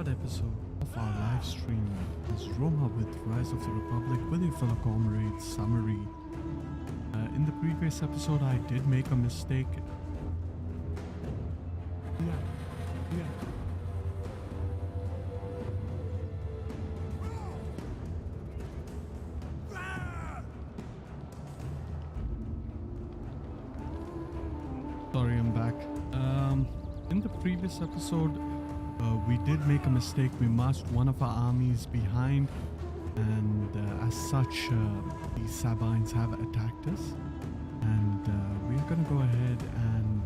episode of our live stream is Roma with Rise of the Republic with your fellow comrades summary. In the previous episode I did make a mistake. Sorry, I'm back. In the previous episode we did make a mistake. We marched one of our armies behind, and as such the Sabines have attacked us, and we are going to go ahead and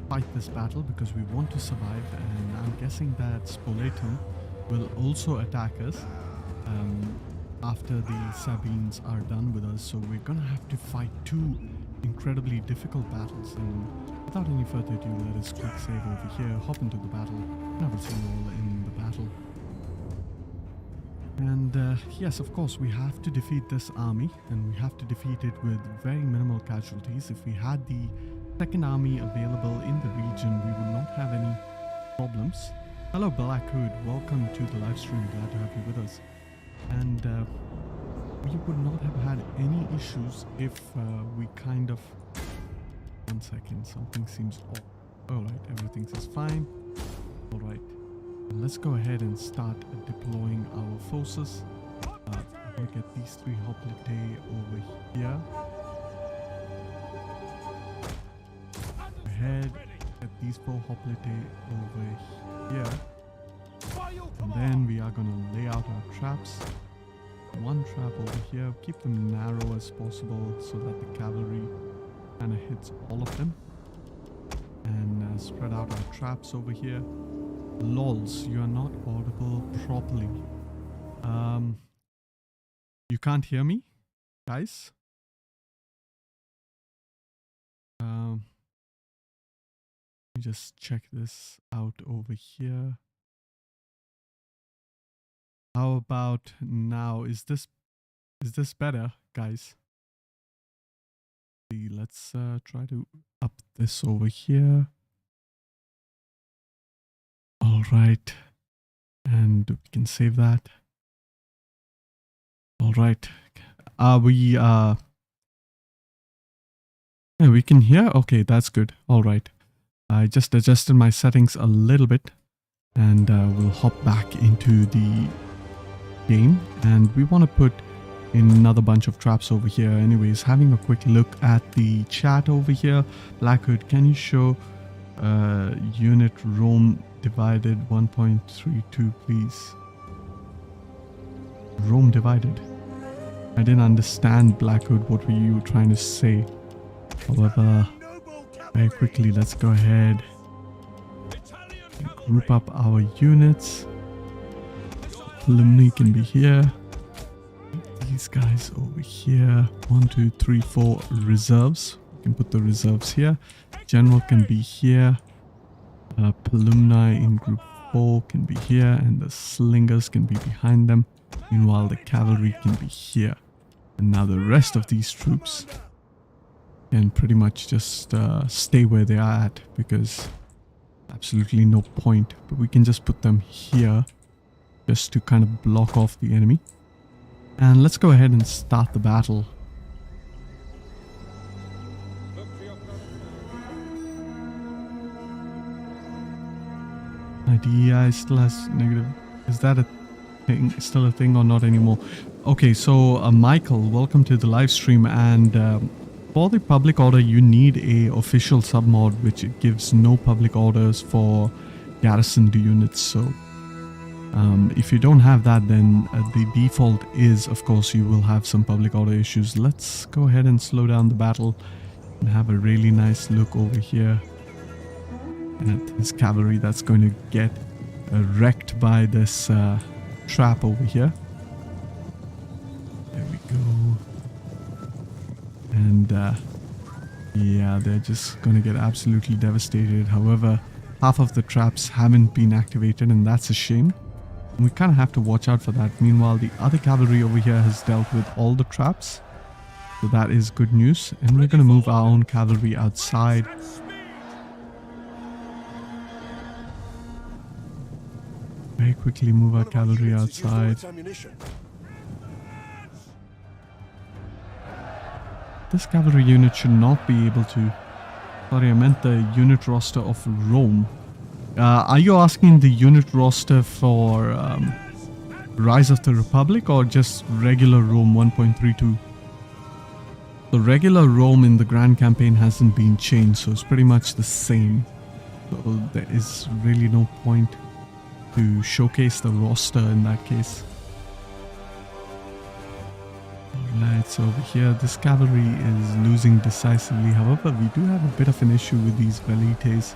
fight this battle because we want to survive. And I'm guessing that Spoletum will also attack us after the Sabines are done with us, so we're going to have to fight two incredibly difficult battles. And without any further ado, let us quick save over here, hop into the battle, and I will see you all in the battle. And yes, of course, we have to defeat this army, and we have to defeat it with very minimal casualties. If we had the second army available in the region, we would not have any problems. Hello Black Hood, welcome to the live stream, glad to have you with us. And we would not have had any issues if we kind of... One second, something seems off. Alright, everything is fine. Alright, let's go ahead and start deploying our forces. I'm going to get these 3 hoplites over here. Ahead, get these 4 hoplites over here. And then we are going to lay out our traps. One trap over here, keep them narrow as possible so that the cavalry kind of hits all of them, and spread out our traps over here. Lols, you are not audible properly. You can't hear me, guys? Let me just check this out over here. How about now? Is this better, guys? Let's try to up this over here. All right, and we can save that. All right, yeah, we can hear. Okay, that's good. All right, I just adjusted my settings a little bit, and we'll hop back into the game, and we want to put in another bunch of traps over here. Anyways, having a quick look at the chat over here, Blackhood, can you show unit Rome divided 1.32 please? Rome divided. I didn't understand, Blackhood, what were you trying to say? However, very quickly, let's go ahead and group up our units. Alumni can be here. These guys over here. 1, 2, 3, 4 reserves. We can put the reserves here. General can be here. Alumni in group 4 can be here, and the slingers can be behind them. Meanwhile, the cavalry can be here. And now the rest of these troops can pretty much just stay where they are at, because absolutely no point. But we can just put them here, just to kind of block off the enemy. And let's go ahead and start the battle. My DEI still has negative. Is that a thing? Still a thing or not anymore? Okay, so Michael, welcome to the live stream. And for the public order, you need a official submod, which gives no public orders for garrisoned units. So if you don't have that, then the default is, of course, you will have some public order issues. Let's go ahead and slow down the battle and have a really nice look over here at this cavalry that's going to get wrecked by this trap over here. There we go. And yeah, they're just going to get absolutely devastated. However, half of the traps haven't been activated, and that's a shame. We kind of have to watch out for that. Meanwhile, the other cavalry over here has dealt with all the traps, so that is good news. And we're going to move our own cavalry outside. Very quickly move our cavalry outside. This cavalry unit should not be able to... Sorry, I meant the unit roster of Rome. Are you asking the unit roster for Rise of the Republic or just regular Rome 1.32? The regular Rome in the Grand Campaign hasn't been changed, so it's pretty much the same. So there is really no point to showcase the roster in that case. Alright, so over here this cavalry is losing decisively. However, we do have a bit of an issue with these velites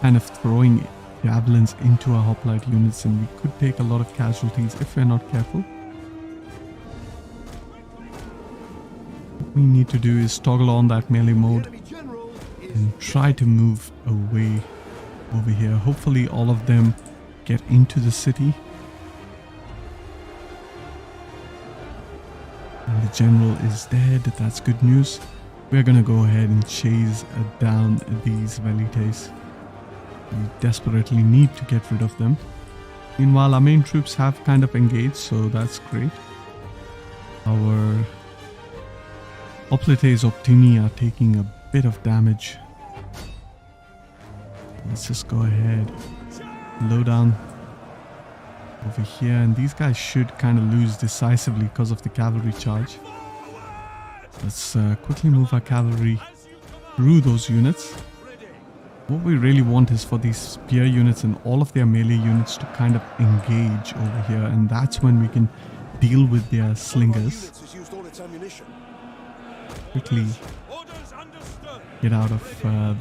kind of throwing javelins into our hoplite units, and we could take a lot of casualties if we're not careful. What we need to do is toggle on that melee mode and try to move away over here. Hopefully all of them get into the city. And the general is dead. That's good news. We're gonna go ahead and chase down these velites. We desperately need to get rid of them. Meanwhile, our main troops have kind of engaged, so that's great. Our Hoplites Optimi are taking a bit of damage. Let's just go ahead, low down over here, and these guys should kind of lose decisively because of the cavalry charge. Let's quickly move our cavalry through those units. What we really want is for these spear units and all of their melee units to kind of engage over here, and that's when we can deal with their slingers. Quickly get out of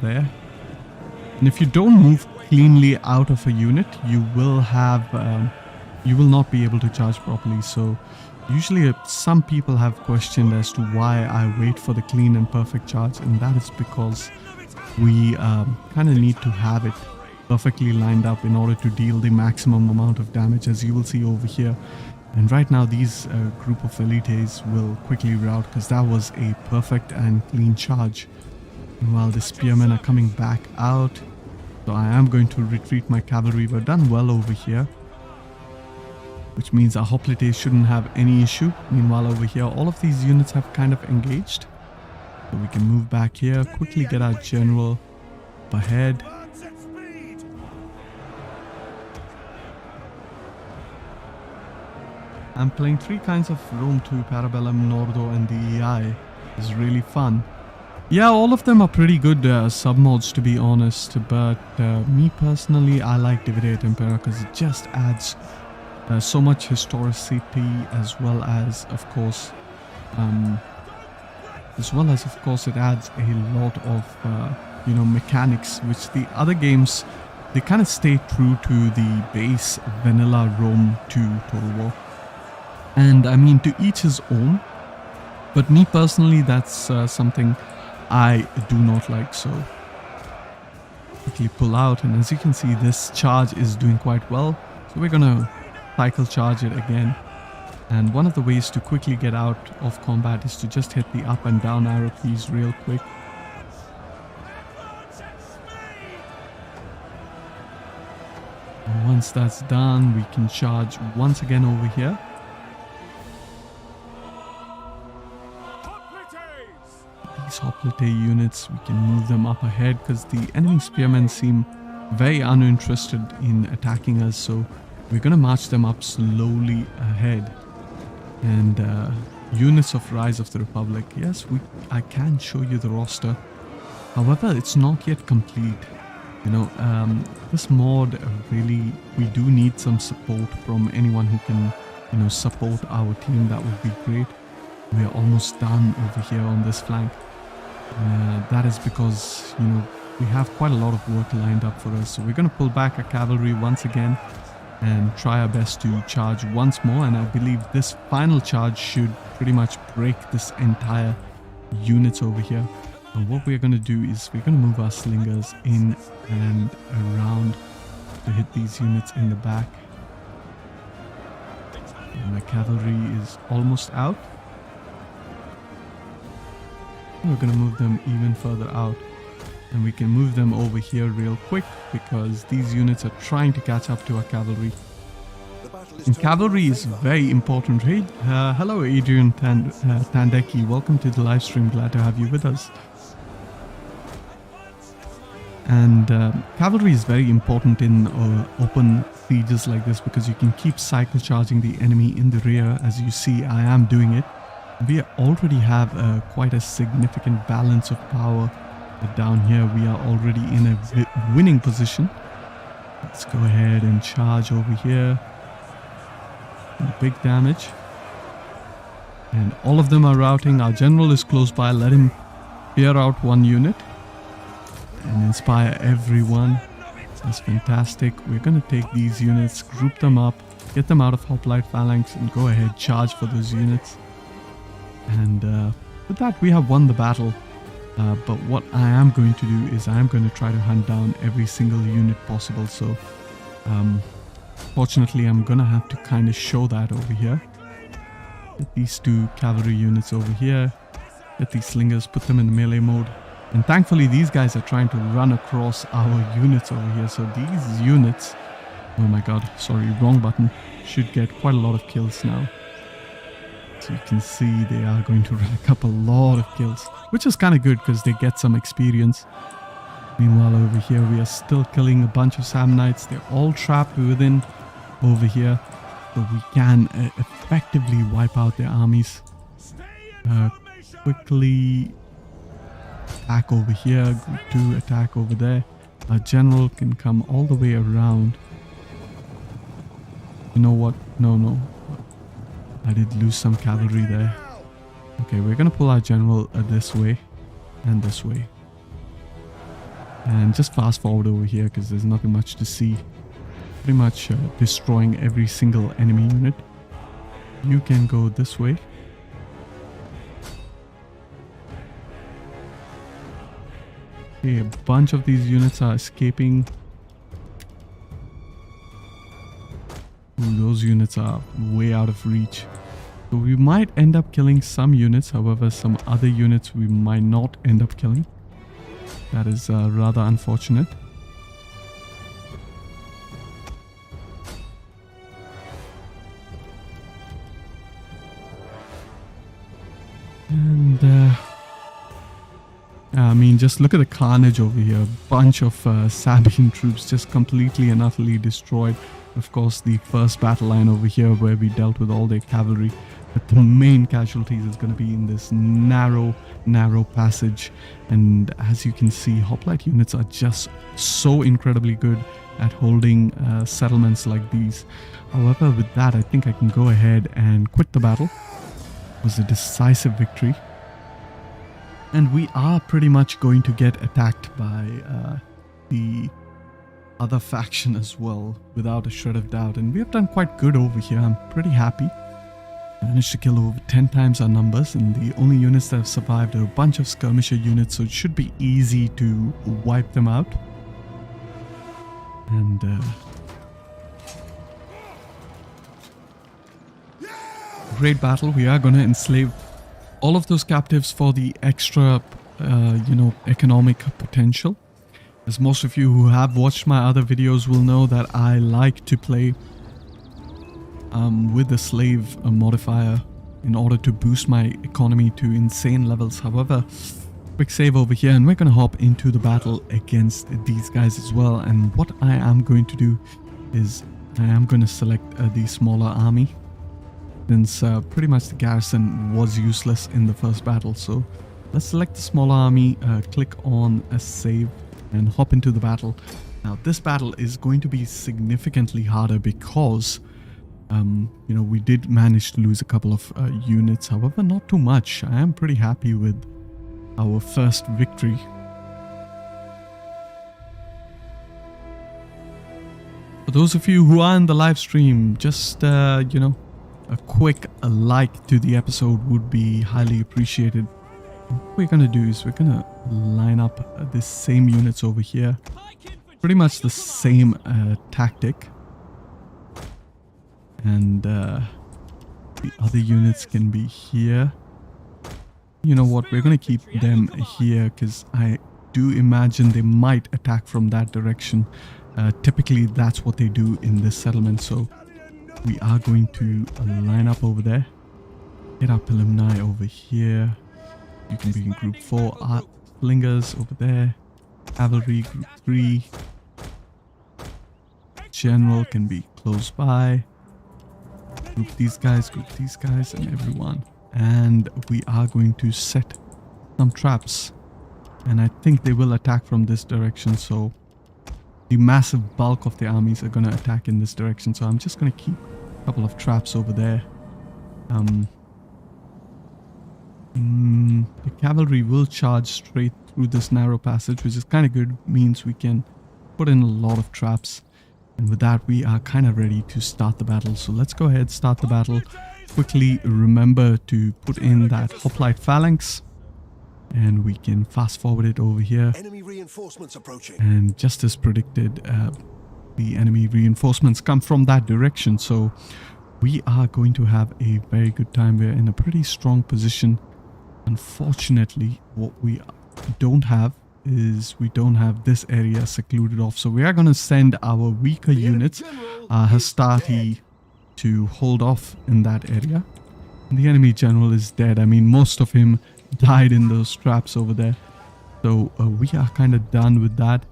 there. And if you don't move cleanly out of a unit, you will not be able to charge properly. So usually some people have questioned as to why I wait for the clean and perfect charge, and that is because we kind of need to have it perfectly lined up in order to deal the maximum amount of damage, as you will see over here. And right now these group of velites will quickly rout because that was a perfect and clean charge. Meanwhile, the spearmen are coming back out, so I am going to retreat my cavalry. We've done well over here, which means our hoplites shouldn't have any issue. Meanwhile, over here all of these units have kind of engaged, so we can move back here, quickly get our general up ahead. I'm playing 3 kinds of Rome 2, Parabellum, Nordo and DEI. It's really fun. Yeah, all of them are pretty good submods, to be honest, but me personally, I like Divide et Impera because it just adds so much historicity, as well as of course it adds a lot of mechanics, which the other games, they kind of stay true to the base vanilla Rome 2 Total War. And I mean, to each his own, but me personally, that's something I do not like. So quickly pull out, and as you can see, this charge is doing quite well, so we're gonna cycle charge it again. And one of the ways to quickly get out of combat is to just hit the up and down arrow keys real quick. And once that's done, we can charge once again over here. These hoplite units, we can move them up ahead because the enemy spearmen seem very uninterested in attacking us, so we're going to march them up slowly ahead. And units of Rise of the Republic, yes, I can show you the roster. However, it's not yet complete. This mod really, we do need some support from anyone who can support our team. That would be great. We're almost done over here on this flank. That is because we have quite a lot of work lined up for us, so we're going to pull back our cavalry once again and try our best to charge once more. And I believe this final charge should pretty much break this entire units over here. And what we're going to do is we're going to move our slingers in and around to hit these units in the back. And my cavalry is almost out. We're going to move them even further out, and we can move them over here real quick because these units are trying to catch up to our cavalry. And cavalry is very important. Hey, hello Adrian Tandeki, welcome to the live stream. Glad to have you with us. And cavalry is very important in open sieges like this because you can keep cycle charging the enemy in the rear. As you see, I am doing it. We already have quite a significant balance of power down here. We are already in a winning position. Let's go ahead and charge over here. Big damage. And all of them are routing. Our general is close by. Let him clear out one unit and inspire everyone. That's fantastic. We're going to take these units, group them up, get them out of hoplite phalanx, and go ahead, charge for those units. And with that, we have won the battle. But what I am going to do is I'm going to try to hunt down every single unit possible. So fortunately, I'm going to have to kind of show that over here. Get these two cavalry units over here. Get these slingers, put them in melee mode. And thankfully, these guys are trying to run across our units over here. So these units, oh my god, sorry, wrong button, should get quite a lot of kills now. So you can see they are going to rack up a lot of kills, which is kind of good because they get some experience. Meanwhile, over here, we are still killing a bunch of Samnites. They're all trapped within over here. So we can effectively wipe out their armies. Quickly attack over here, group 2 attack over there. Our general can come all the way around. You know what? No. I did lose some cavalry there. Okay, we're gonna pull our general this way and this way. And just fast forward over here because there's nothing much to see. Pretty much destroying every single enemy unit. You can go this way. Okay, a bunch of these units are escaping. Ooh, those units are way out of reach. So we might end up killing some units. However, some other units we might not end up killing. That is rather unfortunate. And I mean, just look at the carnage over here. A bunch of Sabine troops just completely and utterly destroyed. Of course, the first battle line over here where we dealt with all their cavalry. But the main casualties is going to be in this narrow passage. And as you can see, hoplite units are just so incredibly good at holding settlements like these. However, with that, I think I can go ahead and quit the battle. It was a decisive victory. And we are pretty much going to get attacked by the other faction as well, without a shred of doubt. And we have done quite good over here. I'm pretty happy. Managed to kill over 10 times our numbers, and the only units that have survived are a bunch of skirmisher units, so it should be easy to wipe them out. And great battle. We are going to enslave all of those captives for the extra, economic potential. As most of you who have watched my other videos will know that I like to play with the slave modifier in order to boost my economy to insane levels. However, quick save over here, and we're going to hop into the battle against these guys as well. And what I am going to do is I am going to select the smaller army, since pretty much the garrison was useless in the first battle. So let's select the smaller army, click on a save, and hop into the battle. Now this battle is going to be significantly harder because we did manage to lose a couple of units. However, not too much. I am pretty happy with our first victory. For those of you who are in the live stream, just a quick like to the episode would be highly appreciated. What we're going to do is we're going to line up the same units over here. Pretty much the same tactic. And the other units can be here. You know what? We're going to keep them here because I do imagine they might attack from that direction. Typically, that's what they do in this settlement. So we are going to line up over there. Get our Apennine over here. You can be in group 4. Our slingers over there. Cavalry group 3. General can be close by. Group these guys, and everyone. And we are going to set some traps. And I think they will attack from this direction, so the massive bulk of the armies are going to attack in this direction. So I'm just going to keep a couple of traps over there. The cavalry will charge straight through this narrow passage, which is kind of good. Means we can put in a lot of traps. And with that, we are kind of ready to start the battle. So let's go ahead, start the battle. Quickly remember to put in that hoplite phalanx. And we can fast forward it over here. Enemy reinforcements approaching. And just as predicted, the enemy reinforcements come from that direction. So we are going to have a very good time. We're in a pretty strong position. Unfortunately, what we don't have is we don't have this area secluded off. So we are going to send our weaker units, Hastati, to hold off in that area. And the enemy general is dead. I mean, most of him died in those traps over there. So we are kind of done with that.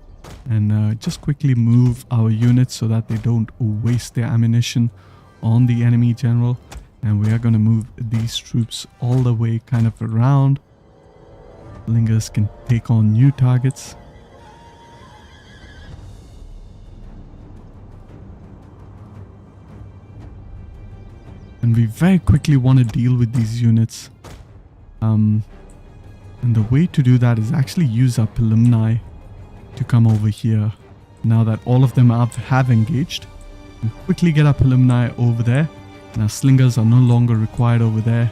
And just quickly move our units so that they don't waste their ammunition on the enemy general. And we are going to move these troops all the way kind of around. Slingers can take on new targets. And we very quickly want to deal with these units. And the way to do that is actually use our Apennine to come over here. Now that all of them have engaged, and quickly get our Apennine over there. And our slingers are no longer required over there.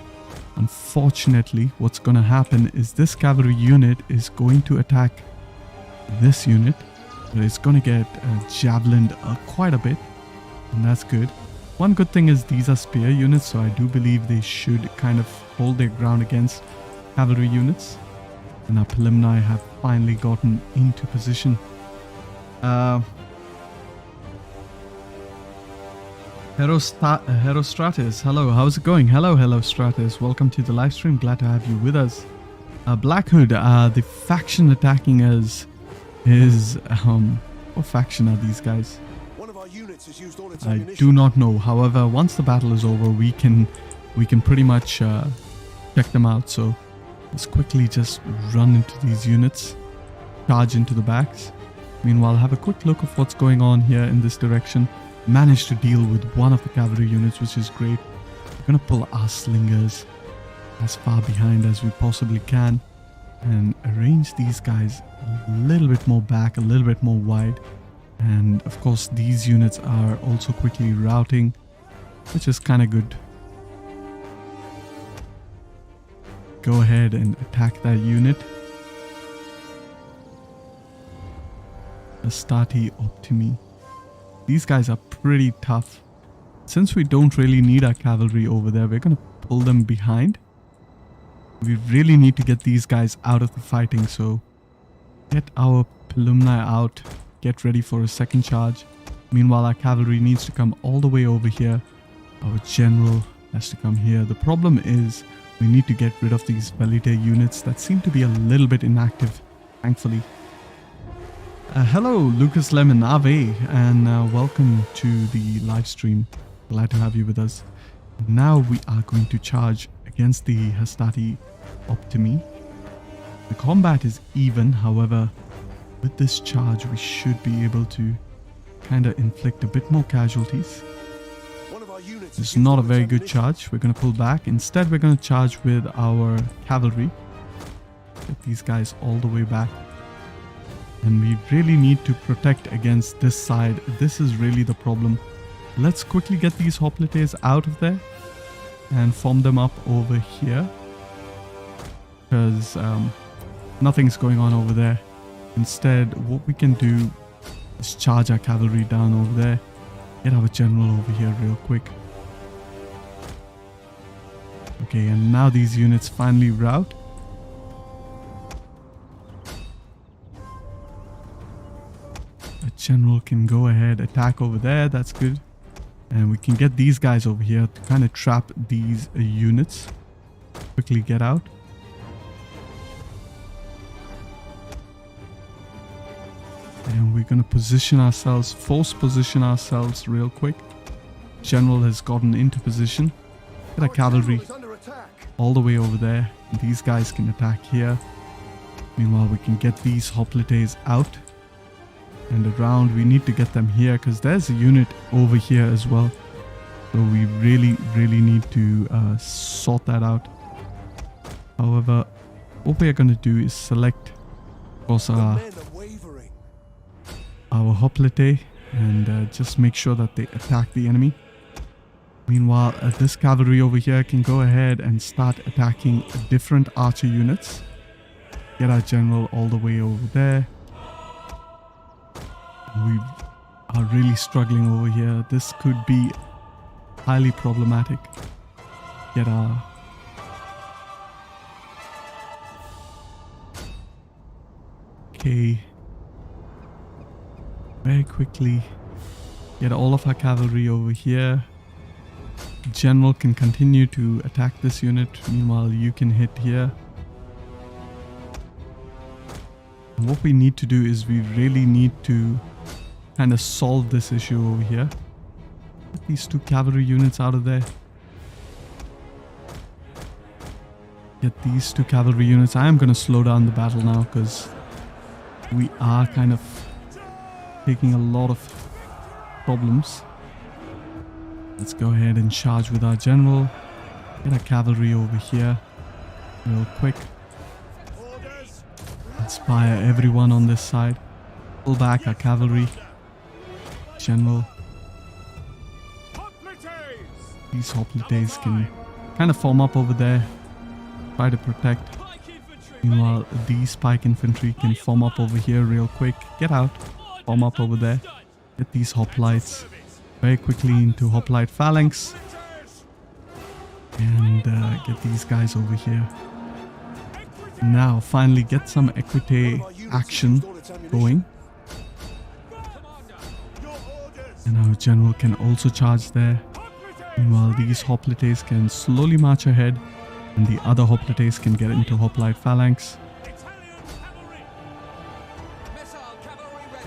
Unfortunately, what's going to happen is this cavalry unit is going to attack this unit. But it's going to get javelined quite a bit. And that's good. One good thing is these are spear units, so I do believe they should kind of hold their ground against cavalry units. And our Apennine have finally gotten into position. Herostratus, hello, how's it going? Hello Stratus, welcome to the live stream, glad to have you with us. Black Hood, the faction attacking us is, what faction are these guys? One of our units has used all its I ammunition. do not know, however, once the battle is over, we can pretty much check them out. So let's quickly just run into these units, charge into the backs. Meanwhile, have a quick look of what's going on here in this direction. Managed to deal with one of the cavalry units, which is great. We're going to pull our slingers as far behind as we possibly can and arrange these guys a little bit more back, a little bit more wide. And of course, these units are also quickly routing, which is kind of good. Go ahead and attack that unit. Astati Optimi. These guys are pretty tough. Since we don't really need our cavalry over there, we're going to pull them behind. We really need to get these guys out of the fighting, so get our Apennine out. Get ready for a second charge. Meanwhile, our cavalry needs to come all the way over here. Our general has to come here. The problem is we need to get rid of these Velite units that seem to be a little bit inactive, thankfully. Hello, Lucas Lemon Ave, and welcome to the live stream. Glad to have you with us. Now we are going to charge against the Hastati Optimi. The combat is even, however, with this charge we should be able to kind of inflict a bit more casualties. It's not a very good charge. We're going to pull back. Instead, we're going to charge with our cavalry. Get these guys all the way back. And we really need to protect against this side. This is really the problem. Let's quickly get these hoplites out of there and form them up over here. Because nothing's going on over there. Instead, what we can do is charge our cavalry down over there. Get our general over here real quick. Okay, and now these units finally rout. A general can go ahead, attack over there. That's good. And we can get these guys over here to kind of trap these units. Quickly get out. And we're going to position ourselves, force position ourselves real quick. General has gotten into position. Get our cavalry all the way over there. These guys can attack here. Meanwhile, we can get these hoplites out and around. We need to get them here because there's a unit over here as well. So we really need to sort that out. However, what we are going to do is select, of course, our hoplite and just make sure that they attack the enemy. Meanwhile, this cavalry over here can go ahead and start attacking different archer units. Get our general all the way over there. We are really struggling over here. This could be highly problematic. Get our... Okay. Very quickly get all of our cavalry over here. General can continue to attack this unit. Meanwhile, you can hit here. And what we need to do is we really need to kind of solve this issue over here. Get these two cavalry units out of there. Get these two cavalry units. I am going to slow down the battle now because we are kind of taking a lot of problems. Let's go ahead and charge with our general. Get our cavalry over here real quick. Inspire everyone on this side. Pull back our cavalry. General. These hoplites can kind of form up over there. Try to protect. Meanwhile, these pike infantry can form up over here real quick. Get out. Form up over there. Get these hoplites very quickly into hoplite phalanx. And get these guys over here. Now, finally get some equite action going. And our general can also charge there. Meanwhile, these hoplites can slowly march ahead. And the other hoplites can get into hoplite phalanx.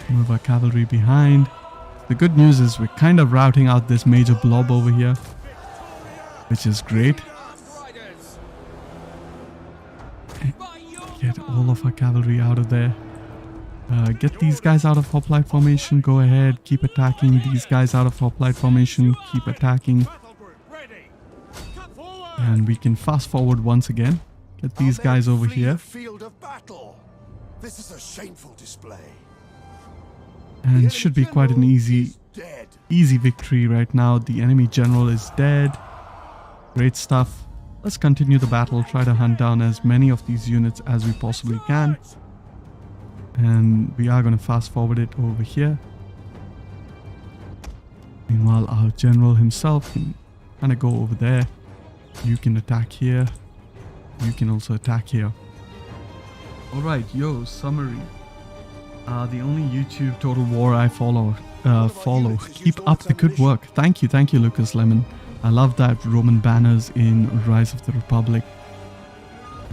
Move our cavalry behind. The good news is we're kind of routing out this major blob over here, which is great. Get all of our cavalry out of there. Get these guys out of hoplite formation. Go ahead. Keep attacking these guys out of hoplite formation. Keep attacking. And we can fast forward once again. Get these guys over here. This is a shameful display. And it should be quite an easy victory right now. The enemy general is dead. Great stuff. Let's continue the battle. Try to hunt down as many of these units as we possibly can. And we are going to fast forward it over here. Meanwhile, our general himself can kind of go over there. You can attack here. You can also attack here. Alright, yo, summary. The only YouTube Total War I follow. Keep up the good work. Thank you, Lucas Lemon. I love that Roman banners in Rise of the Republic.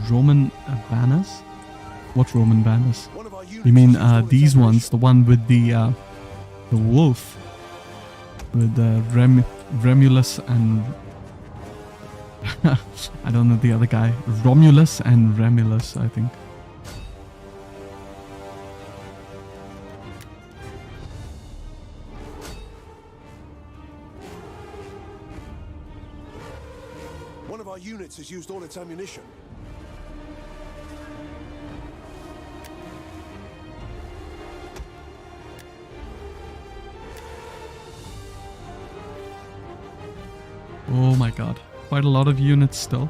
Roman banners? What Roman banners? You mean these ones? The one with the wolf, with Remulus and I don't know the other guy. Romulus and Remulus, I think. One of our units has used all its ammunition. Oh my god. Quite a lot of units still.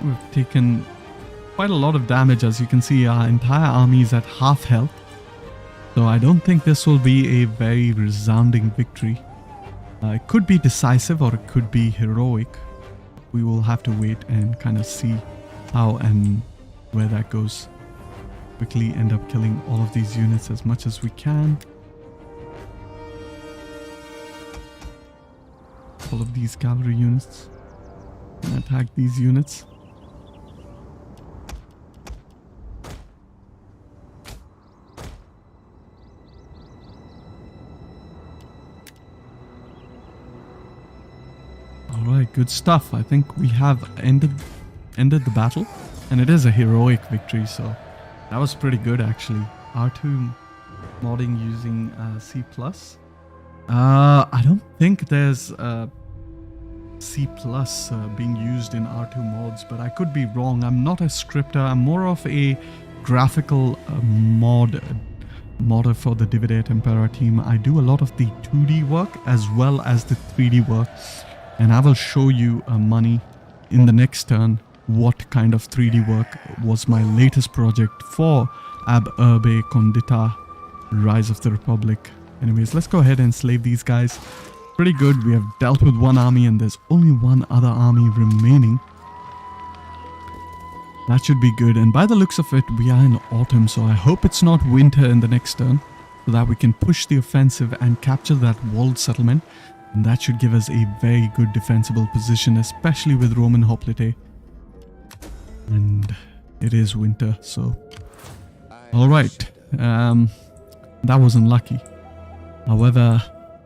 We've taken quite a lot of damage. As you can see, our entire army is at half health. So I don't think this will be a very resounding victory. It could be decisive or it could be heroic. We will have to wait and kind of see how and where that goes. Quickly end up killing all of these units as much as we can. careful of these cavalry units and attack these units. Alright, good stuff. I think we have ended the battle, and it is a heroic victory, so that was pretty good actually. R2 modding using C+. I don't think there's C+, being used in R2 mods, but I could be wrong. I'm not a scripter. I'm more of a graphical modder for the Dividend Impera team. I do a lot of the 2D work as well as the 3D work, and I will show you money in the next turn what kind of 3D work was my latest project for Ab Urbe Condita Rise of the Republic. Anyways, let's go ahead and slave these guys. Pretty good. We have dealt with one army and there's only one other army remaining. That should be good. And by the looks of it, we are in autumn, so I hope it's not winter in the next turn, so that we can push the offensive and capture that walled settlement. And that should give us a very good defensible position, especially with Roman hoplite. And it is winter, so... Alright, that wasn't lucky. However,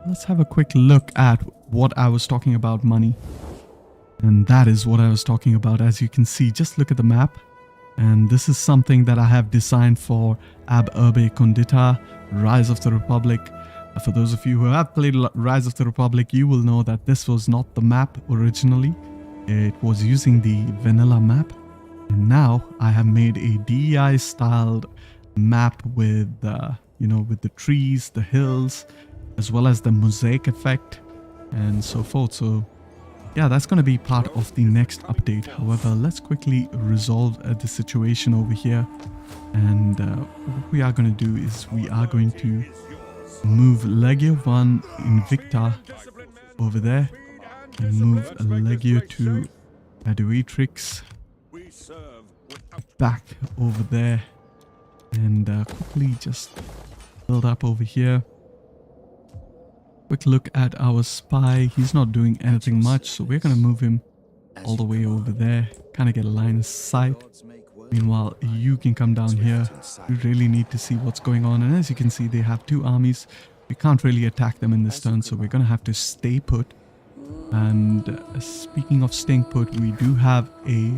let's have a quick look at what I was talking about money. And that is what I was talking about. As you can see, just look at the map. And this is something that I have designed for Ab Urbe Condita, Rise of the Republic. For those of you who have played Rise of the Republic, you will know that this was not the map originally. It was using the vanilla map. And now I have made a DEI styled map with, with the trees, the hills, as well as the mosaic effect and so forth. So yeah, that's going to be part of the next update. However, let's quickly resolve the situation over here. And what we are going to do is we are going to move Legio 1 Invicta over there and move Legio 2 Aduatrix back over there, and quickly just build up over here. Quick look at our spy. He's not doing anything much, so we're going to move him all the way over there, kind of get a line of sight. Meanwhile, you can come down here. We really need to see what's going on, and as you can see, they have two armies. We can't really attack them in this turn, so we're going to have to stay put. And speaking of staying put, we do have a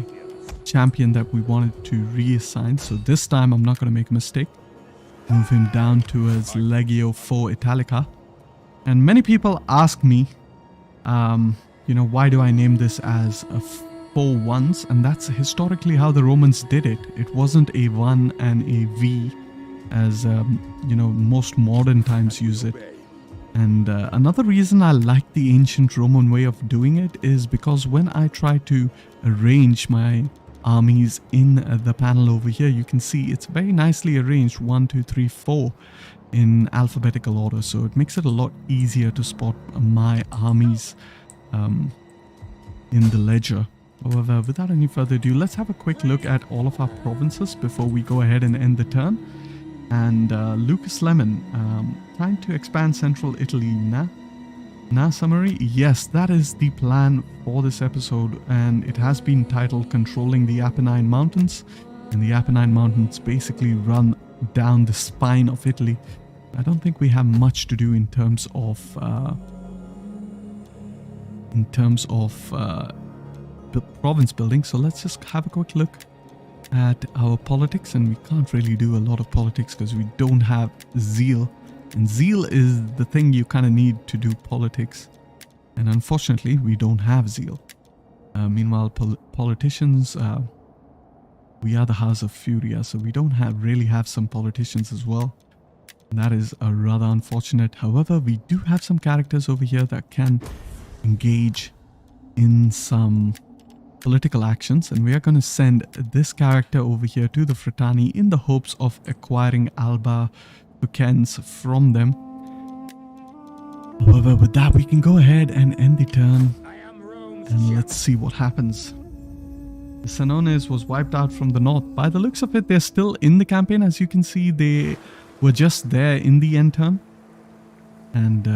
champion that we wanted to reassign, so this time I'm not going to make a mistake. Move him down towards Legio 4 Italica. And many people ask me, why do I name this as a 4 1s? And that's historically how the Romans did it. It wasn't a 1 and a V as, most modern times use it. And another reason I like the ancient Roman way of doing it is because when I try to arrange my armies in the panel over here, you can see it's very nicely arranged 1, 2, 3, 4 in alphabetical order, so it makes it a lot easier to spot my armies in the ledger. However, without any further ado, let's have a quick look at all of our provinces before we go ahead and end the turn. And Lucas Lemon, trying to expand central Italy. Now summary, yes, that is the plan for this episode, and it has been titled Controlling the Apennine Mountains. And the Apennine Mountains basically run down the spine of Italy. I don't think we have much to do in terms of province building, so let's just have a quick look at our politics. And we can't really do a lot of politics because we don't have zeal, and zeal is the thing you kind of need to do politics, and unfortunately we don't have zeal. Meanwhile, politicians, we are the House of Furia, so we don't really have some politicians as well. And that is rather unfortunate. However, we do have some characters over here that can engage in some political actions, and we are going to send this character over here to the Fratani in the hopes of acquiring Alba tokens from them. However, with that, we can go ahead and end the turn, and let's see what happens. The Senones was wiped out from the north. By the looks of it, they're still in the campaign. As you can see, they were just there in the end turn, and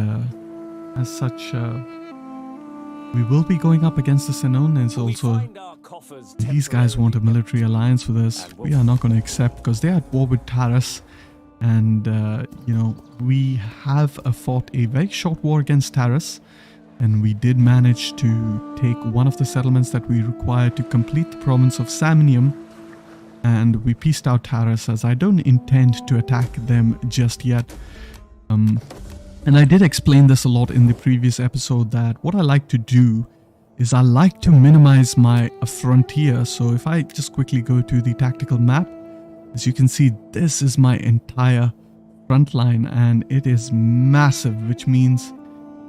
as such, we will be going up against the Senon, and also these guys want a military alliance with us. We are not going to accept because they are at war with Taras, and you know, we have fought a very short war against Taras, and we did manage to take one of the settlements that we required to complete the province of Samnium, and we pieced out Taras, as I don't intend to attack them just yet. And I did explain this a lot in the previous episode, that what I like to do is I like to minimize my frontier. So if I just quickly go to the tactical map, as you can see, this is my entire front line, and it is massive, which means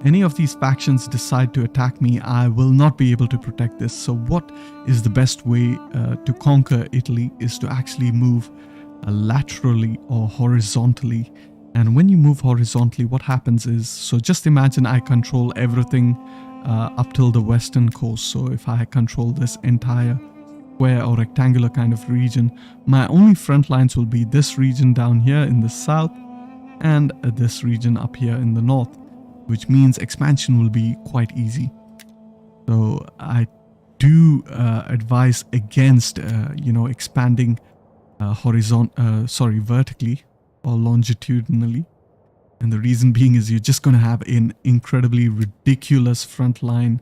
any of these factions decide to attack me, I will not be able to protect this. So what is the best way to conquer Italy is to actually move laterally or horizontally. And when you move horizontally, what happens is, so just imagine I control everything up till the western coast. So if I control this entire square or rectangular kind of region, my only front lines will be this region down here in the south and this region up here in the north, which means expansion will be quite easy. So I do advise against, you know, expanding vertically or longitudinally, and the reason being is you're just going to have an incredibly ridiculous front line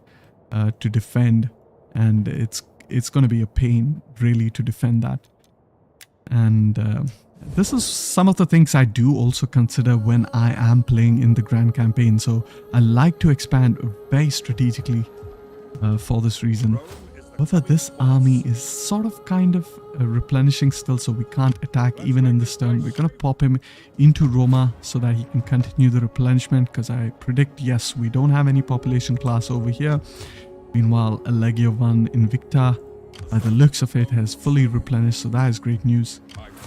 to defend, and it's going to be a pain really to defend that. And this is some of the things I do also consider when I am playing in the grand campaign, so I like to expand very strategically for this reason. However, this army is sort of kind of replenishing still, so we can't attack even in this turn. We're going to pop him into Roma so that he can continue the replenishment, because I predict, yes, we don't have any population class over here. Meanwhile, Legio 1 Invicta, by the looks of it, has fully replenished, so that is great news.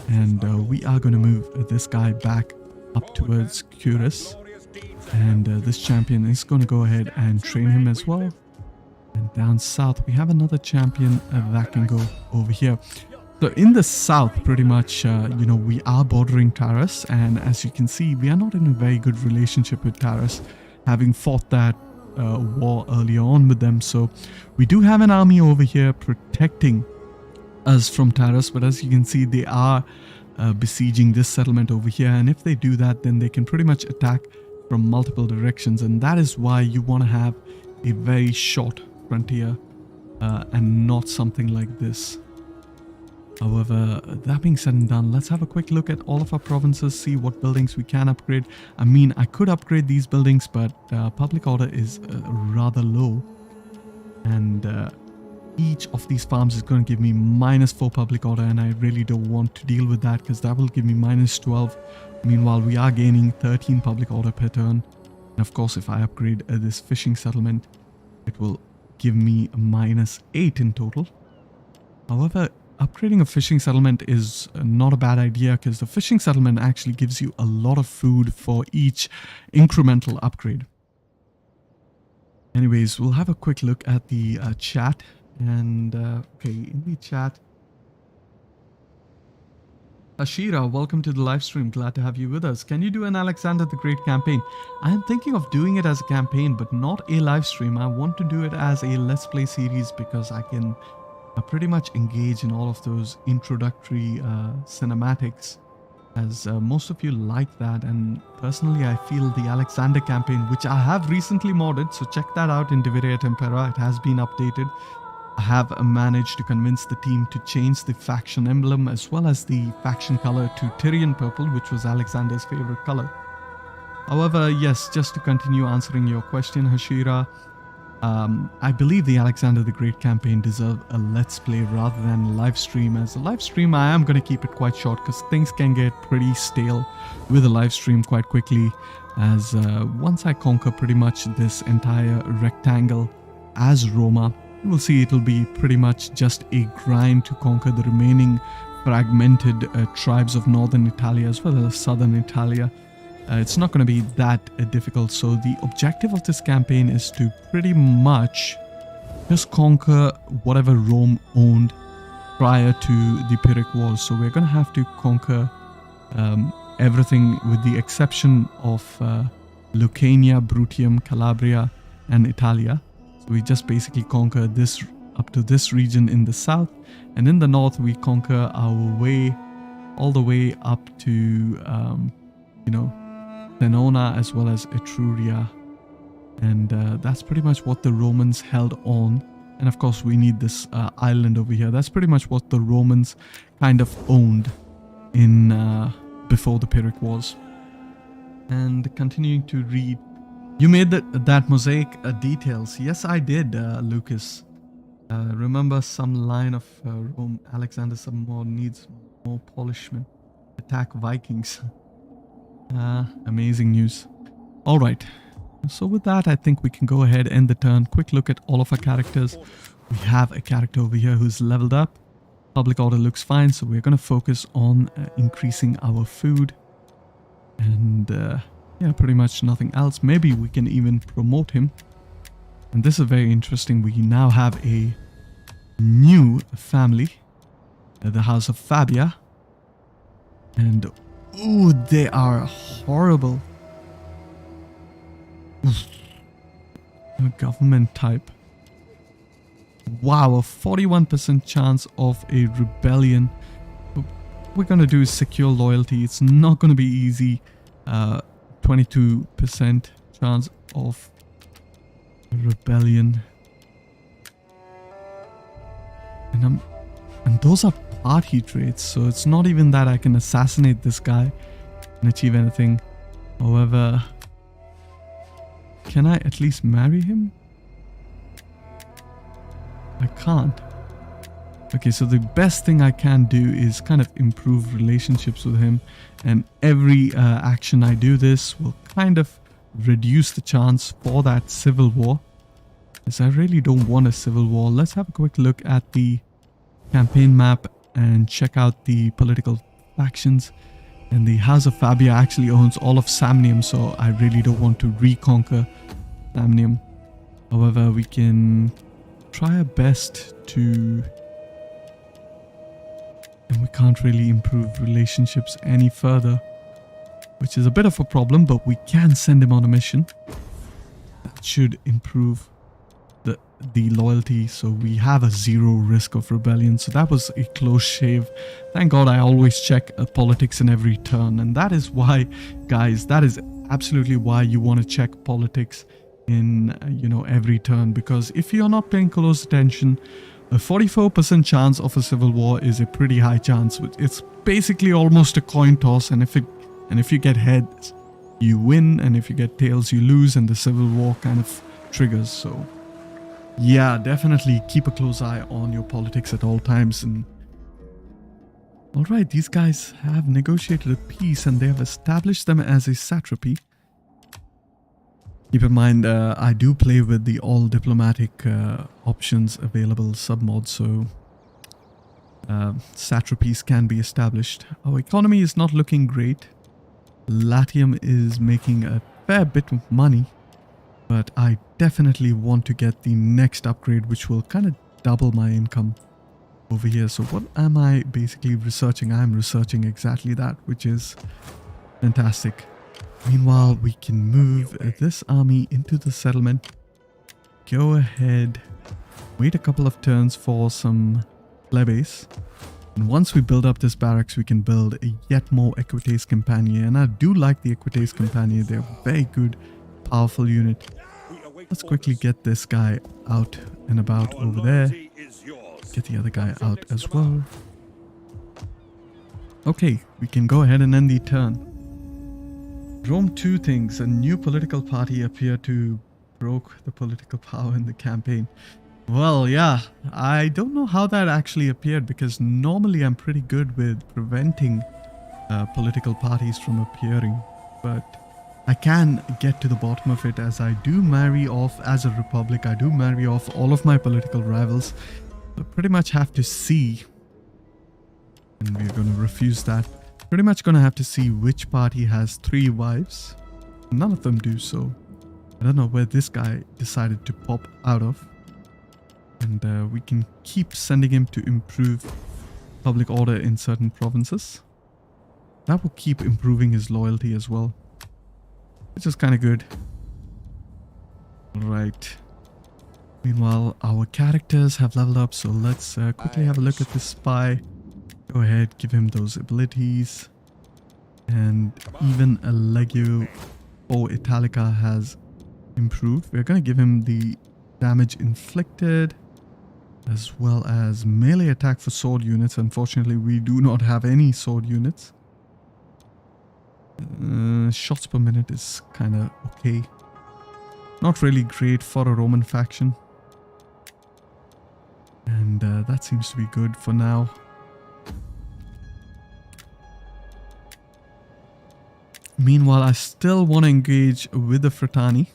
And we are going to move this guy back up towards Curus, and this champion is going to go ahead and train him as well. And down south, we have another champion that can go over here. So in the south, pretty much, you know, we are bordering Taras. And as you can see, we are not in a very good relationship with Taras, having fought that war earlier on with them. So we do have an army over here protecting us from Taras. But as you can see, they are besieging this settlement over here. And if they do that, then they can pretty much attack from multiple directions. And that is why you want to have a very short frontier and not something like this. However, that being said and done, let's have a quick look at all of our provinces, see what buildings we can upgrade. I mean, I could upgrade these buildings, but public order is rather low, and each of these farms is going to give me -4 public order, and I really don't want to deal with that, because that will give me -12. Meanwhile, we are gaining 13 public order per turn, and of course, if I upgrade this fishing settlement, it will give me a -8 in total. However, upgrading a fishing settlement is not a bad idea, because the fishing settlement actually gives you a lot of food for each incremental upgrade. Anyways, we'll have a quick look at the chat, and okay, in the chat, Ashira, welcome to the live stream. Glad to have you with us. Can you do an Alexander the Great campaign? I am thinking of doing it as a campaign, but not a live stream. I want to do it as a Let's Play series, because I can pretty much engage in all of those introductory cinematics, as most of you like that. And personally, I feel the Alexander campaign, which I have recently modded, so check that out in Divide Impera. It has been updated. I have managed to convince the team to change the faction emblem as well as the faction color to Tyrian purple, which was Alexander's favorite color. However, yes, just to continue answering your question, Hashira, I believe the Alexander the Great campaign deserves a let's play rather than a live stream. As a live stream, I am going to keep it quite short, because things can get pretty stale with a live stream quite quickly, as once I conquer pretty much this entire rectangle as Roma, you will see it'll be pretty much just a grind to conquer the remaining fragmented tribes of northern Italia as well as southern Italia. It's not going to be that difficult. So the objective of this campaign is to pretty much just conquer whatever Rome owned prior to the Pyrrhic Wars. So we're going to have to conquer everything with the exception of Lucania, Bruttium, Calabria and Italia. We just basically conquer this up to this region in the south, and in the north we conquer our way all the way up to you know, Venona as well as Etruria, and that's pretty much what the Romans held on. And of course we need this island over here. That's pretty much what the Romans kind of owned in before the Pyrrhic Wars. And continuing to read, you made that mosaic details. Yes, I did, Lucas. Remember some line of Rome, Alexander Submod needs more polishment. Attack Vikings. Amazing news. All right. So with that, I think we can go ahead, end the turn. Quick look at all of our characters. We have a character over here who's leveled up. Public order looks fine, so we're going to focus on increasing our food. And yeah, pretty much nothing else. Maybe we can even promote him. And this is very interesting. We now have a new family, the House of Fabia. And ooh, they are horrible. A government type. Wow, a 41% chance of a rebellion. What we're gonna do is secure loyalty. It's not gonna be easy. 22% chance of rebellion. And those are party traits, so it's not even that I can assassinate this guy and achieve anything. However, can I at least marry him? I can't. Okay, so the best thing I can do is kind of improve relationships with him, and every action I do this will kind of reduce the chance for that civil war, because I really don't want a civil war. Let's have a quick look at the campaign map and check out the political factions. And the House of Fabia actually owns all of Samnium, so I really don't want to reconquer Samnium. However, we can try our best to... And we can't really improve relationships any further, which is a bit of a problem, but we can send him on a mission. That should improve the loyalty, so we have a 0 risk of rebellion. So that was a close shave. Thank God I always check politics in every turn, and that is why, guys, that is absolutely why you want to check politics in you know, every turn, because if you're not paying close attention, a 44% chance of a civil war is a pretty high chance. It's basically almost a coin toss, and if you get heads, you win, and if you get tails, you lose, and the civil war kind of triggers. So yeah, definitely keep a close eye on your politics at all times. And all right, these guys have negotiated a peace, and they have established them as a satrapy. Keep in mind, I do play with the all diplomatic options available submod, so satrapies can be established. Our economy is not looking great. Latium is making a fair bit of money, but I definitely want to get the next upgrade, which will kind of double my income over here. So what am I basically researching? I'm researching exactly that, which is fantastic. Meanwhile, we can move this army into the settlement. Go ahead, wait a couple of turns for some plebes. And once we build up this barracks, we can build a yet more Equites Companion. And I do like the Equites Companion. They're a very good, powerful unit. Let's quickly get this guy out and about over there. Get the other guy out as well. Okay, we can go ahead and end the turn. Rome 2 things. A new political party appeared to broke the political power in the campaign. Well, yeah, I don't know how that actually appeared, because normally I'm pretty good with preventing political parties from appearing, but I can get to the bottom of it, as I do marry off, as a republic, I do marry off all of my political rivals. So pretty much have to see, and we're going to refuse that. Pretty much going to have to see which party has 3 wives. None of them do, so I don't know where this guy decided to pop out of. And we can keep sending him to improve public order in certain provinces. That will keep improving his loyalty as well, which is kind of good. Alright. Meanwhile, our characters have leveled up, so let's quickly have a look at this spy. Go ahead, give him those abilities. And even a Legio or Italica has improved. We're going to give him the damage inflicted, as well as melee attack for sword units. Unfortunately, we do not have any sword units. Shots per minute is kind of okay. Not really great for a Roman faction. And that seems to be good for now. Meanwhile, I still want to engage with the Fratani.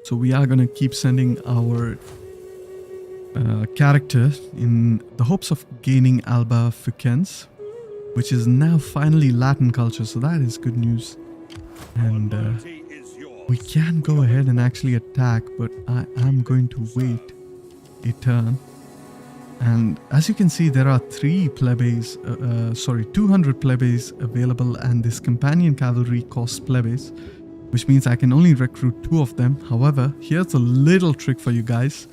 So we are going to keep sending our character in the hopes of gaining Alba Ficens, which is now finally Latin culture. So that is good news. And we can go ahead and actually attack, but I am going to wait a turn. And as you can see, there are 200 plebes available, and this companion cavalry costs plebes, which means I can only recruit 2 of them. However, here's a little trick for you guys.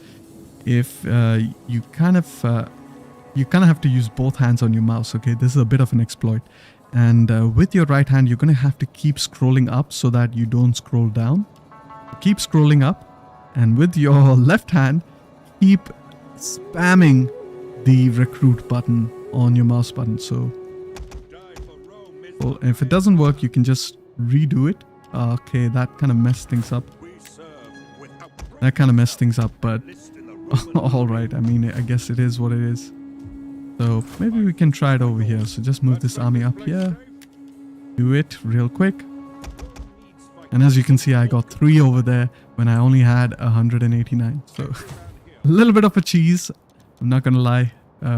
If you kind of have to use both hands on your mouse, okay? This is a bit of an exploit. And with your right hand, you're going to have to keep scrolling up so that you don't scroll down. Keep scrolling up, and with your left hand, keep spamming the recruit button on your mouse button. So well, if it doesn't work, you can just redo it. Okay, that kind of messed things up. But all right. I mean, I guess it is what it is. So maybe we can try it over here. So just move this army up here. Do it real quick. And as you can see, I got 3 over there when I only had 189. So a little bit of a cheese. I'm not gonna lie.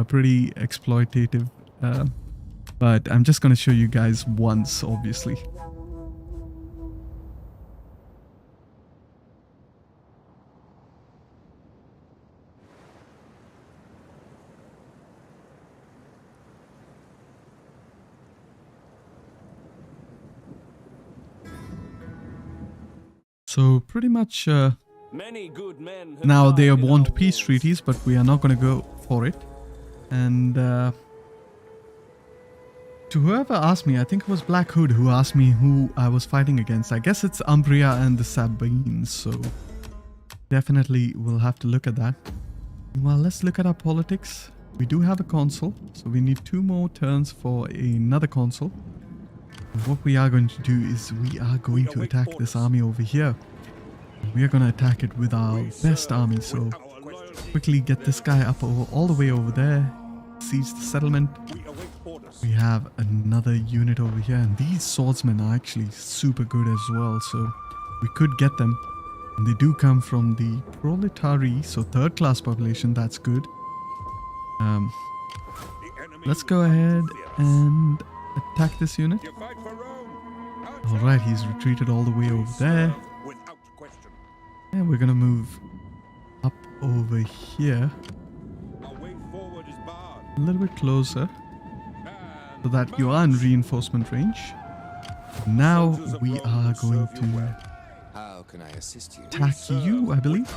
Pretty exploitative. But I'm just gonna show you guys once, obviously. So pretty much now they want peace treaties, but we are not going to go for it. And to whoever asked me, I think it was Black Hood who asked me who I was fighting against. I guess it's Umbria and the Sabines, so definitely we'll have to look at that. Well, let's look at our politics. We do have a consul, so we need 2 more turns for another consul. What we are going to do is we are going to attack this army over here. We are going to attack it with our best army. So quickly get this guy up all the way over there. Siege the settlement. We have another unit over here. And these swordsmen are actually super good as well. So we could get them. And they do come from the proletari. So 3rd class population. That's good. Let's go ahead and attack this unit. Alright, he's retreated all the way over there. And we're gonna move up over here. A little bit closer. So that you are in reinforcement range. Now we are going to attack you, I believe.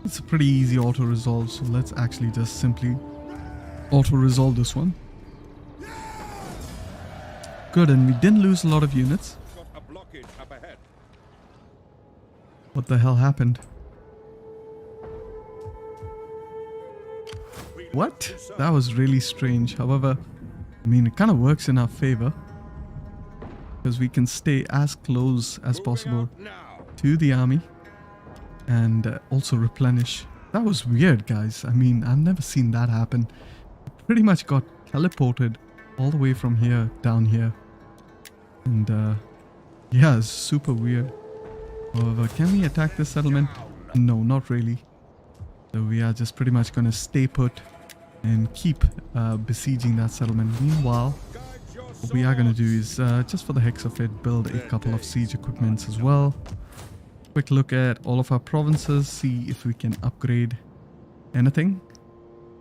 It's a pretty easy auto-resolve, so let's actually just simply auto-resolve this one. Good, and we didn't lose a lot of units. What the hell happened? What? That was really strange. However, I mean, it kind of works in our favor. Because we can stay as close as possible to the army. And also replenish. That was weird, guys. I mean, I've never seen that happen. It pretty much got teleported all the way from here down here. And yeah, it's super weird. However, can we attack this settlement? No, not really. So we are just pretty much going to stay put and keep besieging that settlement. Meanwhile, what we are going to do is, just for the heck of it, build a couple of siege equipments as well. Quick look at all of our provinces, see if we can upgrade anything.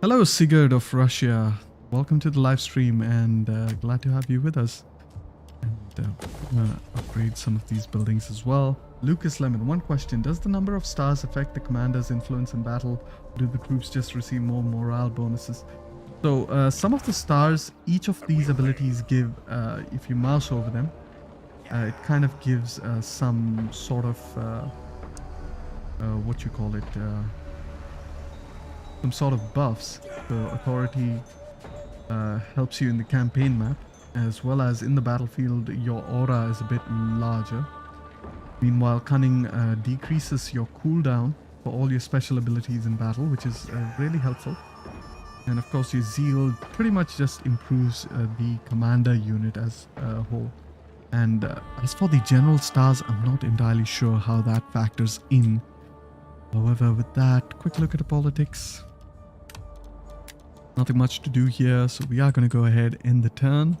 Hello Sigurd of Russia, welcome to the live stream, and glad to have you with us. And I'm gonna upgrade some of these buildings as well. Lucas Lemon, one question. Does the number of stars affect the commander's influence in battle? Or do the troops just receive more morale bonuses? So some of the stars, each of these abilities give, if you mouse over them, it kind of gives some sort of, what you call it, some sort of buffs. So authority helps you in the campaign map, as well as in the battlefield, your aura is a bit larger. Meanwhile, cunning decreases your cooldown for all your special abilities in battle, which is really helpful. And of course, your zeal pretty much just improves the commander unit as a whole. And as for the general stars, I'm not entirely sure how that factors in. However, with that, quick look at the politics. Nothing much to do here, so we are going to go ahead in the turn.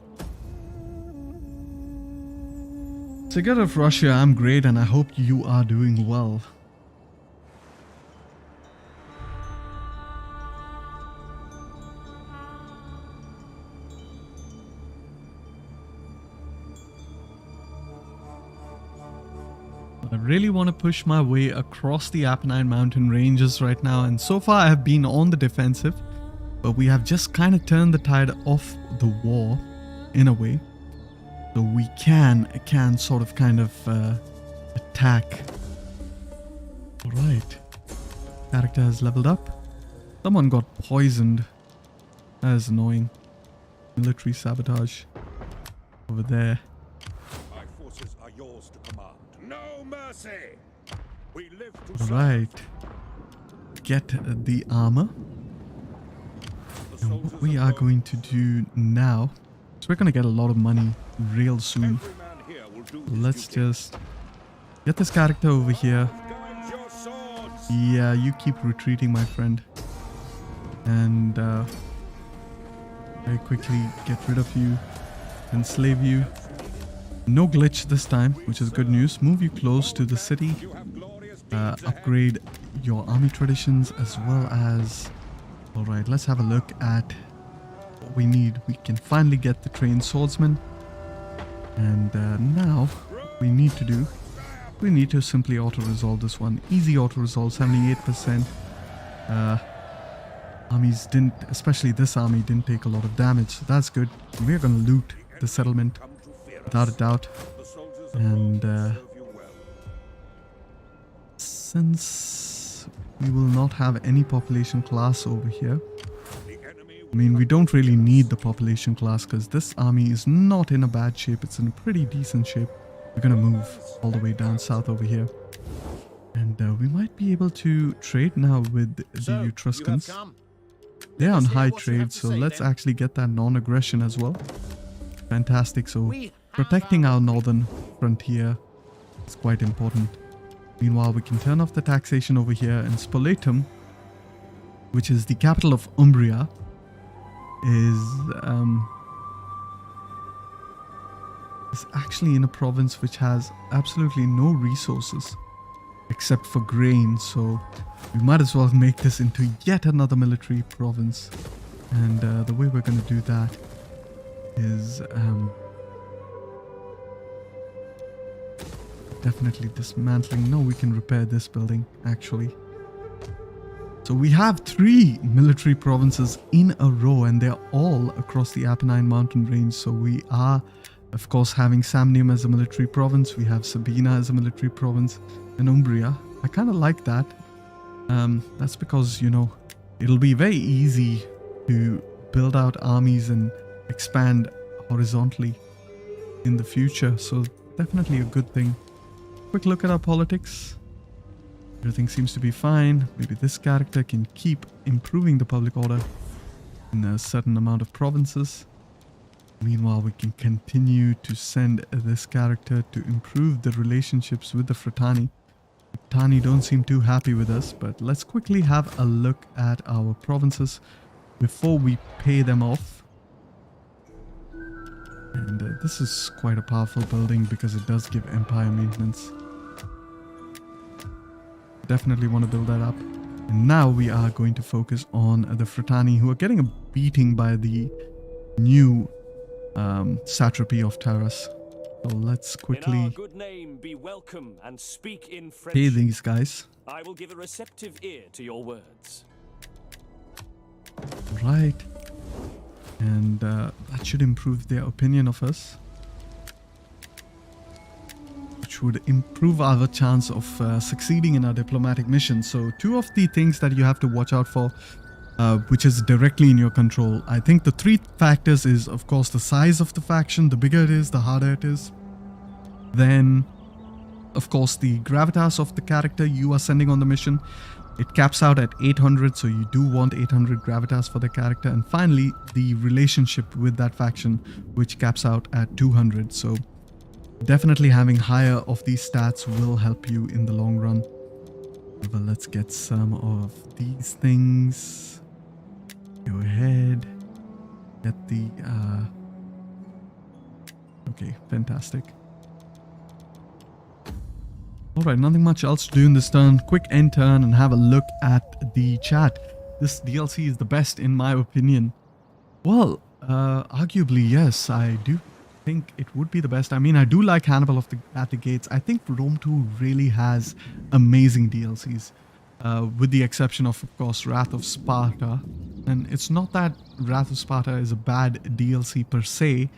Secret of Russia, I'm great and I hope you are doing well. I really want to push my way across the Apennine mountain ranges right now, and so far I have been on the defensive, but we have just kind of turned the tide off the war in a way. So we can sort of kind of attack. Alright. Character has leveled up. Someone got poisoned. That is annoying. Military sabotage. Over there. My forces are yours to command. No mercy! We live to Alright. Get the armor. And what we are going to do now, so we're going to get a lot of money real soon. Let's just get this character over here. Yeah, you keep retreating, my friend. And very quickly get rid of you. Enslave you. No glitch this time, which is good news. Move you close to the city. Upgrade your army traditions as well as... Alright, let's have a look at what we need. We can finally get the trained swordsman. And now, what we need to do, we need to simply auto-resolve this one. Easy auto-resolve, 78%. Armies didn't, especially this army, didn't take a lot of damage. So that's good. We're going to loot the settlement, without a doubt. And since we will not have any population class over here, I mean, we don't really need the population class because this army is not in a bad shape. It's in a pretty decent shape. We're going to move all the way down south over here. And we might be able to trade now with the Etruscans. They're on high trade, so let's actually get that non-aggression as well. Fantastic. So protecting our northern frontier is quite important. Meanwhile, we can turn off the taxation over here, and Spoletum, which is the capital of Umbria, is actually in a province which has absolutely no resources except for grain, so we might as well make this into yet another military province. And the way we're going to do that is definitely dismantling. No, we can repair this building actually. So we have 3 military provinces in a row, and they're all across the Apennine mountain range. So we are, of course, having Samnium as a military province. We have Sabina as a military province, and Umbria. I kind of like that. That's because, you know, it'll be very easy to build out armies and expand horizontally in the future. So definitely a good thing. Quick look at our politics. Everything seems to be fine. Maybe this character can keep improving the public order in a certain amount of provinces. Meanwhile, we can continue to send this character to improve the relationships with the Fratani. Fratani don't seem too happy with us, but let's quickly have a look at our provinces before we pay them off. And this is quite a powerful building because it does give empire maintenance. Definitely want to build that up. And now we are going to focus on the Fratani, who are getting a beating by the new satrapy of Taras. So let's In our quickly good name, be welcome and speak in pay friendship. these guys. I will give a receptive ear to your words. Right. And that should improve their opinion of us. Which would improve our chance of succeeding in our diplomatic mission. So 2 of the things that you have to watch out for, which is directly in your control. I think the 3 factors is, of course, the size of the faction. The bigger it is, the harder it is. Then, of course, the gravitas of the character you are sending on the mission. It caps out at 800, so you do want 800 gravitas for the character. And finally, the relationship with that faction, which caps out at 200. So definitely having higher of these stats will help you in the long run. But let's get some of these things. Go ahead. Get the... Okay, fantastic. Alright, nothing much else to do in this turn. Quick end turn and have a look at the chat. This DLC is the best in my opinion. Well, arguably yes, I do think it would be the best. I mean, I do like Hannibal at the Gates. I think Rome 2 really has amazing DLCs. With the exception of course, Wrath of Sparta. And it's not that Wrath of Sparta is a bad DLC per se,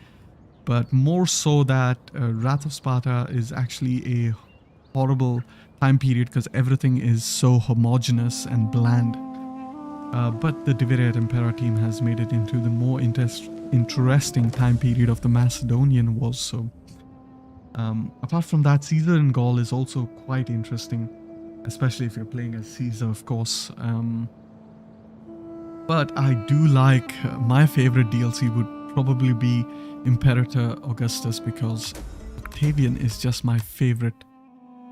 but more so that Wrath of Sparta is actually a horrible time period because everything is so homogeneous and bland. But the Divided Impera team has made it into the more interesting time period of the Macedonian Wars. So apart from that, Caesar in Gaul is also quite interesting, especially if you're playing as Caesar, of course. But I do like, my favorite DLC would probably be Imperator Augustus, because Octavian is just my favorite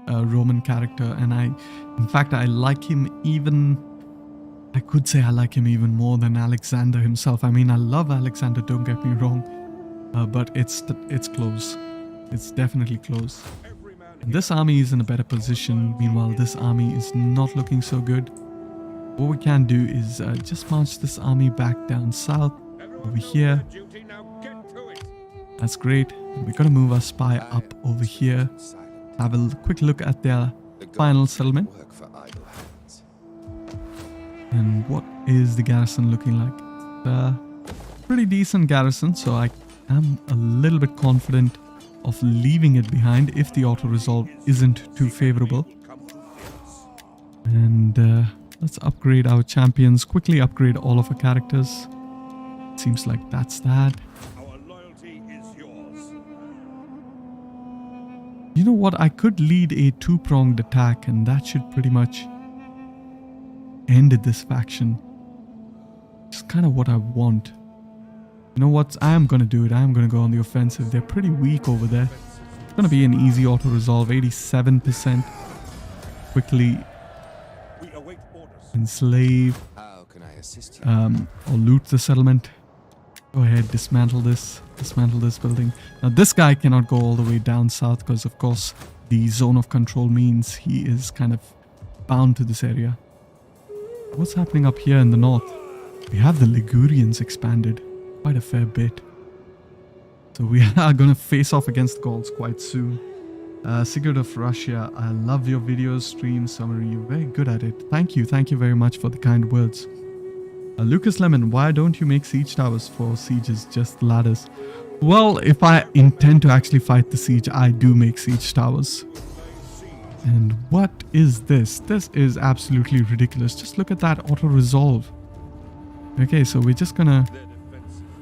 Roman character, and in fact I like him even, I could say I like him even more than Alexander himself. I mean, I love Alexander, don't get me wrong, but it's close. It's definitely close. And this army is in a better position. Meanwhile, this army is not looking so good. What we can do is just march this army back down south over here. That's great. And we're gonna move our spy up over here. Have a quick look at their final settlement. And what is the garrison looking like? Pretty decent garrison, so I am a little bit confident of leaving it behind if the auto-resolve isn't too favorable. And let's upgrade our champions, quickly upgrade all of our characters. Seems like that's that. You know what, I could lead a 2-pronged attack and that should pretty much end this faction. It's kind of what I want. You know what, I am going to do it. I am going to go on the offensive. They're pretty weak over there. It's going to be an easy auto-resolve, 87%. Quickly enslave or loot the settlement. Go ahead, dismantle this building. Now this guy cannot go all the way down south because of course the zone of control means he is kind of bound to this area. What's happening up here in the north? We have the Ligurians expanded quite a fair bit. So we are going to face off against the Gauls quite soon. Sigurd of Russia, I love your videos, stream, summary. You're very good at it. Thank you very much for the kind words. Lucas Lemon, why don't you make siege towers for sieges, just ladders? Well, if I intend to actually fight the siege, I do make siege towers. And what is this? This is absolutely ridiculous. Just look at that auto-resolve. Okay, so we're just gonna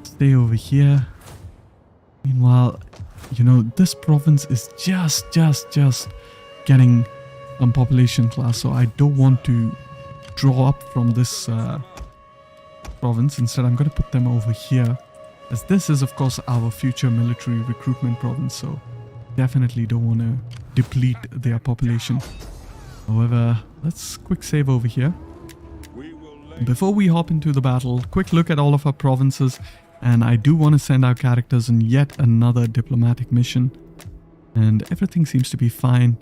stay over here. Meanwhile, you know, this province is just getting some population class, so I don't want to draw up from this province. Instead, I'm going to put them over here, as this is of course our future military recruitment province, so definitely don't want to deplete their population. However, let's quick save over here. Before we hop into the battle, quick look at all of our provinces, and I do want to send our characters on yet another diplomatic mission, and everything seems to be fine.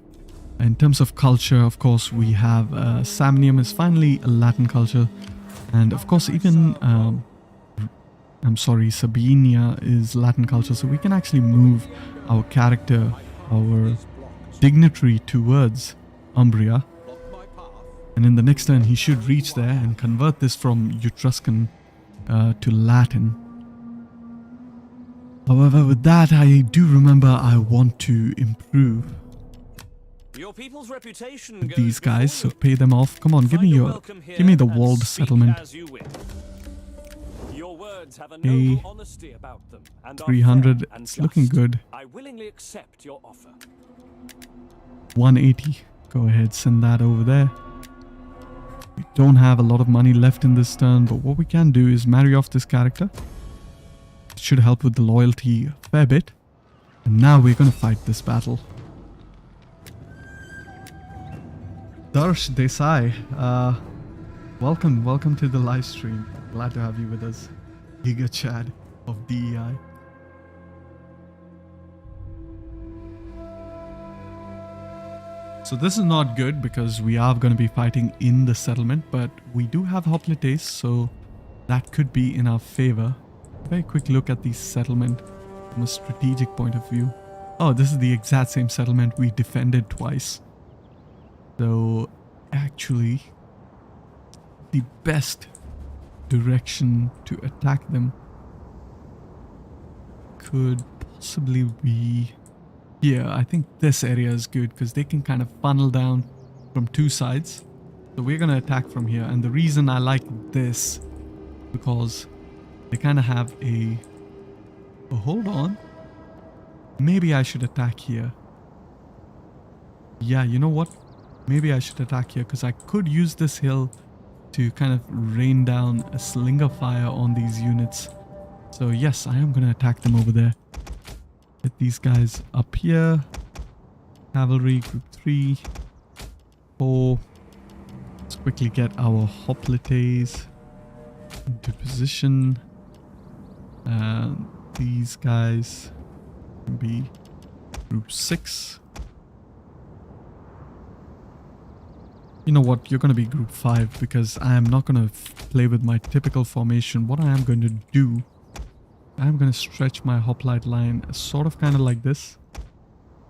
In terms of culture, of course, we have Samnium is finally a Latin culture. And of course, even, Sabina is Latin culture, so we can actually move our character, our dignitary towards Umbria. And in the next turn, he should reach there and convert this from Etruscan to Latin. However, with that, I do remember I want to improve Your people's reputation with goes these guys, before so pay them off. Come on, give me Find a your, welcome here give me the and walled speak settlement. as you will. Your words have a Okay. noble honesty about them and are 300, fair and it's looking just. good. I willingly accept your offer. 180. Go ahead, send that over there. We don't have a lot of money left in this turn, but what we can do is marry off this character. It should help with the loyalty a fair bit. And now we're going to fight this battle. Darsh Desai, welcome to the live stream. Glad to have you with us. Giga Chad of DEI. So this is not good because we are going to be fighting in the settlement, but we do have hoplites, so that could be in our favor. Very quick look at the settlement from a strategic point of view. Oh, this is the exact same settlement we defended twice. So actually, the best direction to attack them could possibly be here. I think this area is good because they can kind of funnel down from two sides. So we're going to attack from here. And the reason I like this, because they kind of have a... Oh, hold on. Maybe I should attack here. Yeah, you know what? Maybe I should attack here because I could use this hill to kind of rain down a slinger fire on these units. So yes, I am going to attack them over there. Get these guys up here. Cavalry, group 3, 4. Let's quickly get our hoplites into position. And these guys can be group 6. You know what? You're going to be group 5 because I am not going to play with my typical formation. What I am going to do, I'm going to stretch my hoplite line sort of kind of like this.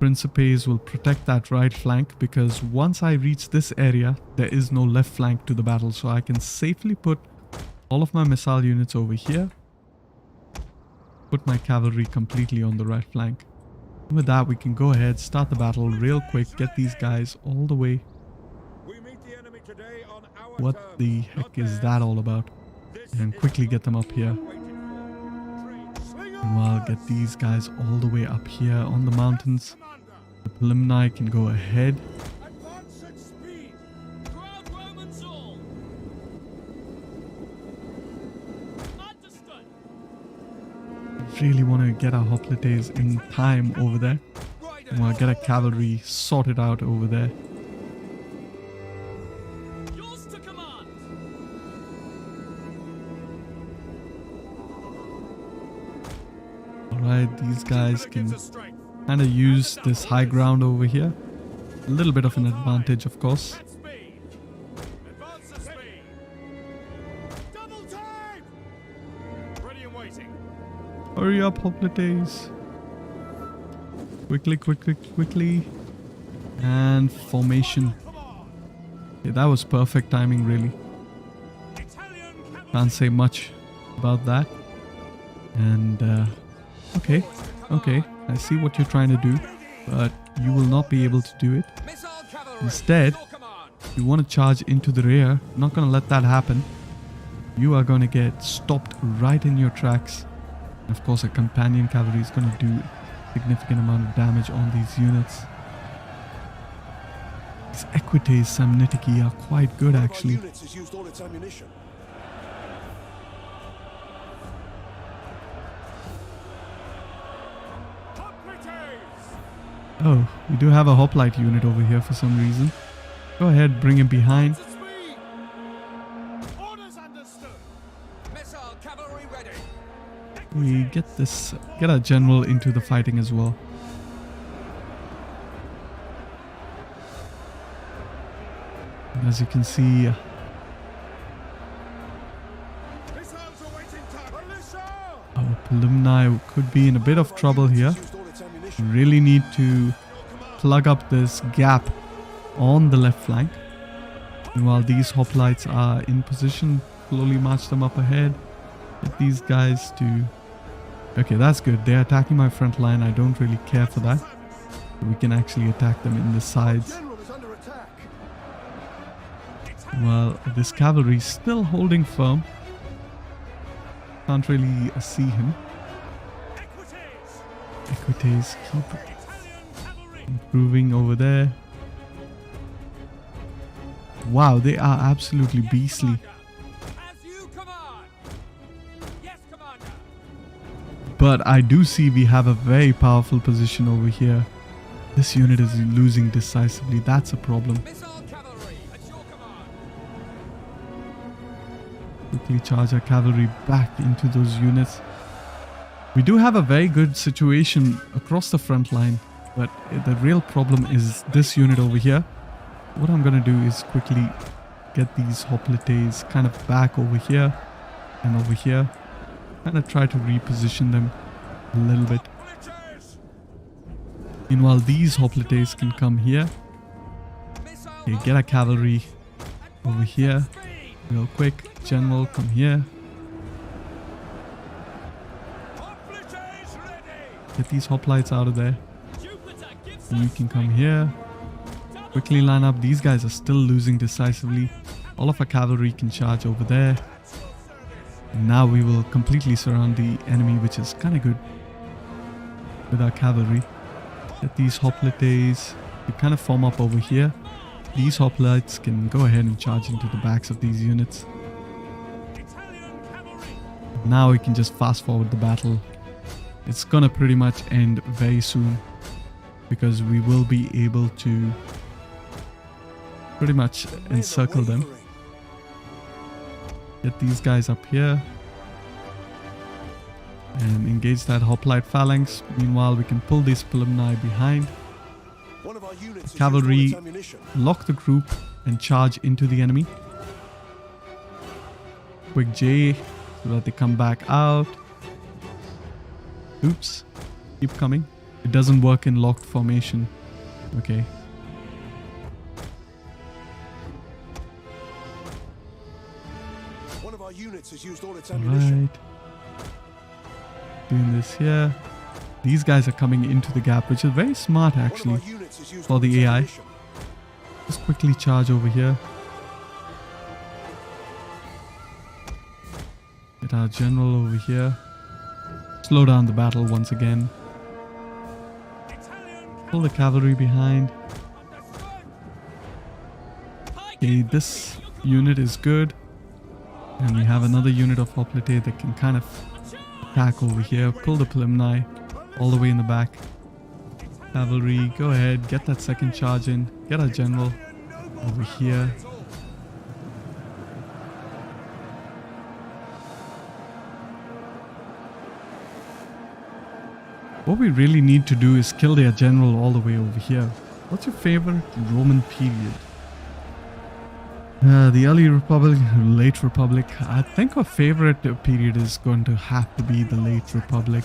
Principes will protect that right flank because once I reach this area, there is no left flank to the battle. So I can safely put all of my missile units over here. Put my cavalry completely on the right flank. And with that, we can go ahead, start the battle real quick, get these guys all the way. What the heck is that all about? And quickly get them up here. And I'll get these guys all the way up here on the mountains. The Apennine can go ahead. I really want to get our hoplites in time over there. I want to get a cavalry sorted out over there. Alright, these guys can kind of use this high ground over here. A little bit of an advantage, of course. Hurry up, hoplites. Quickly. And formation. Okay, that was perfect timing, really. Can't say much about that. And, okay, I see what you're trying to do, but you will not be able to do it. Instead, you want to charge into the rear. Not going to let that happen. You are going to get stopped right in your tracks. And of course, a companion cavalry is going to do a significant amount of damage on these units. These Equites Samnitiki are quite good, actually. Oh, we do have a hoplite unit over here for some reason. Go ahead, bring him behind. We get our general into the fighting as well. And as you can see, our Apennine could be in a bit of trouble here. Really need to plug up this gap on the left flank. And while these hoplites are in position, slowly march them up ahead. Get these guys to... Okay, that's good. They're attacking my front line. I don't really care for that. We can actually attack them in the sides. Well, this cavalry is still holding firm. Can't really see him. Equites keep improving over there. Wow, they are absolutely beastly. But I do see we have a very powerful position over here. This unit is losing decisively. That's a problem. Quickly charge our cavalry back into those units. We do have a very good situation across the front line, but the real problem is this unit over here. What I'm going to do is quickly get these hoplites kind of back over here and over here. Kind of try to reposition them a little bit. Meanwhile, these hoplites can come here. Okay, get our cavalry over here real quick. General, come here. Get these hoplites out of there. And you can come here. Quickly line up. These guys are still losing decisively. All of our cavalry can charge over there. And now we will completely surround the enemy, which is kind of good with our cavalry. Get these hoplites to kind of form up over here. These hoplites can go ahead and charge into the backs of these units. Now we can just fast forward the battle. It's gonna pretty much end very soon because we will be able to pretty much encircle them. Get these guys up here and engage that hoplite phalanx. Meanwhile, we can pull these Apennine behind. Cavalry lock the group and charge into the enemy. Quick J so that they come back out. Oops. Keep coming. It doesn't work in locked formation. Okay. One of our units has used all its All ammunition. right. Doing this here. These guys are coming into the gap, which is very smart actually for the AI. Just quickly charge over here. Get our general over here. Slow down the battle once again. Pull the cavalry behind. Okay, this unit is good. And we have another unit of hoplite that can kind of attack over here. Pull the Apennine all the way in the back. Cavalry, go ahead, get that second charge in. Get our general over here. What we really need to do is kill their general all the way over here. What's your favorite Roman period? The early Republic, late Republic. I think our favorite period is going to have to be the late Republic.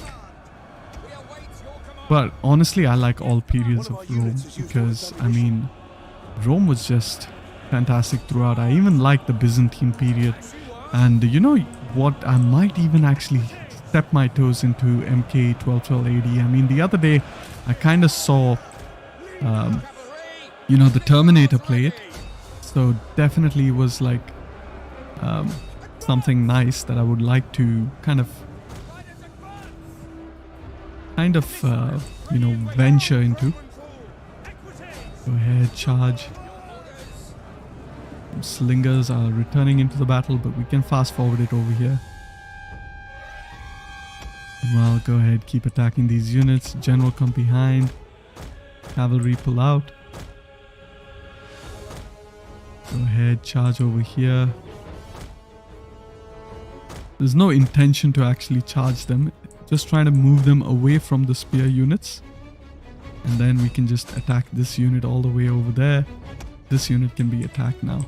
But honestly, I like all periods of Rome because, I mean, Rome was just fantastic throughout. I even like the Byzantine period. And you know what? I might even actually step my toes into MK 1212 AD. I mean, the other day, I kind of saw, you know, the Terminator play it. So definitely it was like something nice that I would like to kind of you know, venture into. Go ahead, charge. Slingers are returning into the battle, but we can fast forward it over here. Well, go ahead, keep attacking these units. General come behind. Cavalry pull out. Go ahead, charge over here. There's no intention to actually charge them. Just trying to move them away from the spear units. And then we can just attack this unit all the way over there. This unit can be attacked now.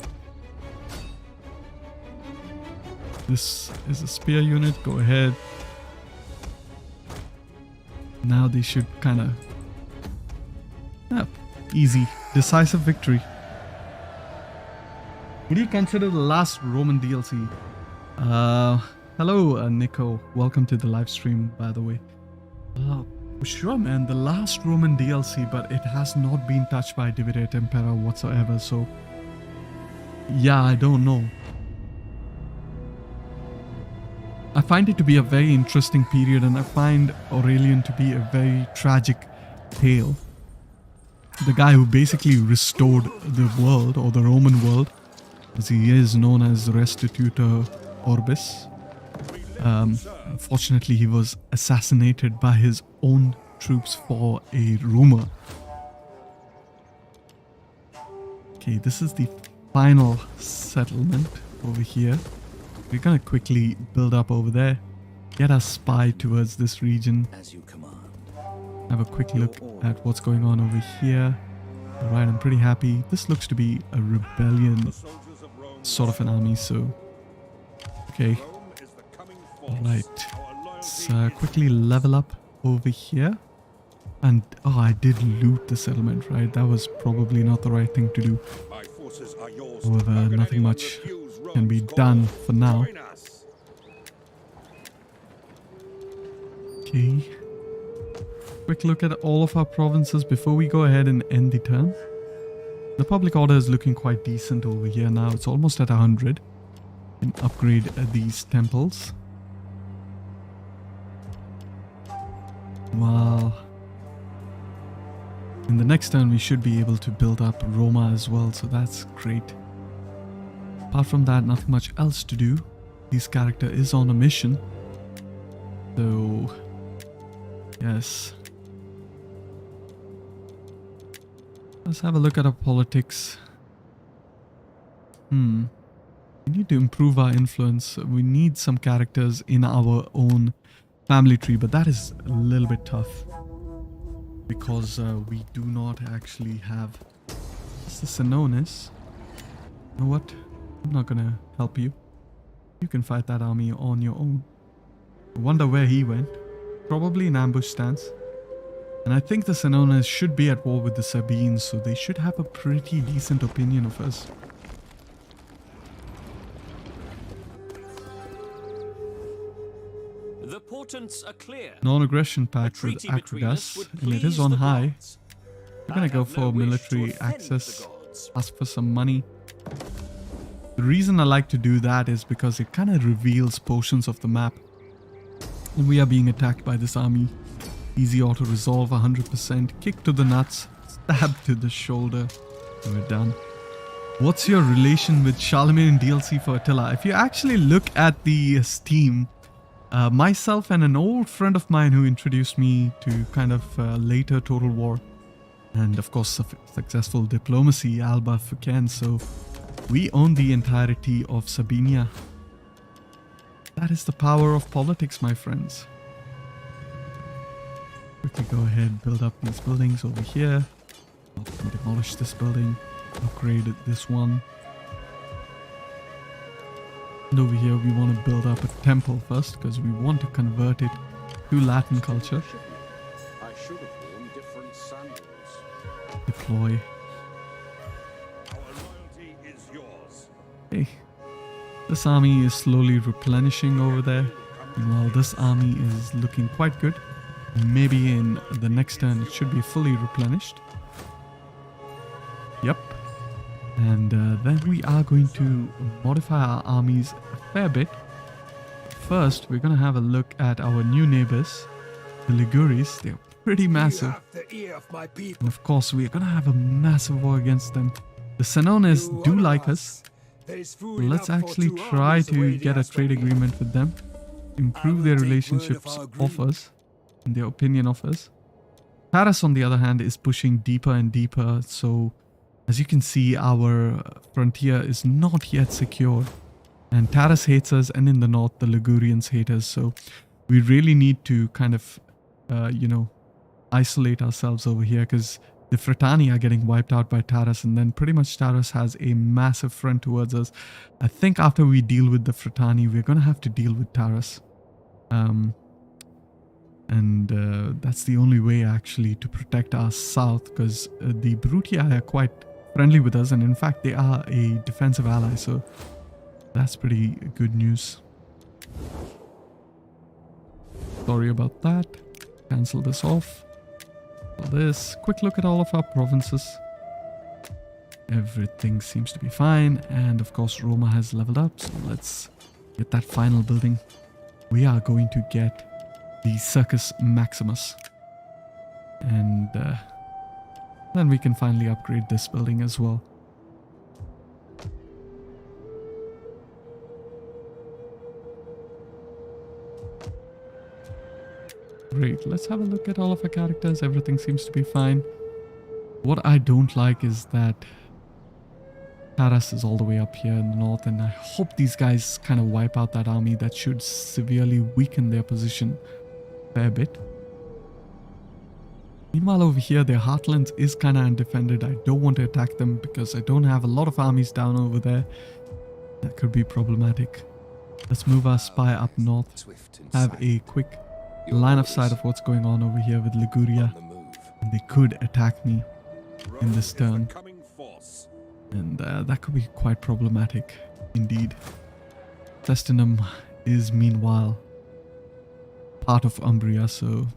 This is a spear unit. Go ahead. Now they should kind of... Yeah, easy. Decisive victory. Would you consider the last Roman DLC? Hello, Nico. Welcome to the live stream, by the way. Sure, man. The last Roman DLC, but it has not been touched by Divided Impera whatsoever, so... Yeah, I don't know. I find it to be a very interesting period, and I find Aurelian to be a very tragic tale. The guy who basically restored the world, or the Roman world, as he is known as Restitutor Orbis. Unfortunately, he was assassinated by his own troops for a rumor. Okay, this is the final settlement over here. We're gonna quickly build up over there, get a spy towards this region. As you command. Have a quick look at what's going on over here. Alright, I'm pretty happy. This looks to be a rebellion sort of an army, so... Okay. Alright. Let's quickly level up over here. And, oh, I did loot the settlement, right? That was probably not the right thing to do. However, nothing much can be done for now. Okay. Quick look at all of our provinces before we go ahead and end the turn. The public order is looking quite decent over here now. It's almost at 100. And upgrade these temples. Well, in the next turn we should be able to build up Roma as well, so that's great. Apart from that, nothing much else to do. This character is on a mission. So, yes. Let's have a look at our politics. We need to improve our influence. We need some characters in our own family tree, but that is a little bit tough. Because we do not actually have... What's the Senonis? You know what? I'm not gonna help you. You can fight that army on your own. I wonder where he went. Probably in ambush stance. And I think the Senonas should be at war with the Sabines, so they should have a pretty decent opinion of us. The portents are clear. Non-aggression pact with Acridas, and it is on high. We're gonna go for military access, ask for some money. The reason I like to do that is because it kind of reveals portions of the map. And we are being attacked by this army. Easy auto resolve 100%, kick to the nuts, stab to the shoulder, and we're done. What's your relation with Charlemagne DLC for Attila? If you actually look at the Steam, myself and an old friend of mine who introduced me to kind of later Total War, and of course successful diplomacy, Alba Fuken, so we own the entirety of Sabinia. That is the power of politics, my friends. Quickly go ahead, build up these buildings over here. Demolish this building, upgrade this one. And over here we want to build up a temple first because we want to convert it to Latin culture. I should have worn different sandals. Deploy. Our loyalty is yours. Okay. This army is slowly replenishing over there. Meanwhile, this army is looking quite good. Maybe in the next turn it should be fully replenished. Yep. And then we are going to modify our armies a fair bit. First, we're going to have a look at our new neighbors, the Liguris. They're pretty massive. And of course, we're going to have a massive war against them. The Senones do like us. Let's actually try to get a trade agreement with them. Improve their relationships of us. And their opinion of us. Taras, on the other hand, is pushing deeper and deeper. So, as you can see, our frontier is not yet secured. And Taras hates us, and in the north, the Ligurians hate us. So, we really need to kind of, isolate ourselves over here because the Fratani are getting wiped out by Taras, and then pretty much Taras has a massive front towards us. I think after we deal with the Fratani, we're going to have to deal with Taras. And that's the only way actually to protect our south, because the Brutii are quite friendly with us, and in fact they are a defensive ally, so that's pretty good news. Sorry about that. Cancel this off. This quick look at all of our provinces. Everything seems to be fine, and of course Roma has leveled up, so let's get that final building. We are going to get the Circus Maximus, and then we can finally upgrade this building as well. Great, let's have a look at all of our characters. Everything seems to be fine. What I don't like is that Taras is all the way up here in the north, and I hope these guys kind of wipe out that army. That should severely weaken their position a fair bit. Meanwhile over here, their heartlands is kind of undefended. I don't want to attack them because I don't have a lot of armies down over there. That could be problematic. Let's move our spy up north. Have a quick line of sight of what's going on over here with Liguria. And they could attack me in this turn. And that could be quite problematic indeed. Festinum is meanwhile part of Umbria, so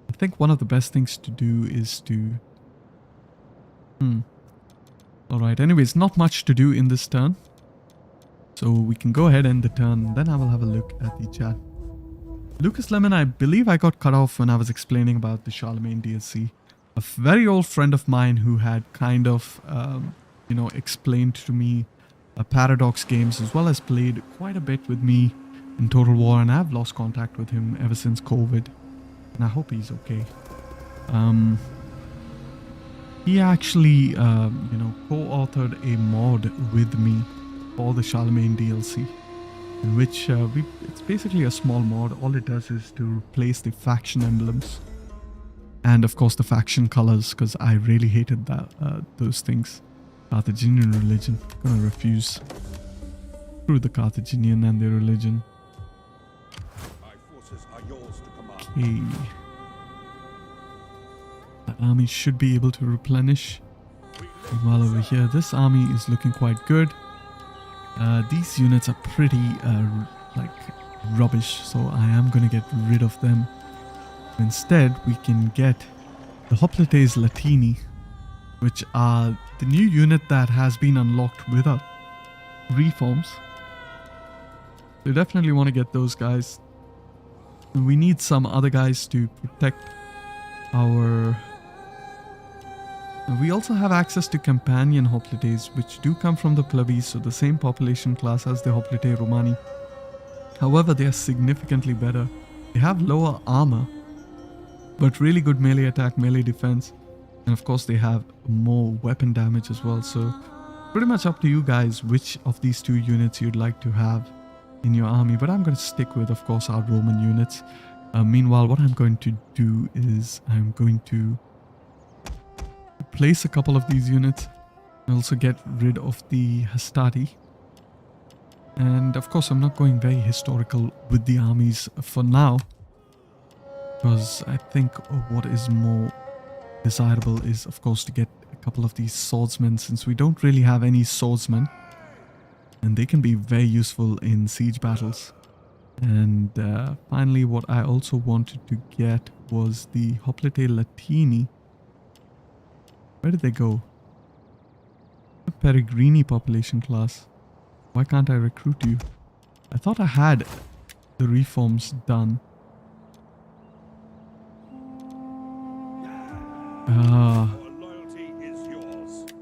I think one of the best things to do is to... Alright, anyways, not much to do in this turn. So we can go ahead and end the turn, then I will have a look at the chat. Lucas Lemon, I believe I got cut off when I was explaining about the Charlemagne DLC. A very old friend of mine who had kind of, you know, explained to me Paradox games, as well as played quite a bit with me in Total War, and I've lost contact with him ever since COVID, and I hope he's okay. He actually, you know, co-authored a mod with me for the Charlemagne DLC, in which it's basically a small mod. All it does is to replace the faction emblems and of course the faction colors, because I really hated that those things. Carthaginian religion, gonna refuse. Screw the Carthaginian and their religion. Okay. That army should be able to replenish. Meanwhile over here, this army is looking quite good. These units are pretty like rubbish, so I am gonna get rid of them. Instead, we can get the Hoplites Latini, which are the new unit that has been unlocked without reforms. We definitely want to get those guys. And we need some other guys to protect our... We also have access to companion Hoplites, which do come from the plebis, so the same population class as the Hoplite Romani. However, they are significantly better. They have lower armor, but really good melee attack, melee defense, and of course they have more weapon damage as well. So pretty much up to you guys which of these two units you'd like to have in your army, but I'm going to stick with, of course, our Roman units. Meanwhile, what I'm going to do is I'm going to place a couple of these units and also get rid of the Hastati. And of course I'm not going very historical with the armies for now, because I think what is more desirable is of course to get a couple of these swordsmen, since we don't really have any swordsmen, and they can be very useful in siege battles. And finally, what I also wanted to get was the Hoplite Latini. Where did they go? The Peregrini population class. Why can't I recruit you? I thought I had the reforms done.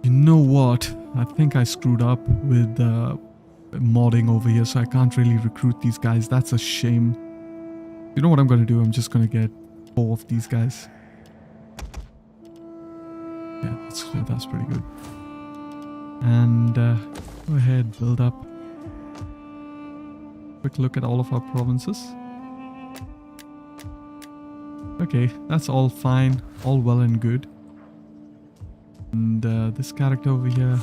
You know what? I think I screwed up with modding over here, so I can't really recruit these guys. That's a shame. You know what I'm going to do? I'm just going to get 4 of these guys. Yeah, that's pretty good. And go ahead, build up. Quick look at all of our provinces. Okay, that's all fine, all well and good. And this character over here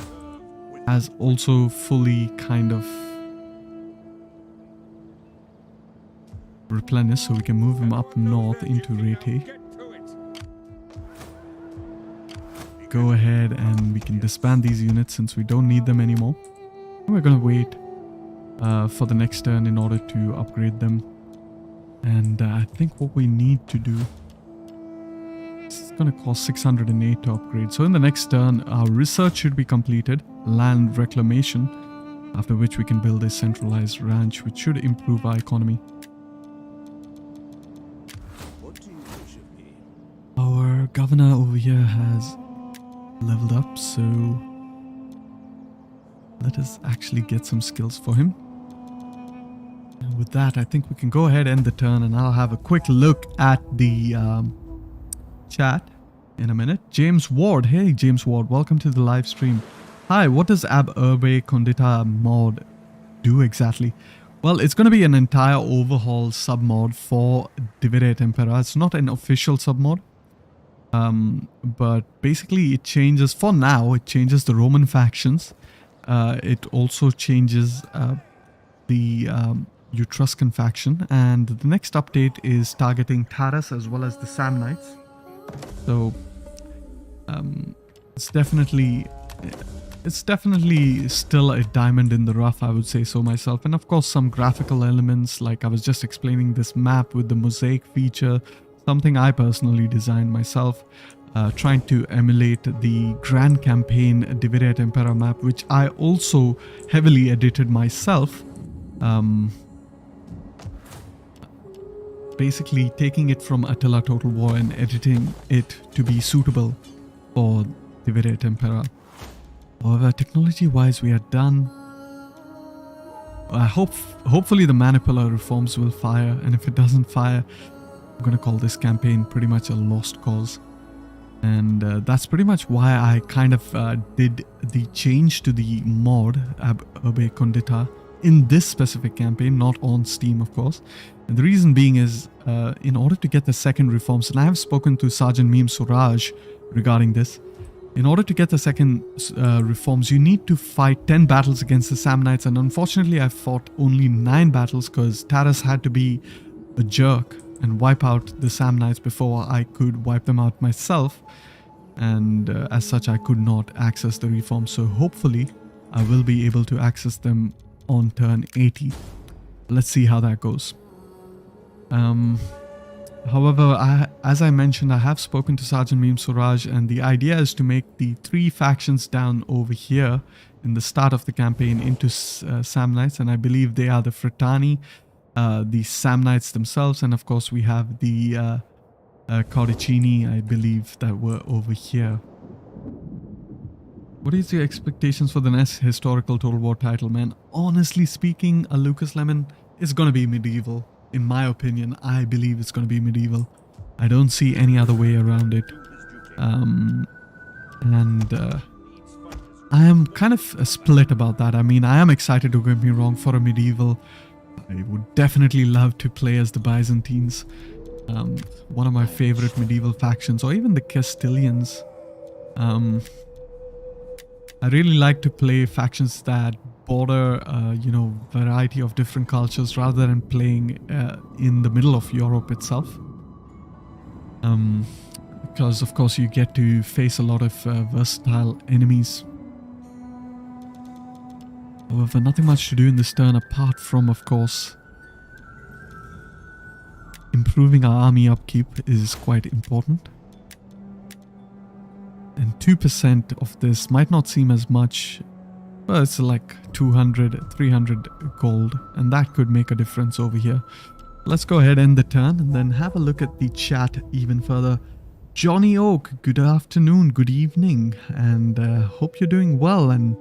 has also fully kind of replenish, so we can move him up north into Rete. Get to it. Go ahead and we can disband these units since we don't need them anymore. We're gonna wait for the next turn in order to upgrade them. And I think what we need to do, it's gonna cost 608 to upgrade. So in the next turn, our research should be completed, land reclamation, after which we can build a centralized ranch, which should improve our economy. What do you wish of me? Our governor over here has leveled up, so let us actually get some skills for him. And with that, I think we can go ahead and end the turn, and I'll have a quick look at the chat in a minute. James Ward, hey James Ward, welcome to the live stream. Hi, what does Ab Urbe Condita Submod do exactly? Well, it's going to be an entire overhaul submod for Divided Impera. It's not an official submod. But basically it changes, for now, it changes the Roman factions. It also changes the Etruscan faction. And the next update is targeting Taras as well as the Samnites. So it's definitely still a diamond in the rough, I would say so myself. And of course some graphical elements, like I was just explaining this map with the mosaic feature, something I personally designed myself, trying to emulate the Grand Campaign Divided Impera map, which I also heavily edited myself. Basically taking it from Attila Total War and editing it to be suitable for Divided Impera. However, technology-wise, we are done. Hopefully the Manipular reforms will fire, and if it doesn't fire, I'm going to call this campaign pretty much a lost cause. And that's pretty much why I kind of did the change to the mod Ab Urbe Condita in this specific campaign, not on Steam of course. And the reason being is in order to get the second reforms, and I have spoken to Sergeant Meme Suraj regarding this, in order to get the second reforms, you need to fight 10 battles against the Samnites, and unfortunately I fought only 9 battles because Taras had to be a jerk and wipe out the Samnites before I could wipe them out myself, and as such I could not access the reforms. So hopefully I will be able to access them on turn 80. Let's see how that goes. However, as I mentioned, I have spoken to Sergeant Meme Suraj, and the idea is to make the 3 factions down over here in the start of the campaign into Samnites, and I believe they are the Fratani, the Samnites themselves, and of course we have the Cordicini, I believe, that were over here. What is your expectations for the next historical Total War title, man? Honestly speaking, a Lucas Lemon is going to be medieval. In my opinion, I believe it's going to be medieval. I don't see any other way around it. I am kind of split about that. I mean, I am excited, don't get me wrong, for a medieval. I would definitely love to play as the Byzantines. One of my favorite medieval factions, or even the Castilians. I really like to play factions that border, variety of different cultures rather than playing in the middle of Europe itself. Because of course you get to face a lot of versatile enemies. However, nothing much to do in this turn apart from, of course, improving our army upkeep is quite important. And 2% of this might not seem as much, but it's like 200, 300 gold, and that could make a difference over here. Let's go ahead and end the turn and then have a look at the chat even further. Johnny Oak, good afternoon, good evening, and hope you're doing well, and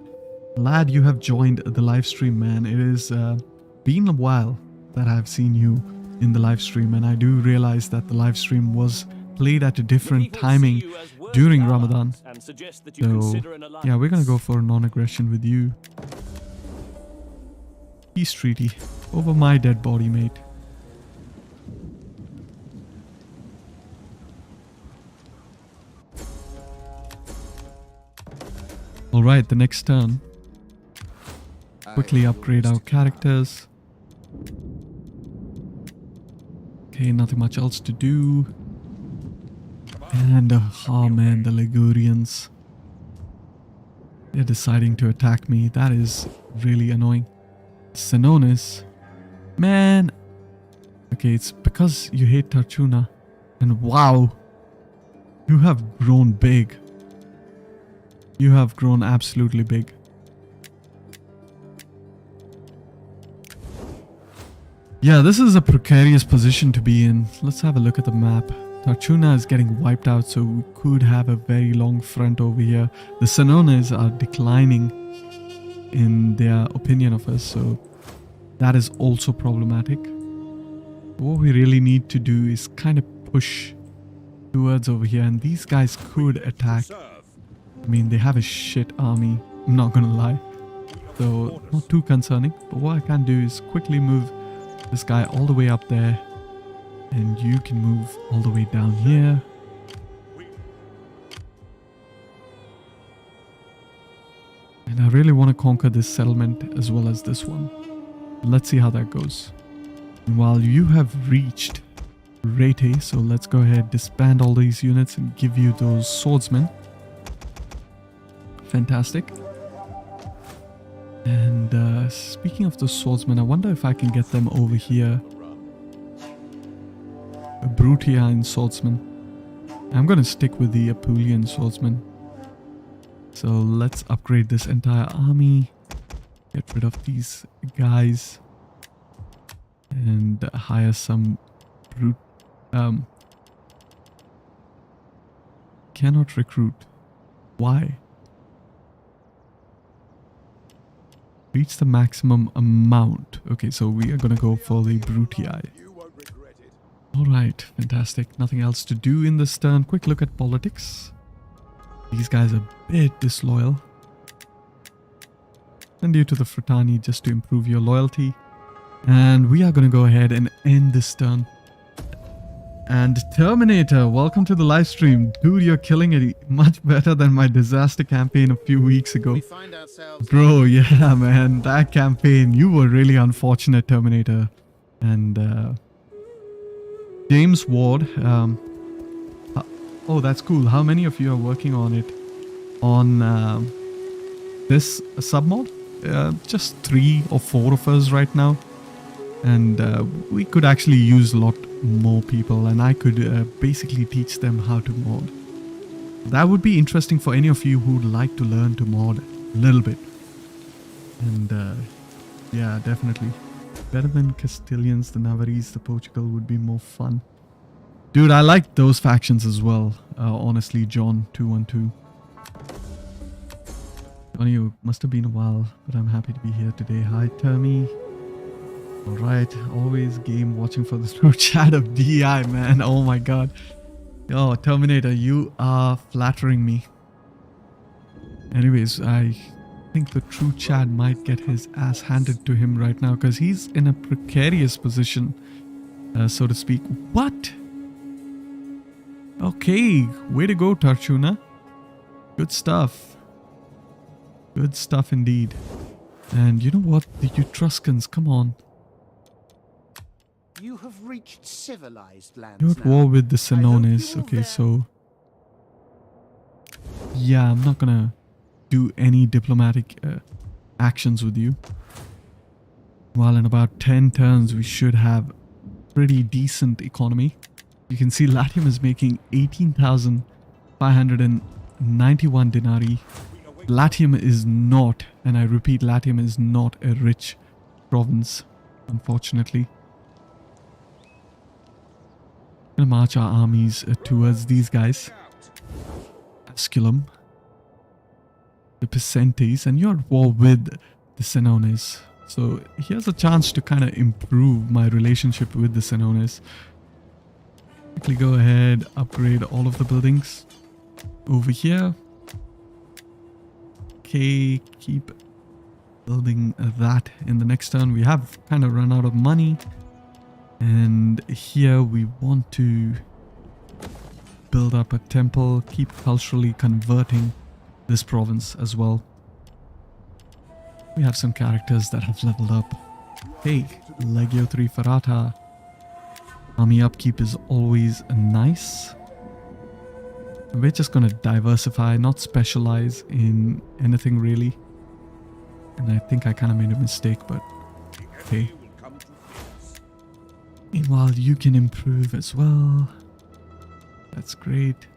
glad you have joined the live stream, man. It has been a while that I've seen you in the live stream, and I do realize that the live stream was played at a different timing during Ramadan. So yeah, we're gonna go for a non-aggression with you. Peace treaty over my dead body, mate. Alright, the next turn. Quickly upgrade our characters. Okay, nothing much else to do. And oh man, the Ligurians. They're deciding to attack me. That is really annoying. Senones. Man. Okay, it's because you hate Tarchuna. And wow. You have grown big. You have grown absolutely big. Yeah, this is a precarious position to be in. Let's have a look at the map. Tarchuna is getting wiped out, so we could have a very long front over here. The Senones are declining in their opinion of us, so that is also problematic. What we really need to do is kind of push towards over here, and these guys could attack. I mean, they have a shit army, I'm not gonna lie. So, not too concerning, but what I can do is quickly move this guy all the way up there. And you can move all the way down here. And I really want to conquer this settlement as well as this one. Let's see how that goes. Meanwhile, you have reached Rete, so let's go ahead, disband all these units and give you those swordsmen. Fantastic. And speaking of the swordsmen, I wonder if I can get them over here. A Brutian swordsman. I'm gonna stick with the Apulian swordsman. So let's upgrade this entire army. Get rid of these guys. And hire some cannot recruit. Why? Reach the maximum amount. Okay, so we are gonna go for the Brutii. Alright, fantastic. Nothing else to do in this turn. Quick look at politics. These guys are a bit disloyal. Send you to the Frutani just to improve your loyalty. And we are going to go ahead and end this turn. And Terminator, welcome to the live stream. Dude, you're killing it much better than my disaster campaign a few weeks ago. Bro, yeah, man. That campaign, you were really unfortunate, Terminator. And, James Ward, oh, that's cool. How many of you are working on it? On this submod? Just 3 or 4 of us right now. And we could actually use a lot more people, and I could basically teach them how to mod. That would be interesting for any of you who would like to learn to mod a little bit. And yeah, definitely. Better than Castilians, the Navarrese, the Portugal would be more fun. Dude, I like those factions as well. Honestly, John 212. Johnny, you must have been a while, but I'm happy to be here today. Hi, Termy. Alright, always game watching for the true chat of DI, man. Oh my god. Oh, Terminator, you are flattering me. Anyways, I think the true Chad might get his ass handed to him right now because he's in a precarious position, so to speak. What? Okay, way to go, Tarchuna. Good stuff. Good stuff indeed. And you know what? The Etruscans, come on. You have reached civilized lands. You're at war with the Senones. Okay, so yeah, I'm not gonna do any diplomatic actions with you. Well, in about 10 turns, we should have pretty decent economy. You can see Latium is making 18,591 denarii. Latium is not, and I repeat, Latium is not a rich province, unfortunately. We're gonna march our armies towards these guys. Asculum. The Picentes, and you're at war with the Senones. So here's a chance to kind of improve my relationship with the Senones. Quickly go ahead, upgrade all of the buildings over here. Okay, keep building that in the next turn. We have kind of run out of money. And here we want to build up a temple, keep culturally converting this province as well. We have some characters that have leveled up. Hey, Legio 3 Ferrata. Army upkeep is always nice. We're just gonna diversify, not specialize in anything really. And I think I kind of made a mistake, but okay. Meanwhile, you can improve as well. That's great.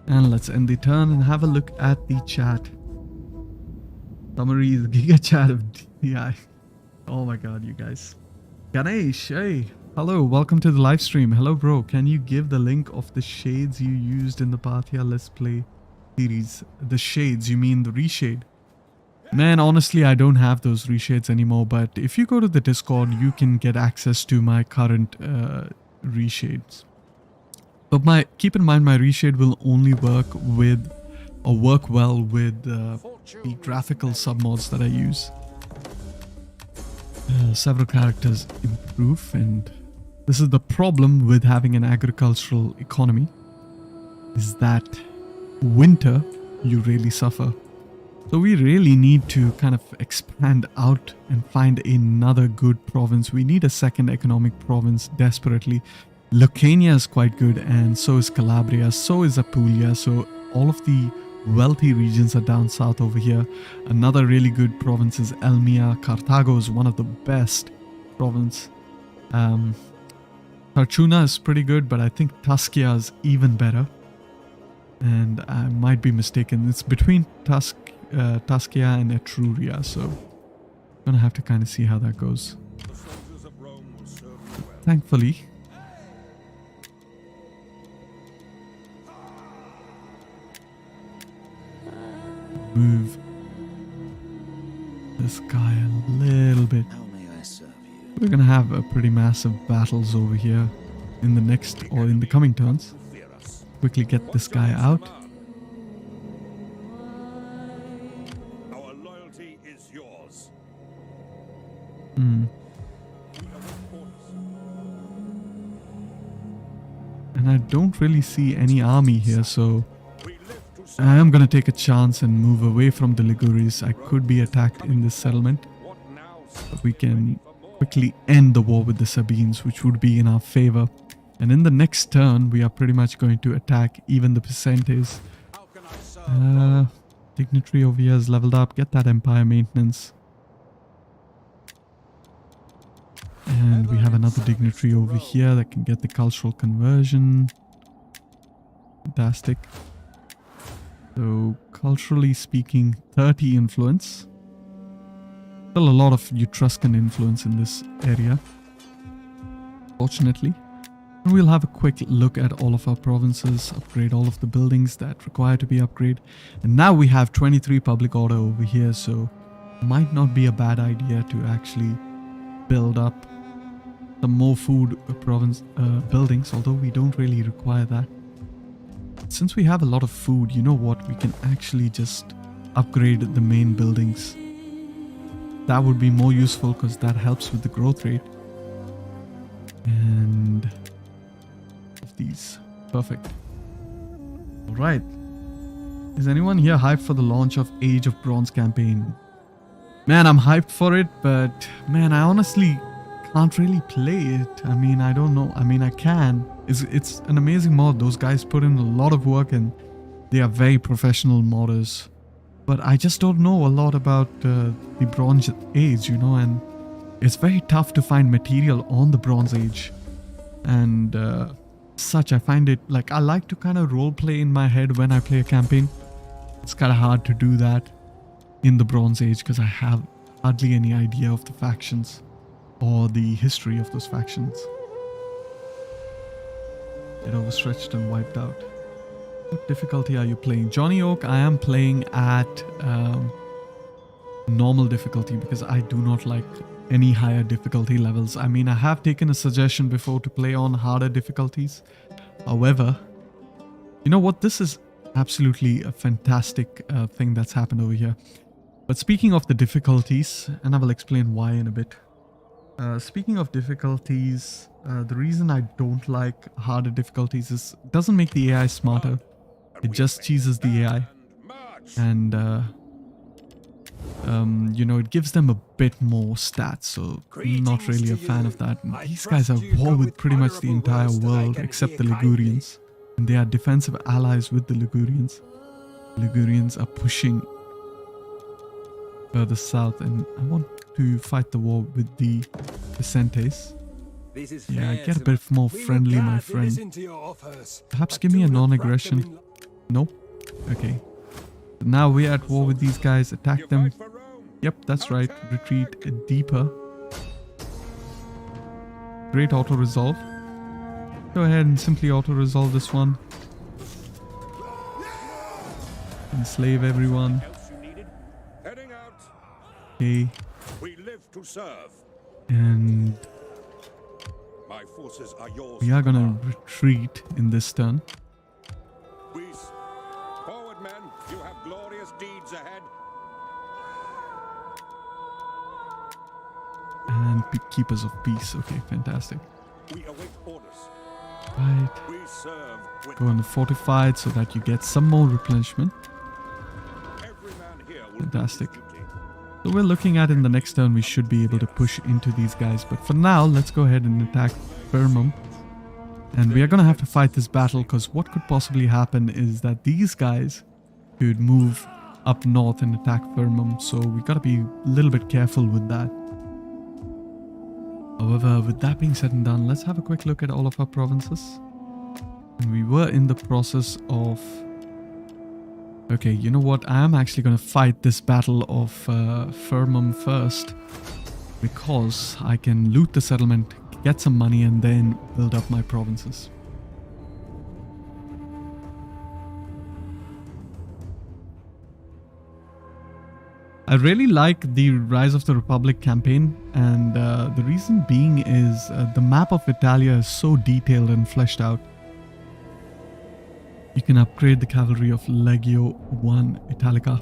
And let's end the turn and have a look at the chat. Summary is Giga Chat of DI. Oh my god, you guys. Ganesh, hey. Hello, welcome to the live stream. Hello, bro. Can you give the link of the shades you used in the Parthian Let's Play series? The shades, you mean the reshade? Man, honestly, I don't have those reshades anymore, but if you go to the Discord, you can get access to my current reshades. But keep in mind, my reshade will only work with, or work well with the graphical submods that I use. Several characters improve, and this is the problem with having an agricultural economy, is that winter you really suffer. So we really need to kind of expand out and find another good province. We need a second economic province desperately. Lucania is quite good, and so is Calabria, so is Apulia. So all of the wealthy regions are down south over here. Another really good province is Elmia. Carthago is one of the best province. Tarchuna is pretty good, but I think Tuscia is even better. And I might be mistaken. It's between Tuscia and Etruria, so I'm gonna have to kind of see how that goes. Thankfully, move this guy a little bit. How may I serve you? We're gonna have a pretty massive battles over here in the next or in the coming turns. Quickly get this guy out. Our loyalty is yours. And I don't really see any army here, so I am gonna take a chance and move away from the Liguris. I could be attacked in this settlement, but we can quickly end the war with the Sabines, which would be in our favor. And in the next turn, we are pretty much going to attack even the Picentes. Dignitary over here is leveled up. Get that Empire maintenance. And we have another dignitary over here that can get the cultural conversion. Fantastic. So, culturally speaking, 30 influence. Still a lot of Etruscan influence in this area, fortunately. And we'll have a quick look at all of our provinces, upgrade all of the buildings that require to be upgraded. And now we have 23 public order over here, so might not be a bad idea to actually build up some more food province buildings, although we don't really require that. Since we have a lot of food, you know what, we can actually just upgrade the main buildings. That would be more useful because that helps with the growth rate. And of these, perfect. All right, is anyone here hyped for the launch of Age of Bronze campaign? Man, I'm hyped for it, but man, I honestly can't really play it. I mean, I don't know. I mean, I can. It's an amazing mod. Those guys put in a lot of work and they are very professional modders. But I just don't know a lot about the Bronze Age, you know, and it's very tough to find material on the Bronze Age. And such, I find it like I like to kind of role play in my head when I play a campaign. It's kind of hard to do that in the Bronze Age because I have hardly any idea of the factions or the history of those factions. Get overstretched and wiped out. What difficulty are you playing? Johnny Oak, I am playing at normal difficulty because I do not like any higher difficulty levels. I mean, I have taken a suggestion before to play on harder difficulties. However, you know what? This is absolutely a fantastic thing that's happened over here. But speaking of the difficulties, and I will explain why in a bit. Speaking of difficulties, the reason I don't like harder difficulties is it doesn't make the AI smarter. It just cheeses the AI. And you know, it gives them a bit more stats, so I'm not really a fan of that. And these guys are at war with pretty much the entire world except the Ligurians. And they are defensive allies with the Ligurians. Ligurians are pushing further south, and I want to fight the war with the Vicentes. Yeah, get a bit more friendly, my friend. Perhaps give me a non-aggression. Nope. Okay. Now we're at war with these guys. Attack them. Yep, that's right. Retreat deeper. Great auto-resolve. Go ahead and simply auto-resolve this one. Enslave everyone. Okay. We live to serve. And My forces are yours. we are gonna retreat in this turn. Forward, men. You have glorious deeds ahead. And keepers of peace. Okay, fantastic. We await orders. Right. We serve with Go on the fortified so that you get some more replenishment. every man here will Fantastic. do his duty. So we're looking at in the next turn we should be able to push into these guys. But for now, let's go ahead and attack Firmum. And we are going to have to fight this battle because what could possibly happen is that these guys could move up north and attack Firmum. So we got to be a little bit careful with that. However, with that being said and done, let's have a quick look at all of our provinces. And we were in the process of... Okay, you know what? I am actually going to fight this battle of Firmum first. Because I can loot the settlement, get some money, and then build up my provinces. I really like the Rise of the Republic campaign, and the reason being is the map of Italia is so detailed and fleshed out. You can upgrade the cavalry of Legio 1 Italica.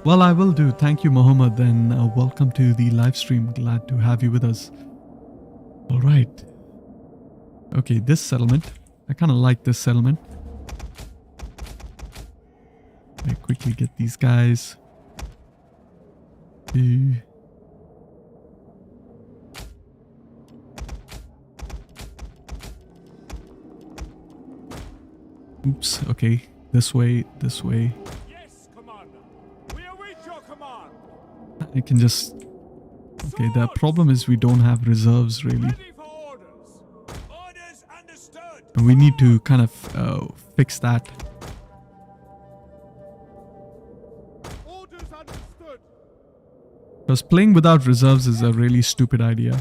Well, I will do. Thank you, Mohammed, and welcome to the live stream. Glad to have you with us. Alright. Okay, this settlement. I kind of like this settlement. I quickly get these guys. Oops, okay. This way, this way. Yes, Commander. We await your command. I can just... Okay, the problem is we don't have reserves really. Ready for orders. Orders understood. And we need to kind of fix that. Orders understood. Because playing without reserves is a really stupid idea.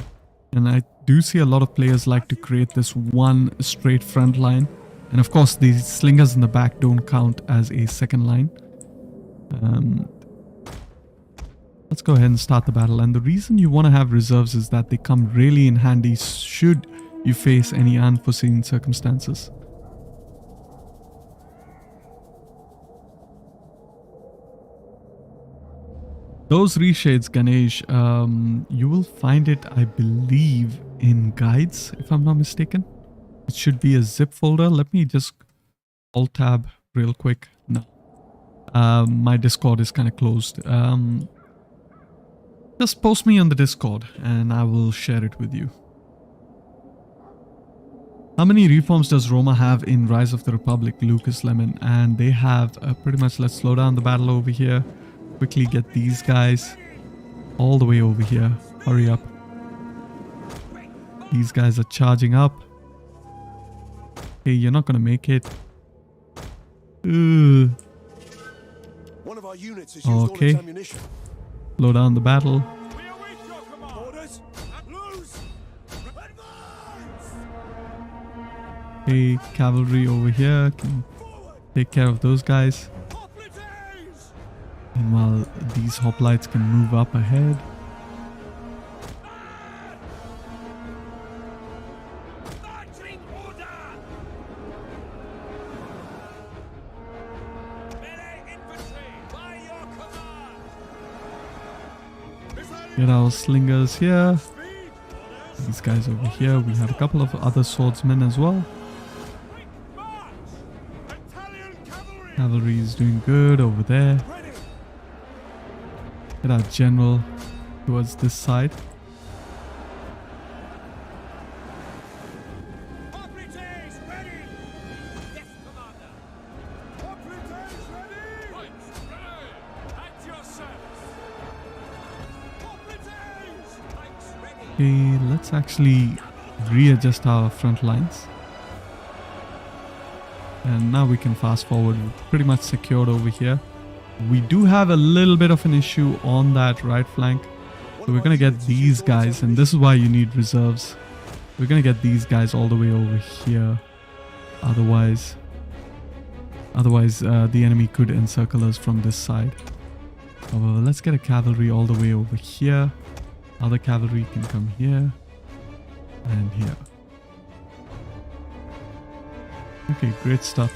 And I do see a lot of players like to create this one straight front line. And of course, these slingers in the back don't count as a second line. Let's go ahead and start the battle. And the reason you want to have reserves is that they come really in handy should you face any unforeseen circumstances. Those reshades, Ganesh, you will find it, I believe, in guides, if I'm not mistaken. It should be a zip folder. Let me just alt-tab real quick. No. My Discord is kind of closed. Just post me on the Discord and I will share it with you. How many reforms does Roma have in Rise of the Republic, Lucas Lemon? And they have pretty much, let's slow down the battle over here. Quickly get these guys all the way over here. Hurry up. These guys are charging up. Hey, you're not gonna make it. One of our units has used all Okay. its ammunition. Slow down the battle. We await your command. Orders. Lose. Advance. Hey, cavalry over here can take care of those guys. Hoplites. Meanwhile, these hoplites can move up ahead. Marching order. Melee infantry by your command. Get our slingers here. Speed. Orders. These guys over here. We have a couple of other swordsmen as well. Quick march. Italian cavalry. Cavalry is doing good over there. Ready. Get our general towards this side. Hoplites ready! Yes, Commander! Hoplites ready! Points ready! At your service! Hoplites! Tanks ready! Okay, let's actually readjust our front lines. And now we can fast forward. We're pretty much secured over here. We do have a little bit of an issue on that right flank. So we're going to get these guys, and this is why you need reserves. We're going to get these guys all the way over here. Otherwise, the enemy could encircle us from this side. However, let's get a cavalry all the way over here. Other cavalry can come here and here. Okay, great stuff.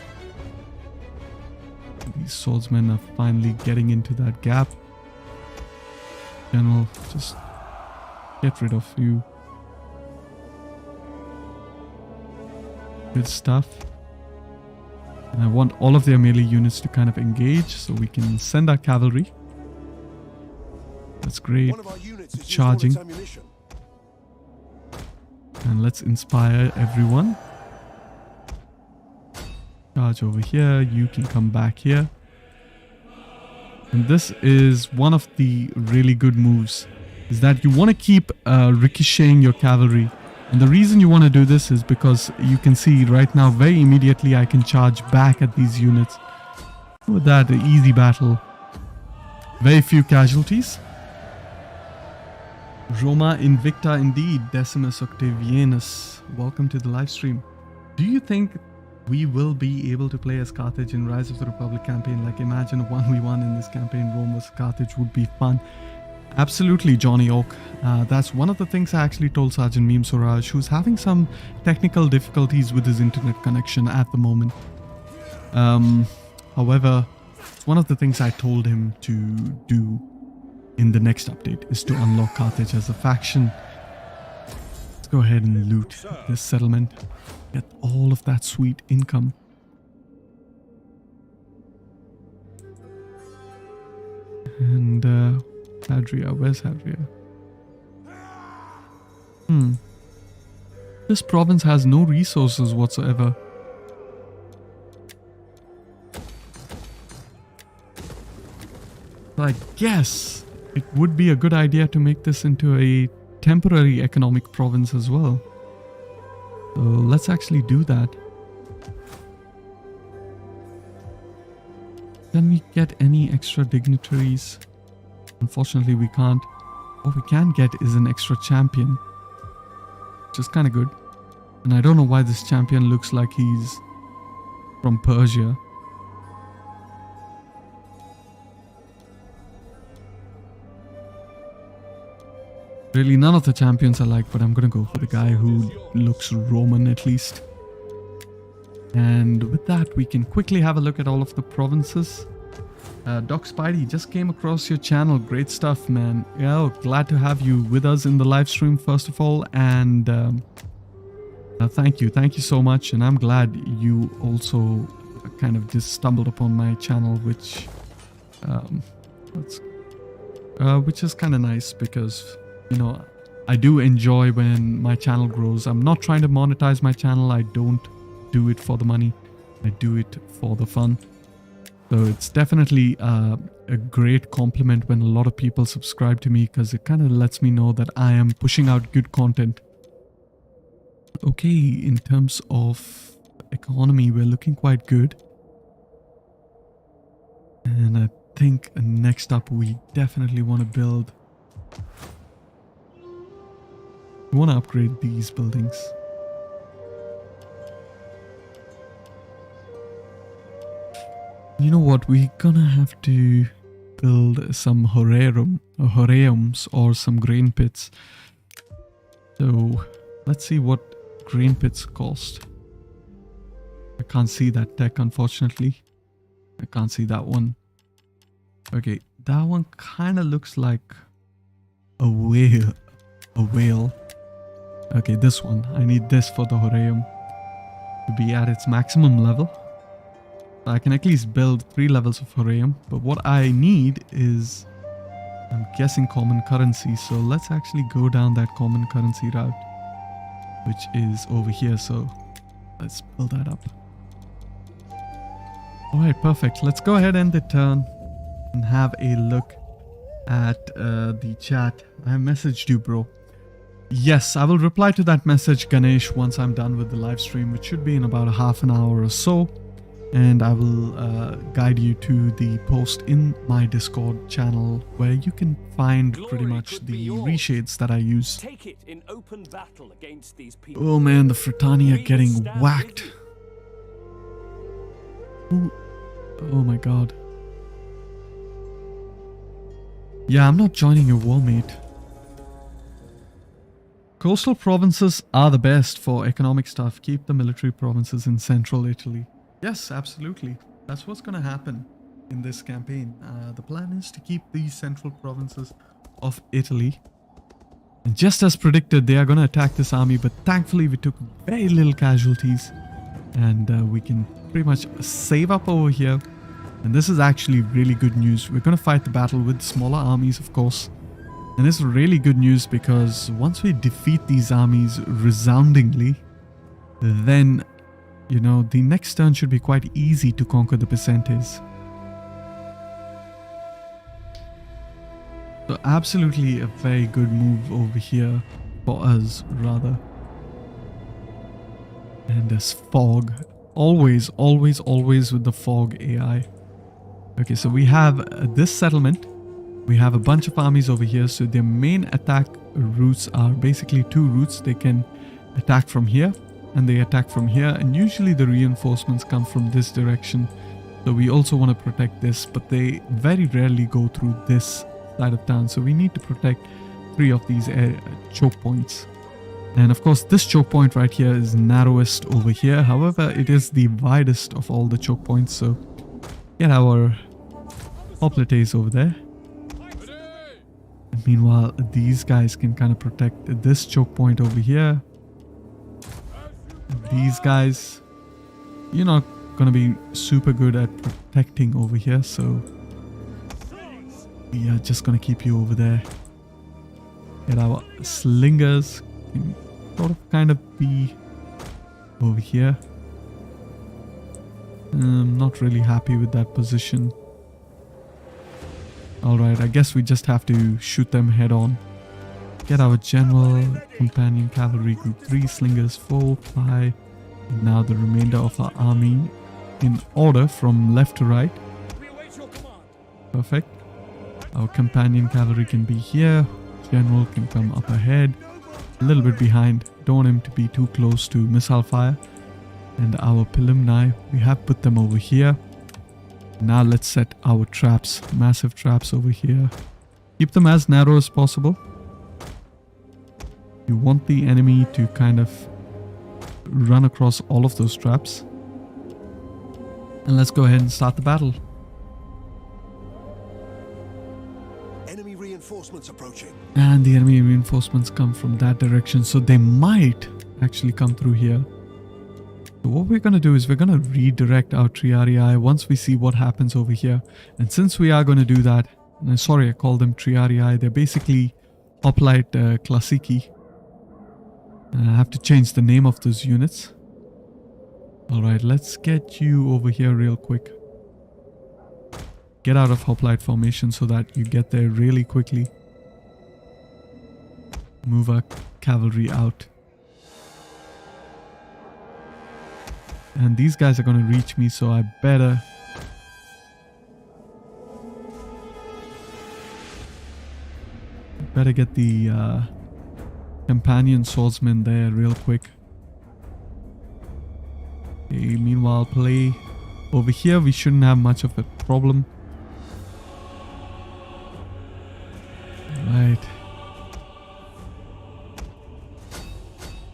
These swordsmen are finally getting into that gap. General, just get rid of you. Good stuff. And I want all of their melee units to kind of engage so we can send our cavalry. That's great. One of our units has used all Charging. its ammunition. And let's inspire everyone. Charge over here. You can come back here. And this is one of the really good moves, is that you want to keep ricocheting your cavalry. And the reason you want to do this is because you can see right now very immediately I can charge back at these units. With that, an easy battle. Very few casualties. Roma Invicta indeed, Decimus Octavianus. Welcome to the live stream. Do you think we will be able to play as Carthage in Rise of the Republic campaign? Like, imagine a 1v1 in this campaign, Rome vs Carthage would be fun. Absolutely, Johnny Oak. That's one of the things I actually told Sergeant Meme Suraj, who's having some technical difficulties with his internet connection at the moment. However, one of the things I told him to do in the next update is to unlock Carthage as a faction. Let's go ahead and loot this settlement. Get all of that sweet income. And Hadria, where's Hadria? This province has no resources whatsoever. So I guess it would be a good idea to make this into a temporary economic province as well. So let's actually do that. Can we get any extra dignitaries? Unfortunately, we can't. What we can get is an extra champion, which is kind of good. And I don't know why this champion looks like he's from Persia. Really, none of the champions I like, but I'm gonna go for the guy who looks Roman at least. And with that, we can quickly have a look at all of the provinces. Doc Spidey just came across your channel. Great stuff, man. Yeah, glad to have you with us in the live stream, first of all. And thank you so much. And I'm glad you also kind of just stumbled upon my channel, which is kind of nice because, you know, I do enjoy when my channel grows. I'm not trying to monetize my channel. I don't do it for the money. I do it for the fun. So it's definitely a great compliment when a lot of people subscribe to me, because it kind of lets me know that I am pushing out good content. Okay, in terms of economy, we're looking quite good. And I think next up we definitely want to build... We want to upgrade these buildings. You know what? We're gonna have to build some horeums or some grain pits. So let's see what grain pits cost. I can't see that tech, unfortunately. I can't see that one. Okay, that one kind of looks like a whale. A whale. Okay, this one. I need this for the horeum to be at its maximum level. I can at least build 3 levels of horeum, but what I need is I'm guessing common currency. So let's actually go down that common currency route, which is over here. So let's build that up. All right, perfect. Let's go ahead and the turn and have a look at the chat. I messaged you, bro. Yes, I will reply to that message, Ganesh, once I'm done with the live stream, which should be in about a half an hour or so. And I will guide you to the post in my Discord channel where you can find pretty much the reshades that I use. Take it in open battle against these people. Oh man, the Fratani are getting whacked. Ooh. Oh my god. Yeah, I'm not joining your war, mate. Coastal provinces are the best for economic stuff. Keep the military provinces in central Italy. Yes, absolutely. That's what's going to happen in this campaign. The plan is to keep these central provinces of Italy. And just as predicted, they are going to attack this army, but thankfully we took very little casualties. And we can pretty much save up over here. And this is actually really good news. We're going to fight the battle with smaller armies, of course. And this is really good news because once we defeat these armies resoundingly, then, you know, the next turn should be quite easy to conquer the Picentes. So absolutely a very good move over here for us, rather. And there's fog. Always, always, always with the fog AI. Okay, so we have this settlement. We have a bunch of armies over here. So their main attack routes are basically two routes. They can attack from here and they attack from here. And usually the reinforcements come from this direction. So we also want to protect this, but they very rarely go through this side of town. So we need to protect 3 of these choke points. And of course, this choke point right here is narrowest over here. However, it is the widest of all the choke points. So get our hoplites over there. And meanwhile, these guys can kind of protect this choke point over here. And these guys, you're not going to be super good at protecting over here. So we are just going to keep you over there. Get our slingers. Can sort of kind of be over here. I'm not really happy with that position. Alright, I guess we just have to shoot them head on. Get our general, companion cavalry group 3, slingers 4, 5. And now the remainder of our army in order from left to right. Perfect. Our companion cavalry can be here. General can come up ahead. A little bit behind. Don't want him to be too close to missile fire. And our Pilumni, we have put them over here. Now let's set our traps, massive traps over here. Keep them as narrow as possible. You want the enemy to kind of run across all of those traps. And let's go ahead and start the battle. Enemy reinforcements approaching. And the enemy reinforcements come from that direction, so they might actually come through here. So what we're going to do is we're going to redirect our Triarii once we see what happens over here. And since we are going to do that, and sorry I call them Triarii, they're basically Hoplite Classici. And I have to change the name of those units. Alright, let's get you over here real quick. Get out of Hoplite formation so that you get there really quickly. Move our cavalry out. And these guys are going to reach me, so I better get the companion swordsman there real quick. Okay, meanwhile, play over here. We shouldn't have much of a problem. Right.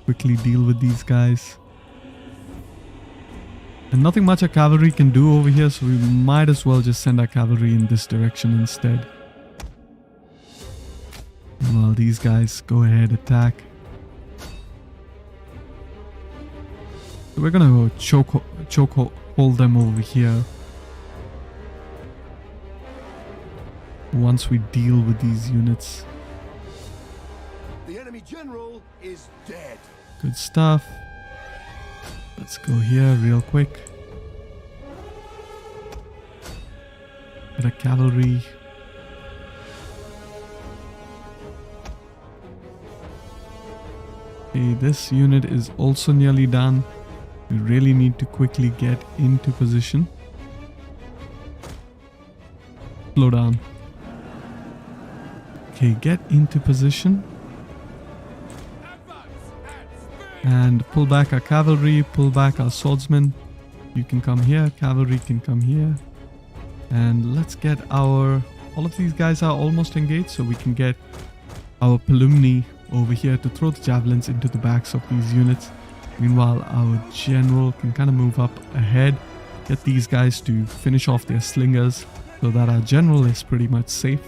Quickly deal with these guys. And nothing much a cavalry can do over here, so we might as well just send our cavalry in this direction instead. And while these guys go ahead, attack. So we're gonna hold them over here. once we deal with these units. The enemy general is dead. Good stuff. Let's go here real quick. Get a cavalry. Okay, this unit is also nearly done. We really need to quickly get into position. Slow down. Okay, get into position. And pull back our cavalry, pull back our swordsmen. You can come here, cavalry can come here. And let's get our... all of these guys are almost engaged, so we can get our Palumni over here to throw the javelins into the backs of these units. Meanwhile, our general can kind of move up ahead, get these guys to finish off their slingers so that our general is pretty much safe.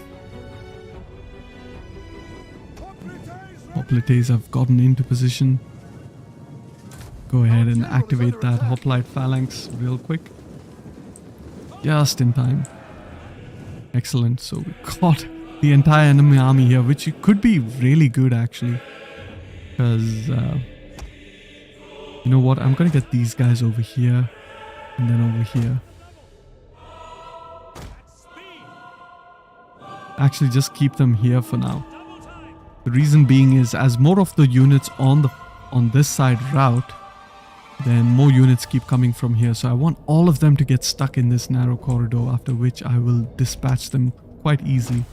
Hoplites have gotten into position. Go ahead and activate that hoplite phalanx real quick. Just in time. Excellent. So we got the entire enemy army here, which could be really good actually. Because, you know what? I'm going to get these guys over here and then over here. Actually, just keep them here for now. The reason being is as more of the units on this side route, then more units keep coming from here. So I want all of them to get stuck in this narrow corridor, after which I will dispatch them quite easily.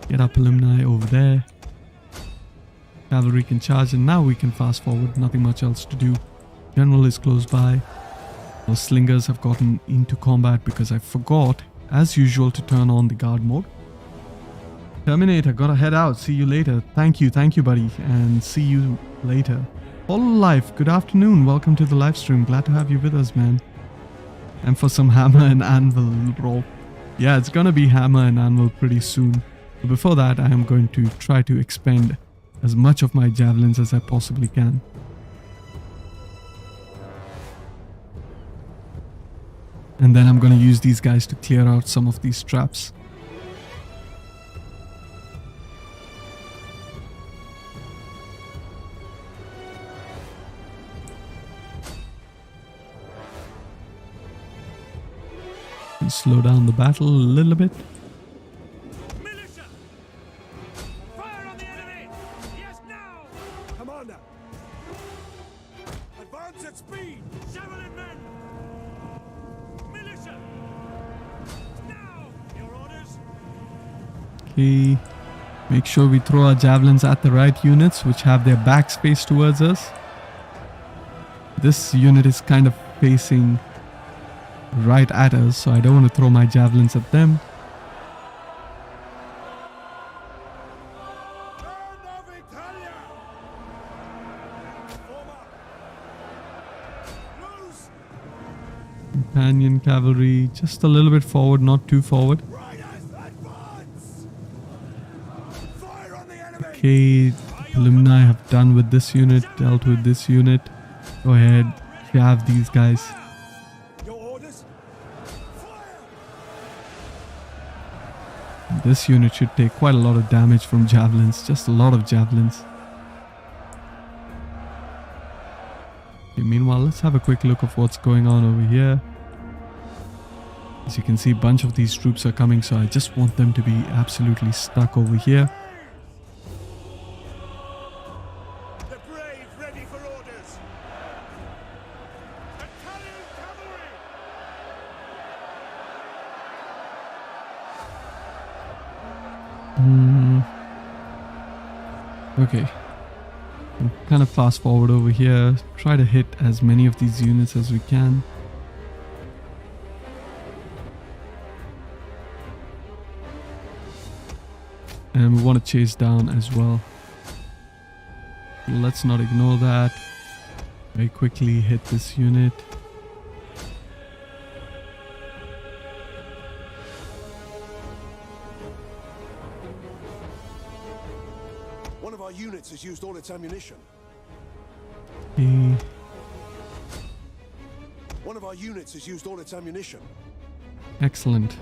Get our Palumni over there. Cavalry can charge, and now we can fast forward. Nothing much else to do. General is close by. Our slingers have gotten into combat because I forgot, as usual, to turn on the guard mode. Terminator, gotta head out. See you later. Thank you, buddy. And see you later. Hololive, good afternoon. Welcome to the live stream. Glad to have you with us, man. And for some hammer and anvil roll. Yeah, it's gonna be hammer and anvil pretty soon. But before that, I am going to try to expend as much of my javelins as I possibly can. And then I'm gonna use these guys to clear out some of these traps. And slow down the battle a little bit. Militia! Fire on the enemy! Yes, now! Commander! Advance at speed! Javelin men! Militia! Now! Your orders? Okay. Make sure we throw our javelins at the right units, which have their backs faced towards us. This unit is kind of facing right at us, so I don't want to throw my javelins at them. Companion cavalry, just a little bit forward, not too forward. Okay, Palumni have done with this unit, dealt with this unit. Go ahead, have these guys. This unit should take quite a lot of damage from javelins, just a lot of javelins. Okay, meanwhile, let's have a quick look of what's going on over here. As you can see, a bunch of these troops are coming, so I just want them to be absolutely stuck over here. The brave ready for orders! Italian cavalry! Okay. Kind of fast forward over here. Try to hit as many of these units as we can. And we want to chase down as well. Let's not ignore that. Very quickly hit this unit. One of our units has used all its ammunition. Okay. One of our units has used all its ammunition. Excellent.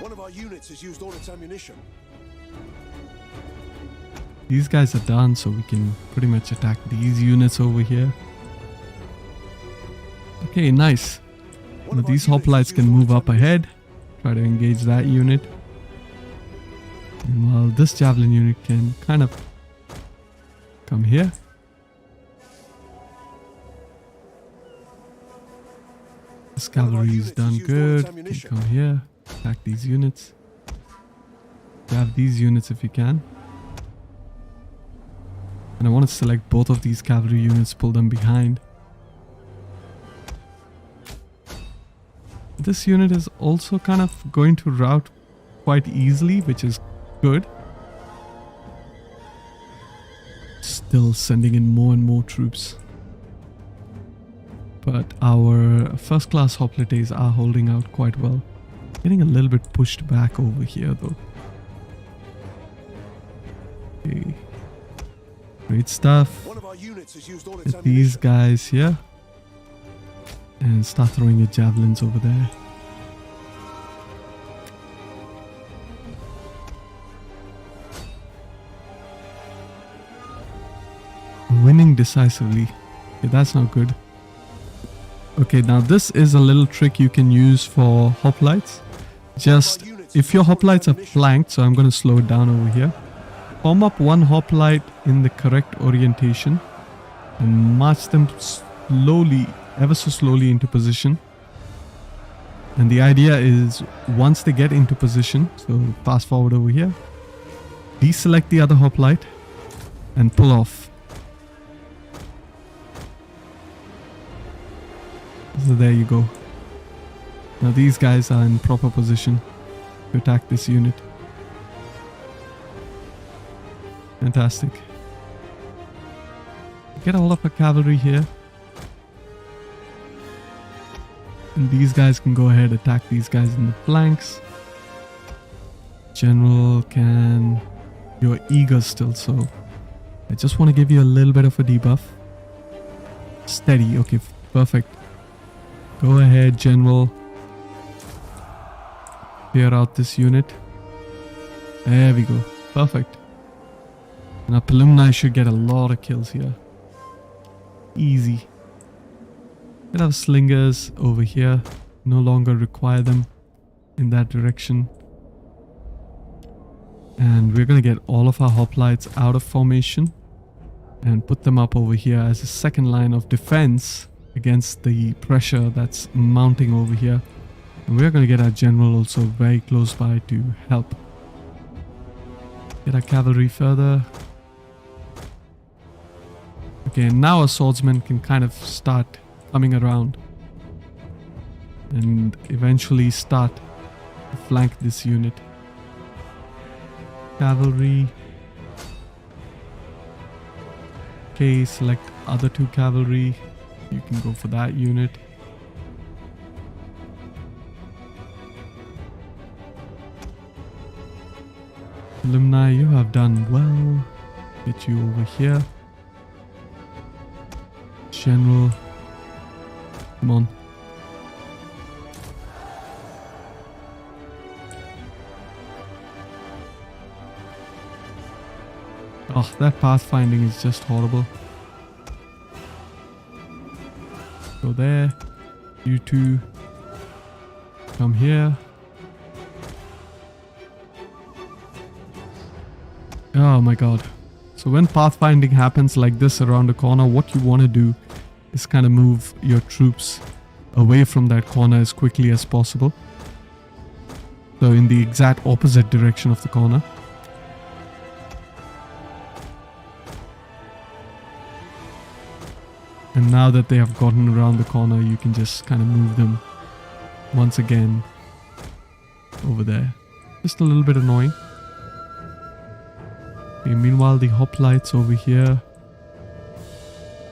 One of our units has used all its ammunition. These guys are done, so we can pretty much attack these units over here. Okay, nice. Now these hoplites can move up ahead. Try to engage that unit. And while this javelin unit can kind of come here. This cavalry is done good. Can come here. Attack these units. Grab these units if you can. And I want to select both of these cavalry units, pull them behind. This unit is also kind of going to route quite easily, which is good. Still sending in more and more troops. But our first class hoplites are holding out quite well. Getting a little bit pushed back over here though. Okay. Great stuff. One of our units has used all its Get these guys here. And start throwing your javelins over there. Winning decisively. Okay, that's not good. Okay, now this is a little trick you can use for hoplites. Just, if your hoplites are flanked, so I'm going to slow it down over here. Form up one hoplite in the correct orientation. And march them slowly, ever so slowly into position. And the idea is, once they get into position, so fast forward over here. Deselect the other hoplite. And pull off. So there you go. Now these guys are in proper position to attack this unit. Fantastic. Get all of our cavalry here. And these guys can go ahead, attack these guys in the flanks. General can... You're eager still, so... I just want to give you a little bit of a debuff. Steady, okay, perfect. Go ahead, General. Clear out this unit. There we go. Perfect. Now Apennine should get a lot of kills here. Easy. Get our slingers over here. No longer require them in that direction. And we're going to get all of our hoplites out of formation. And put them up over here as a second line of defense against the pressure that's mounting over here. And we're going to get our general also very close by to help. Get our cavalry further. Okay, and now our swordsmen can kind of start coming around. And eventually start to flank this unit. Cavalry. Okay, select other two cavalry. You can go for that unit. Apennine, you have done well. Get you over here. General. Come on. Oh, that pathfinding is just horrible. Go there. You two. Come here. Oh my god. So when pathfinding happens like this around a corner, what you want to do is kind of move your troops away from that corner as quickly as possible. So in the exact opposite direction of the corner. And now that they have gotten around the corner, you can just kind of move them once again over there. Just a little bit annoying. Okay, meanwhile, the hoplites over here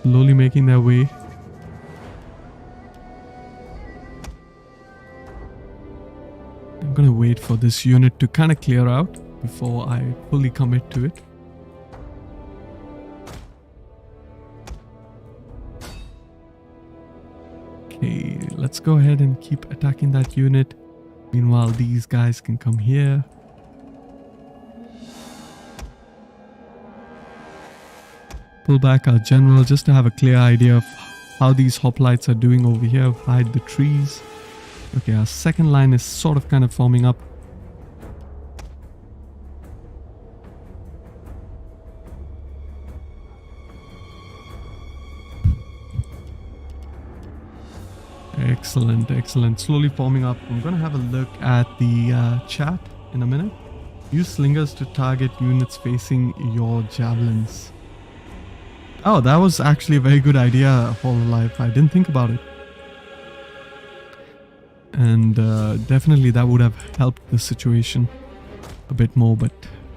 slowly making their way. I'm gonna wait for this unit to kind of clear out before I fully commit to it. Okay, let's go ahead and keep attacking that unit. Meanwhile, these guys can come here. Pull back our general just to have a clear idea of how these hoplites are doing over here. Hide the trees. Okay, our second line is sort of kind of forming up. Excellent, excellent. Slowly forming up. I'm going to have a look at the chat in a minute. Use slingers to target units facing your javelins. Oh, that was actually a very good idea, Hololive. I didn't think about it. And definitely that would have helped the situation a bit more. But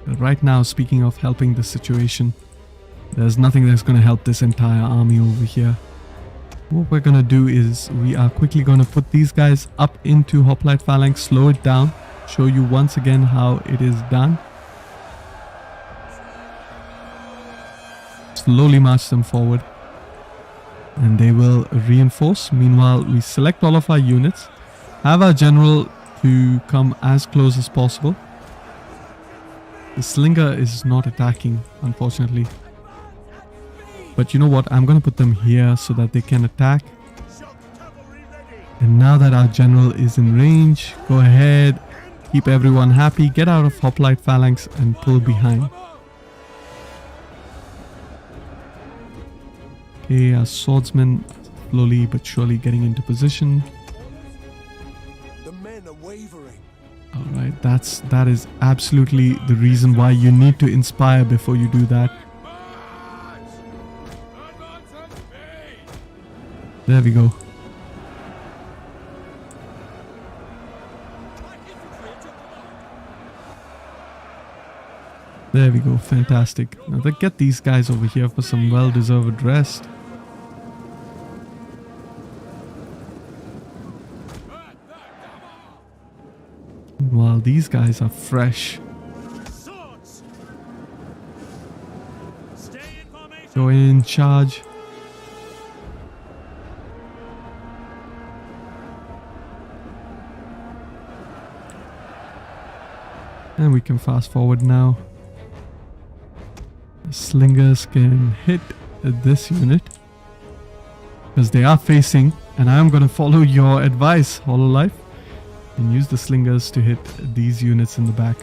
right now, speaking of helping the situation, there's nothing that's going to help this entire army over here. What we're going to do is we are quickly going to put these guys up into Hoplite Phalanx, slow it down, show you once again how it is done. Slowly march them forward and they will reinforce. Meanwhile, we select all of our units, have our general to come as close as possible. The slinger is not attacking, unfortunately. But you know what? I'm going to put them here so that they can attack. And now that our general is in range, go ahead, keep everyone happy, get out of Hoplite Phalanx and pull behind. Okay, our swordsmen slowly but surely getting into position. The men are wavering. Alright, that is absolutely the reason why you need to inspire before you do that. There we go. There we go, fantastic. Now let's get these guys over here for some well-deserved rest. While these guys are fresh. Go in, charge. And we can fast forward now. The slingers can hit this unit because they are facing, and I am going to follow your advice, Hololive, and use the slingers to hit these units in the back.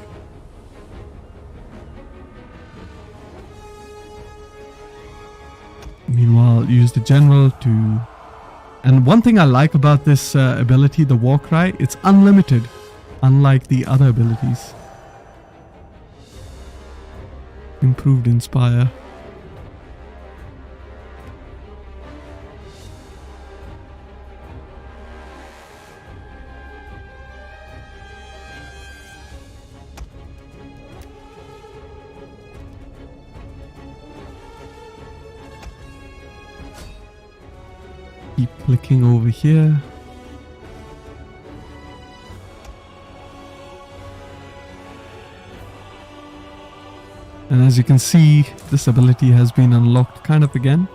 Meanwhile, use the general to... And one thing I like about this ability, the war cry, it's unlimited, unlike the other abilities. Improved inspire. Keep clicking over here. And as you can see, this ability has been unlocked kind of again.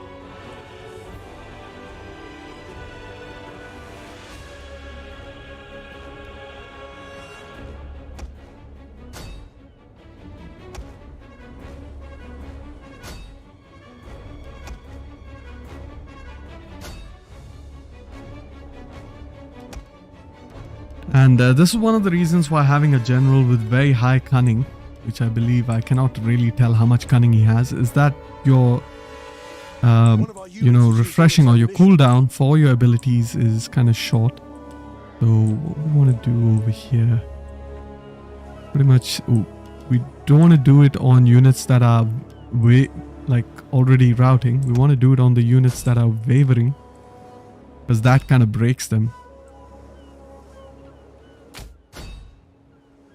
And this is one of the reasons why having a general with very high cunning, which I believe I cannot really tell how much cunning he has, is that your, refreshing or your cooldown for your abilities is kind of short. So what we want to do over here, pretty much, we don't want to do it on units that are already routing. We want to do it on the units that are wavering, because that kind of breaks them.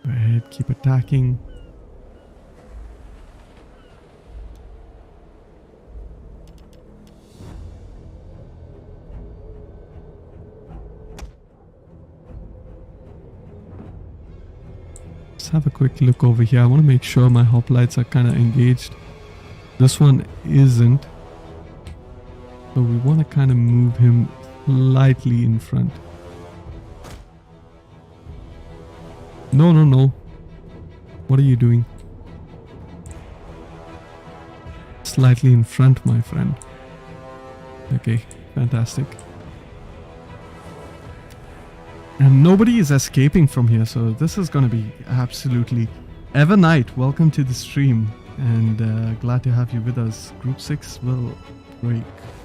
Go ahead, keep attacking. Let's have a quick look over here. I want to make sure my hoplites are kind of engaged. This one isn't. So we want to kind of move him slightly in front. No, no, no. What are you doing? Slightly in front, my friend. Okay, fantastic. And nobody is escaping from here, so this is gonna be absolutely... Evernight, welcome to the stream, and glad to have you with us. Group 6 will break.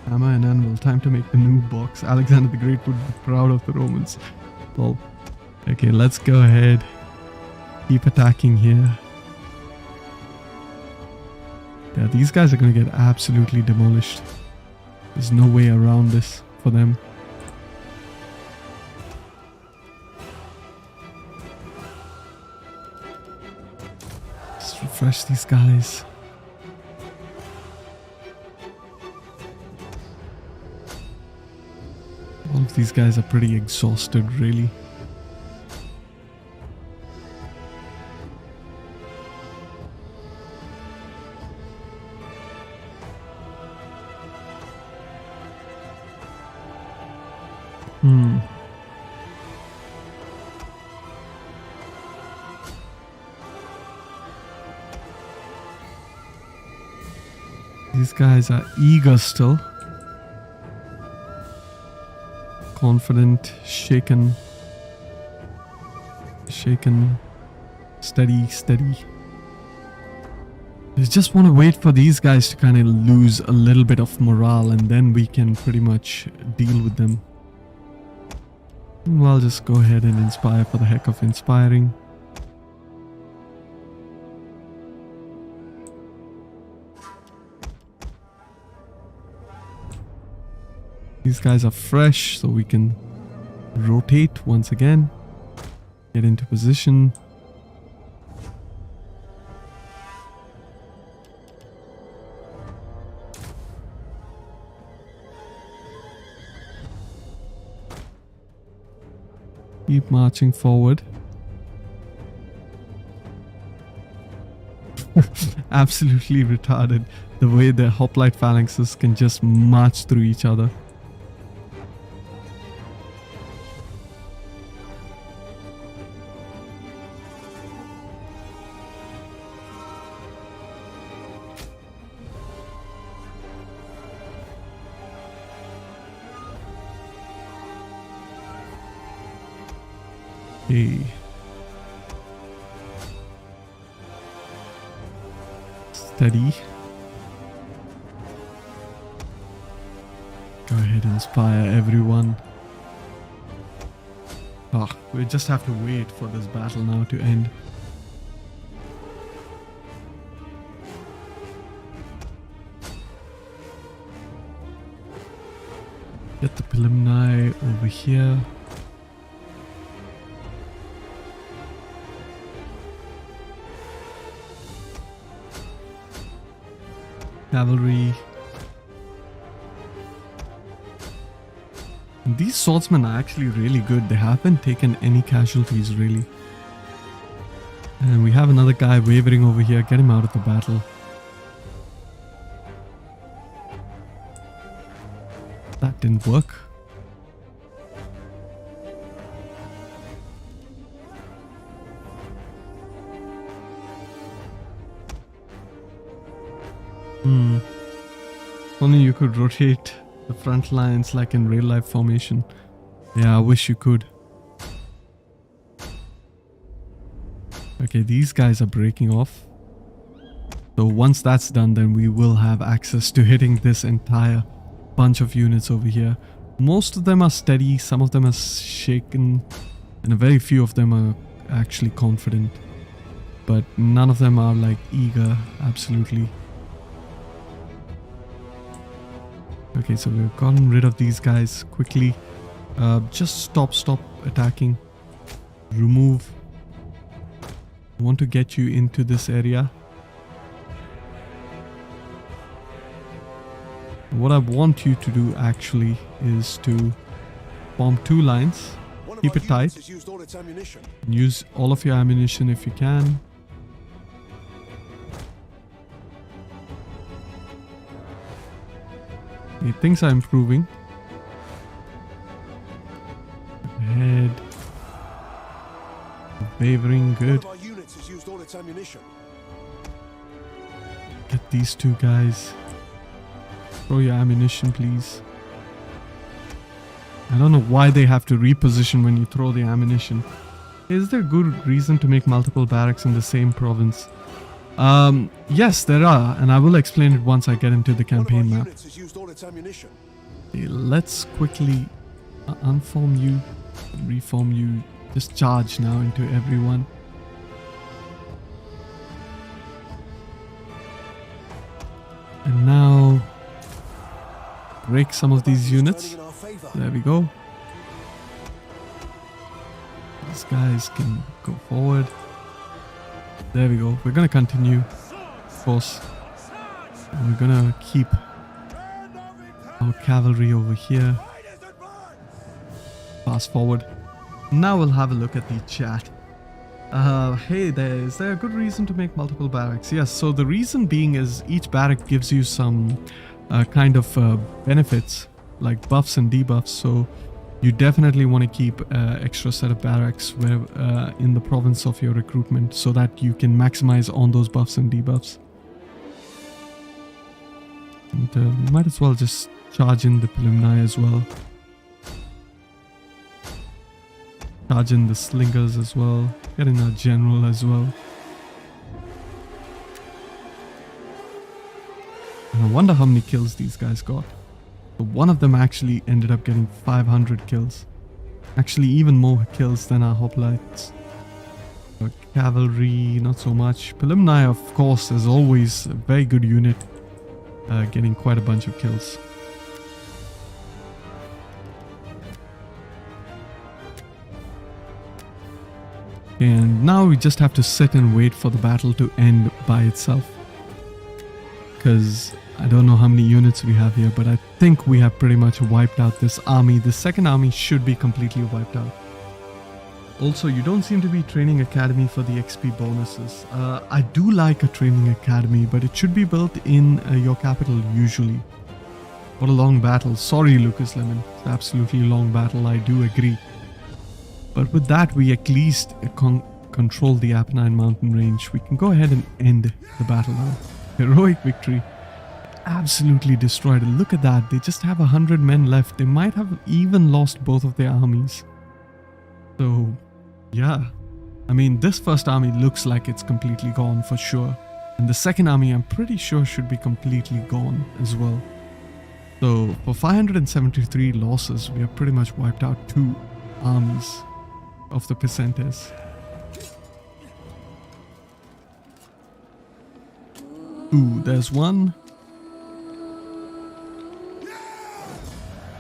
Hammer and Anvil, time to make the new box. Alexander the Great would be proud of the Romans. Well, okay, let's go ahead. Keep attacking here. Yeah, these guys are gonna get absolutely demolished. There's no way around this for them. Just refresh these guys. All of these guys are pretty exhausted, really. These guys are eager still. Confident, shaken. Shaken. Steady, steady. I just want to wait for these guys to kind of lose a little bit of morale, and then we can pretty much deal with them. Well, I'll just go ahead and inspire for the heck of inspiring. These guys are fresh, so we can rotate once again. Get into position. Keep marching forward. Absolutely retarded the way the hoplite phalanxes can just march through each other. Okay. Steady. Go ahead and inspire everyone. Oh, we just have to wait for this battle now to end. Get the Apennine over here. Cavalry. And these swordsmen are actually really good. They haven't taken any casualties really. And we have another guy wavering over here. Get him out of the battle. That didn't work. Only you could rotate the front lines like in real life formation. Yeah, I wish you could. Okay, these guys are breaking off. So once that's done, then we will have access to hitting this entire bunch of units over here. Most of them are steady, some of them are shaken, and a very few of them are actually confident. But none of them are like eager, absolutely. Okay, so we've gotten rid of these guys quickly. Just stop attacking. Remove. I want to get you into this area. What I want you to do actually is to form two lines. Keep it tight. Use all of your ammunition if you can. Okay, things are improving. Ahead. Wavering, One good. of our units has used all its ammunition. Get these two guys. Throw your ammunition, please. I don't know why they have to reposition when you throw the ammunition. Is there good reason to make multiple barracks in the same province? Yes, there are, and I will explain it once I get into the campaign One of our map. units has used all its ammunition. Okay, let's quickly unform you, reform you. Just charge now into everyone. And now break some of these units. Turning in our favor. There we go. These guys can go forward. There we go. We're gonna continue, of course. And we're gonna keep our cavalry over here. Fast forward. Now we'll have a look at the chat. Hey there, is there a good reason to make multiple barracks? Yes, so the reason being is each barrack gives you some kind of benefits, like buffs and debuffs, so you definitely want to keep extra set of barracks where in the province of your recruitment so that you can maximize on those buffs and debuffs. And might as well just charge in the Apennine as well. Charge in the slingers as well. Get in our general as well. And I wonder how many kills these guys got. So one of them actually ended up getting 500 kills. Actually even more kills than our hoplites. Cavalry, not so much. Apennine, of course, is always a very good unit. Getting quite a bunch of kills. And now we just have to sit and wait for the battle to end by itself. Because I don't know how many units we have here, but I think we have pretty much wiped out this army. The second army should be completely wiped out. Also, you don't seem to be training academy for the XP bonuses. I do like a training academy, but it should be built in your capital usually. What a long battle. Sorry, Lucas Lemon. It's absolutely a long battle, I do agree. But with that, we at least control the Apennine mountain range. We can go ahead and end the battle now. Heroic victory. Absolutely destroyed it. Look at that. They just have 100 men left. They might have even lost both of their armies. So, yeah. I mean, this first army looks like it's completely gone for sure. And the second army, I'm pretty sure, should be completely gone as well. So, for 573 losses, we have pretty much wiped out 2 armies of the Picentes. Ooh, there's one.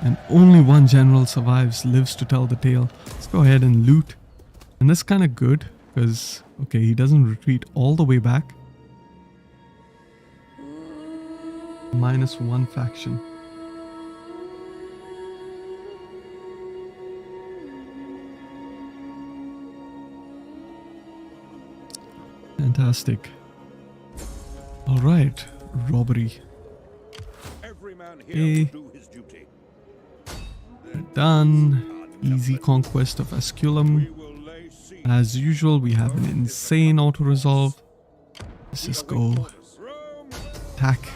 And only one general survives, lives to tell the tale. Let's go ahead and loot. And that's kind of good, because, okay, he doesn't retreat all the way back. -1 faction. Fantastic. All right, robbery. Every man Okay. here will do his duty. Done. Easy conquest of Asculum. We will lay siege. As usual, we have an insane auto-resolve. Let's just go Rome, attack.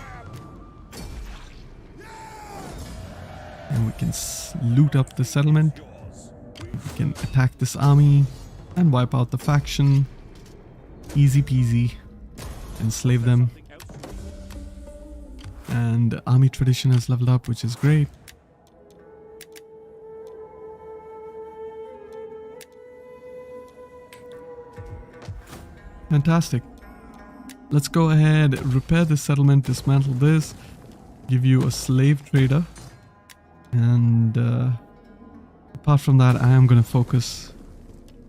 And we can loot up the settlement. We can attack this army and wipe out the faction. Easy peasy. Enslave them. And army tradition has leveled up, which is great. Fantastic. Let's go ahead, repair this settlement, dismantle this, give you a slave trader. And apart from that, I am going to focus.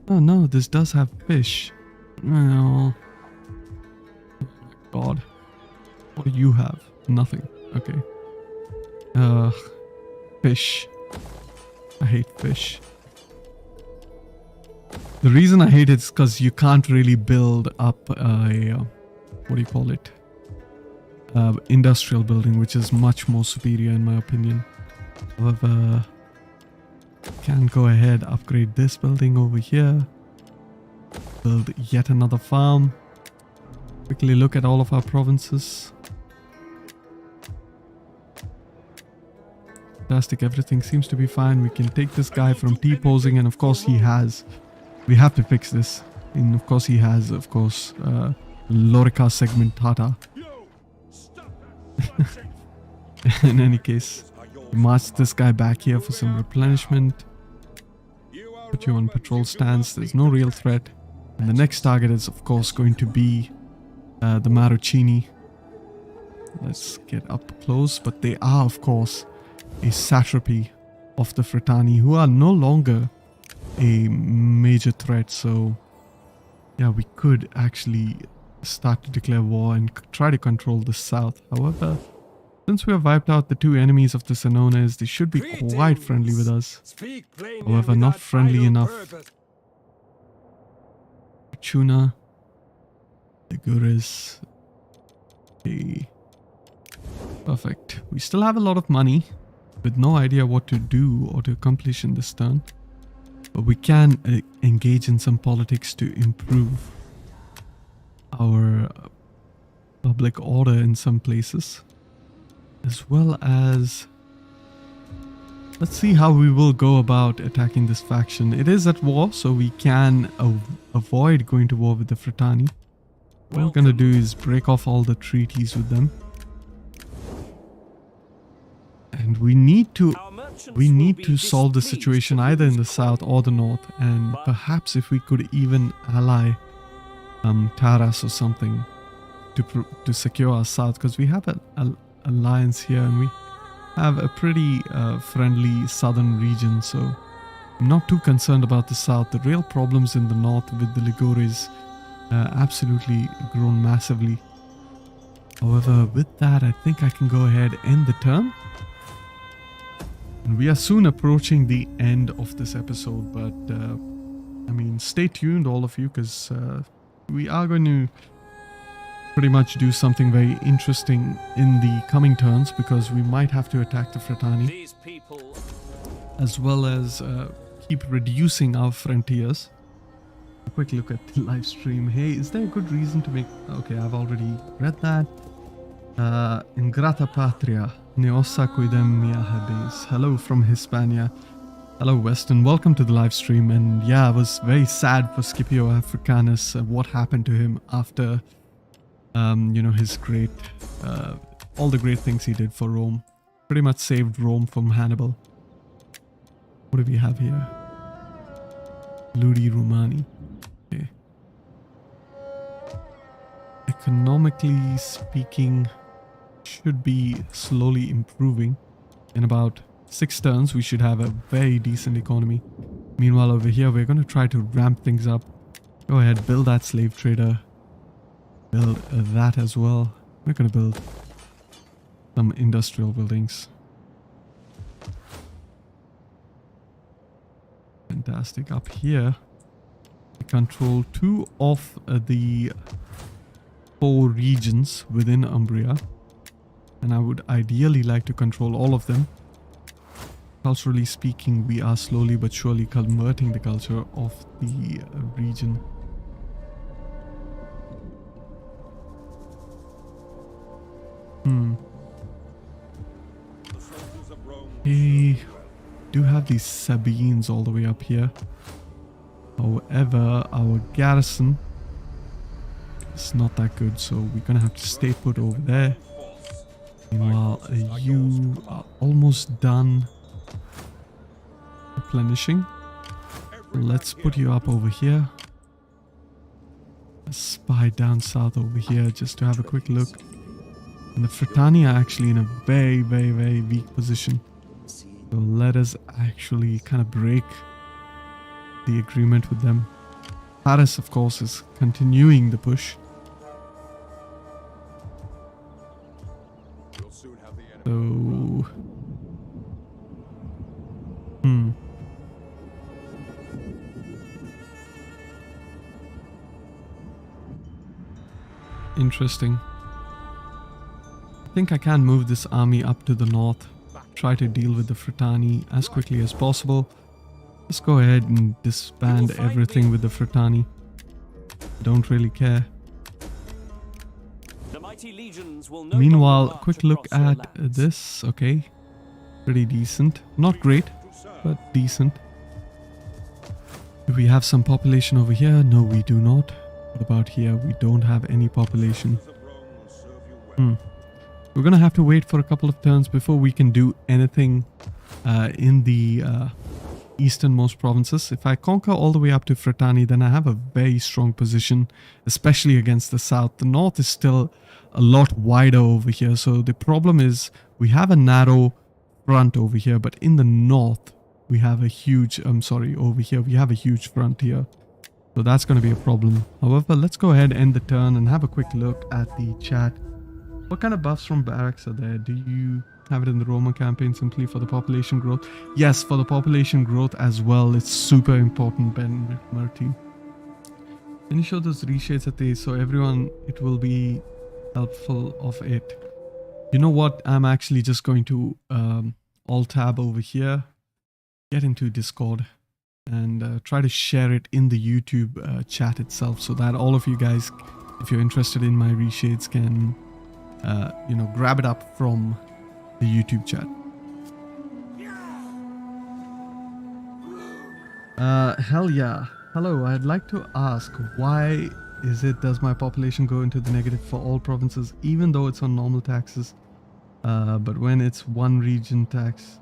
Oh no, this does have fish. Oh, God. What do you have? Nothing. Okay. Fish. I hate fish. The reason I hate it is because you can't really build up a, what do you call it? Industrial building, which is much more superior in my opinion. However, can go ahead, upgrade this building over here. build yet another farm. Quickly look at all of our provinces. Fantastic, everything seems to be fine. We can take this guy from T-posing, and of course he has. We have to fix this. And of course he has, of course, Lorica segmentata. In any case, march this guy back here for some replenishment. Put you on patrol stance. There's no real threat. And the next target is, of course, going to be the Marrucini. Let's get up close. But they are, of course, a satrapy of the Fratani, who are no longer a major threat. So, yeah, we could actually start to declare war and try to control the south. However, since we have wiped out the two enemies of the Senones, they should be quite friendly with us. However, not friendly enough. Tuna, the Guris. Okay. Perfect. We still have a lot of money, with no idea what to do or to accomplish in this turn. But we can engage in some politics to improve our public order in some places. As well as, let's see how we will go about attacking this faction. It is at war, so we can avoid going to war with the Fratani. What we're going to do is break off all the treaties with them. And we need to solve the situation either in the south or the north. And perhaps if we could even ally Taras or something to secure our south, because we have an alliance here and we have a pretty friendly southern region, so I'm not too concerned about the south. The real problems in the north with the Ligures absolutely grown massively. However, with that, I think I can go ahead and end the turn. And we are soon approaching the end of this episode, but I mean, stay tuned all of you, because we are going to pretty much do something very interesting in the coming turns, because we might have to attack the Fratani, as well as keep reducing our frontiers. A quick look at the live stream. Hey, is there a good reason to make... Okay, I've already read that. Ingrata patria, neosa quidem mia habes. Hello from Hispania. Hello Weston, welcome to the live stream. And yeah, I was very sad for Scipio Africanus, what happened to him after you know, his great, all the great things he did for Rome. Pretty much saved Rome from Hannibal. What do we have here? Ludi Romani. Okay. Economically speaking, should be slowly improving. In about 6 turns, we should have a very decent economy. Meanwhile, over here, we're going to try to ramp things up. Go ahead, build that slave trader. Build that as well. We're going to build some industrial buildings. Fantastic. Up here, we control 2 of the 4 regions within Umbria. And I would ideally like to control all of them. Culturally speaking, we are slowly but surely converting the culture of the region. We do have these Sabines all the way up here. However, our garrison is not that good, so we're gonna have to stay put over there. Meanwhile, you are almost done replenishing. Let's put you up over here. A spy down south over here just to have a quick look. And the Fratani are actually in a very, very, very weak position. So let us actually kind of break the agreement with them. Paris, of course, is continuing the push. So... Interesting. I think I can move this army up to the north. Try to deal with the Fratani as quickly as possible. Let's go ahead and disband everything with the Fratani. Don't really care. The mighty legions will no Meanwhile, longer quick march look across your at lands. this. Okay. Pretty decent. Not great, but decent. Do we have some population over here? No, we do not. What about here? We don't have any population. We're gonna have to wait for a couple of turns before we can do anything in the easternmost provinces. If I conquer all the way up to Frentani, then I have a very strong position, especially against the south. The north is still a lot wider over here, so the problem is we have a narrow front over here, but in the north we have a huge, over here we have a huge front here. So that's going to be a problem. However, let's go ahead and end the turn and have a quick look at the chat. What kind of buffs from barracks are there? Do you have it in the Roma campaign simply for the population growth? Yes, for the population growth as well. It's super important, Ben Murty. Can you show those reshades at the, so everyone, it will be helpful of it. You know what? I'm actually just going to alt-tab over here, get into Discord, and try to share it in the YouTube chat itself, so that all of you guys, if you're interested in my reshades, can you know, grab it up from the YouTube chat. Hell yeah. Hello, I'd like to ask, why does my population go into the negative for all provinces, even though it's on normal taxes? But when it's one region tax,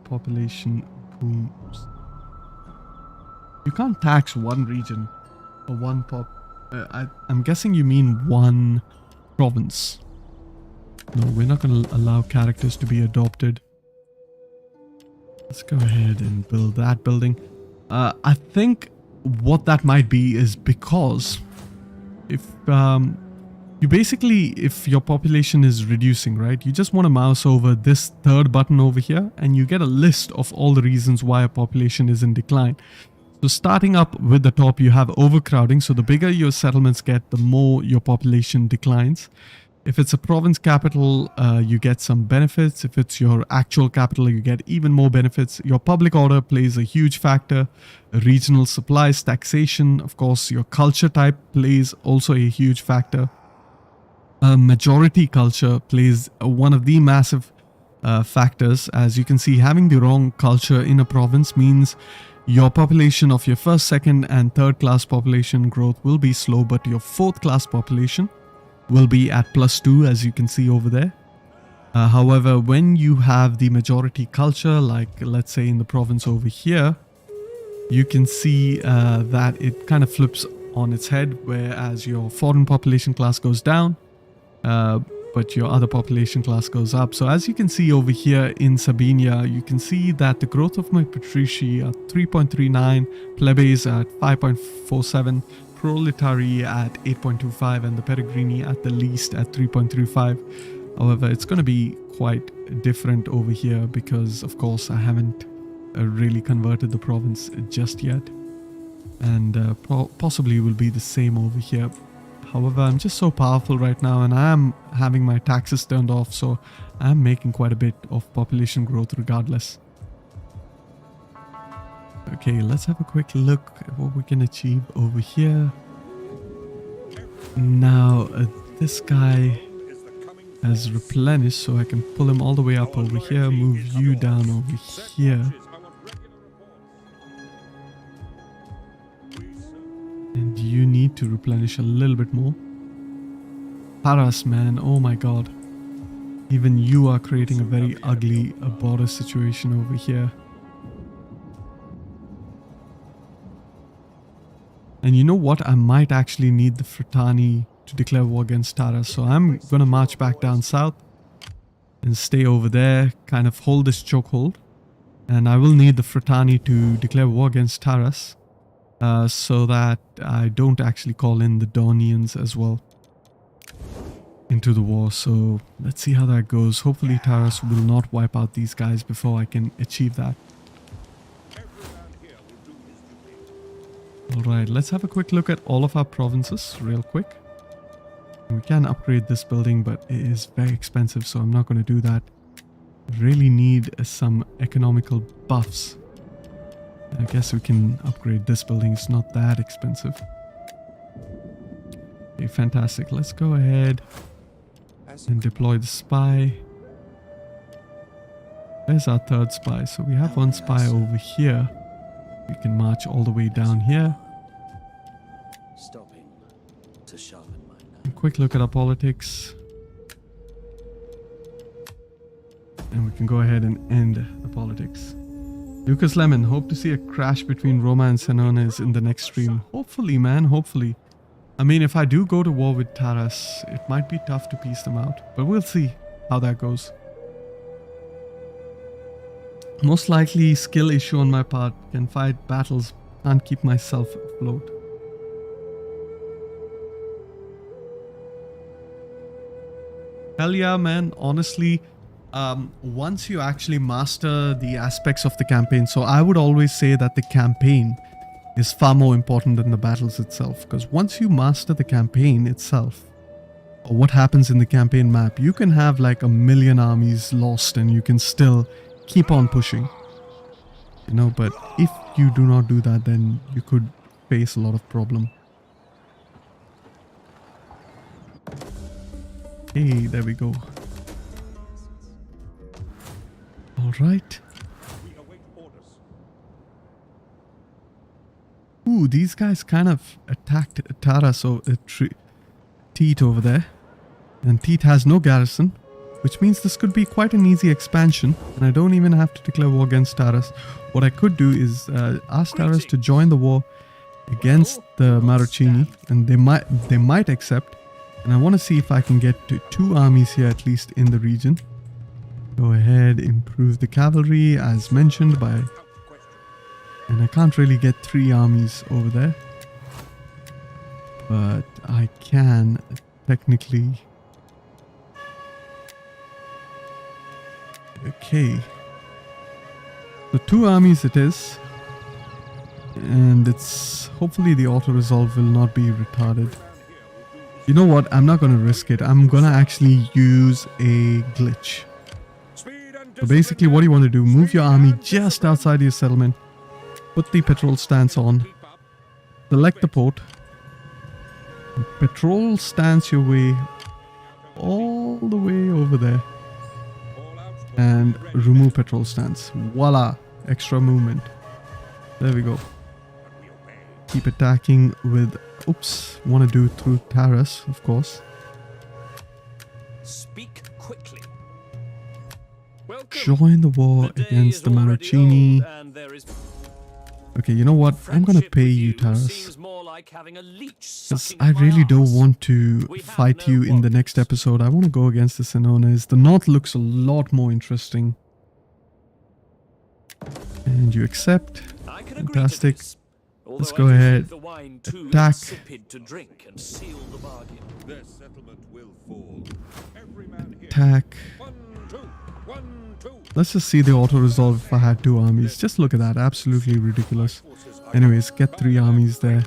population booms. You can't tax one region or one pop. I'm guessing you mean one province. No, we're not going to allow characters to be adopted. Let's go ahead and build that building. I think what that might be is because if you basically, if your population is reducing, right, you just want to mouse over this third button over here and you get a list of all the reasons why a population is in decline. So starting up with the top, you have overcrowding. So the bigger your settlements get, the more your population declines. If it's a province capital, you get some benefits. If it's your actual capital, you get even more benefits. Your public order plays a huge factor. Regional supplies, taxation, of course, your culture type plays also a huge factor. Majority culture plays one of the massive factors. As you can see, having the wrong culture in a province means your population of your first, second, and third class population growth will be slow, but your fourth class population will be at +2, as you can see over there. However, when you have the majority culture, like let's say in the province over here, you can see that it kind of flips on its head, whereas your foreign population class goes down, but your other population class goes up. So as you can see over here in Sabinia, you can see that the growth of my patrici are 3.39, plebes at 5.47, proletari at 8.25, and the peregrini at the least at 3.35. However, it's going to be quite different over here because, of course, I haven't really converted the province just yet, and possibly will be the same over here. However, I'm just so powerful right now, and I am having my taxes turned off, so I'm making quite a bit of population growth regardless. Okay, let's have a quick look at what we can achieve over here. Now, this guy has replenished, so I can pull him all the way up over here, move you down over here. And you need to replenish a little bit more. Paras, man, oh my god. Even you are creating a very ugly border situation over here. And you know what? I might actually need the Frentani to declare war against Taras. So I'm going to march back down south and stay over there, kind of hold this chokehold. And I will need the Frentani to declare war against Taras, so that I don't actually call in the Daunians as well into the war. So let's see how that goes. Hopefully Taras will not wipe out these guys before I can achieve that. Alright, let's have a quick look at all of our provinces real quick. We can upgrade this building, but it is very expensive, so I'm not going to do that. Really need some economical buffs. I guess we can upgrade this building, it's not that expensive. Okay, fantastic. Let's go ahead and deploy the spy. There's our third spy. So we have one spy over here. We can march all the way down here. Stopping to sharpen my knife. A quick look at our politics. And we can go ahead and end the politics. Lucas Lemon, hope to see a crash between Roma and Senones in the next stream. Hopefully, man, hopefully. I mean, if I do go to war with Taras, it might be tough to piece them out. But we'll see how that goes. Most likely skill issue on my part. Can fight battles, can't keep myself afloat. Hell yeah, man. Honestly, once you actually master the aspects of the campaign, so I would always say that the campaign is far more important than the battles itself, because once you master the campaign itself, or what happens in the campaign map, you can have like 1,000,000 armies lost and you can still keep on pushing, you know. But if you do not do that, then you could face a lot of problem. Hey, there we go. All right. We await orders. Ooh, these guys kind of attacked Taras or Teat over there. And Teat has no garrison, which means this could be quite an easy expansion. And I don't even have to declare war against Taras. What I could do is ask Taras to join the war against the Marrucini, and they might accept. And I want to see if I can get to 2 armies here at least in the region. Go ahead, improve the cavalry as mentioned by... And I can't really get 3 armies over there. But I can technically... Okay. So 2 armies it is. And it's... Hopefully the auto-resolve will not be retarded. You know what? I'm not going to risk it. I'm going to actually use a glitch. So basically what you want to do, move your army just outside your settlement. Put the patrol stance on. Select the port. Patrol stance your way all the way over there. And remove patrol stance. Voila! Extra movement. There we go. Keep attacking with... Oops. Want to do it through Taras, of course. Speak quickly. Join the war against the Marrucini. Okay, you know what? I'm gonna pay you, Taras. Because I really don't want to fight you in the next episode. I want to go against the Senones. The north looks a lot more interesting. And you accept. Fantastic. Let's go ahead. Attack. Attack. Let's just see the auto-resolve if I had 2 armies. Just look at that. Absolutely ridiculous. Anyways, get 3 armies there.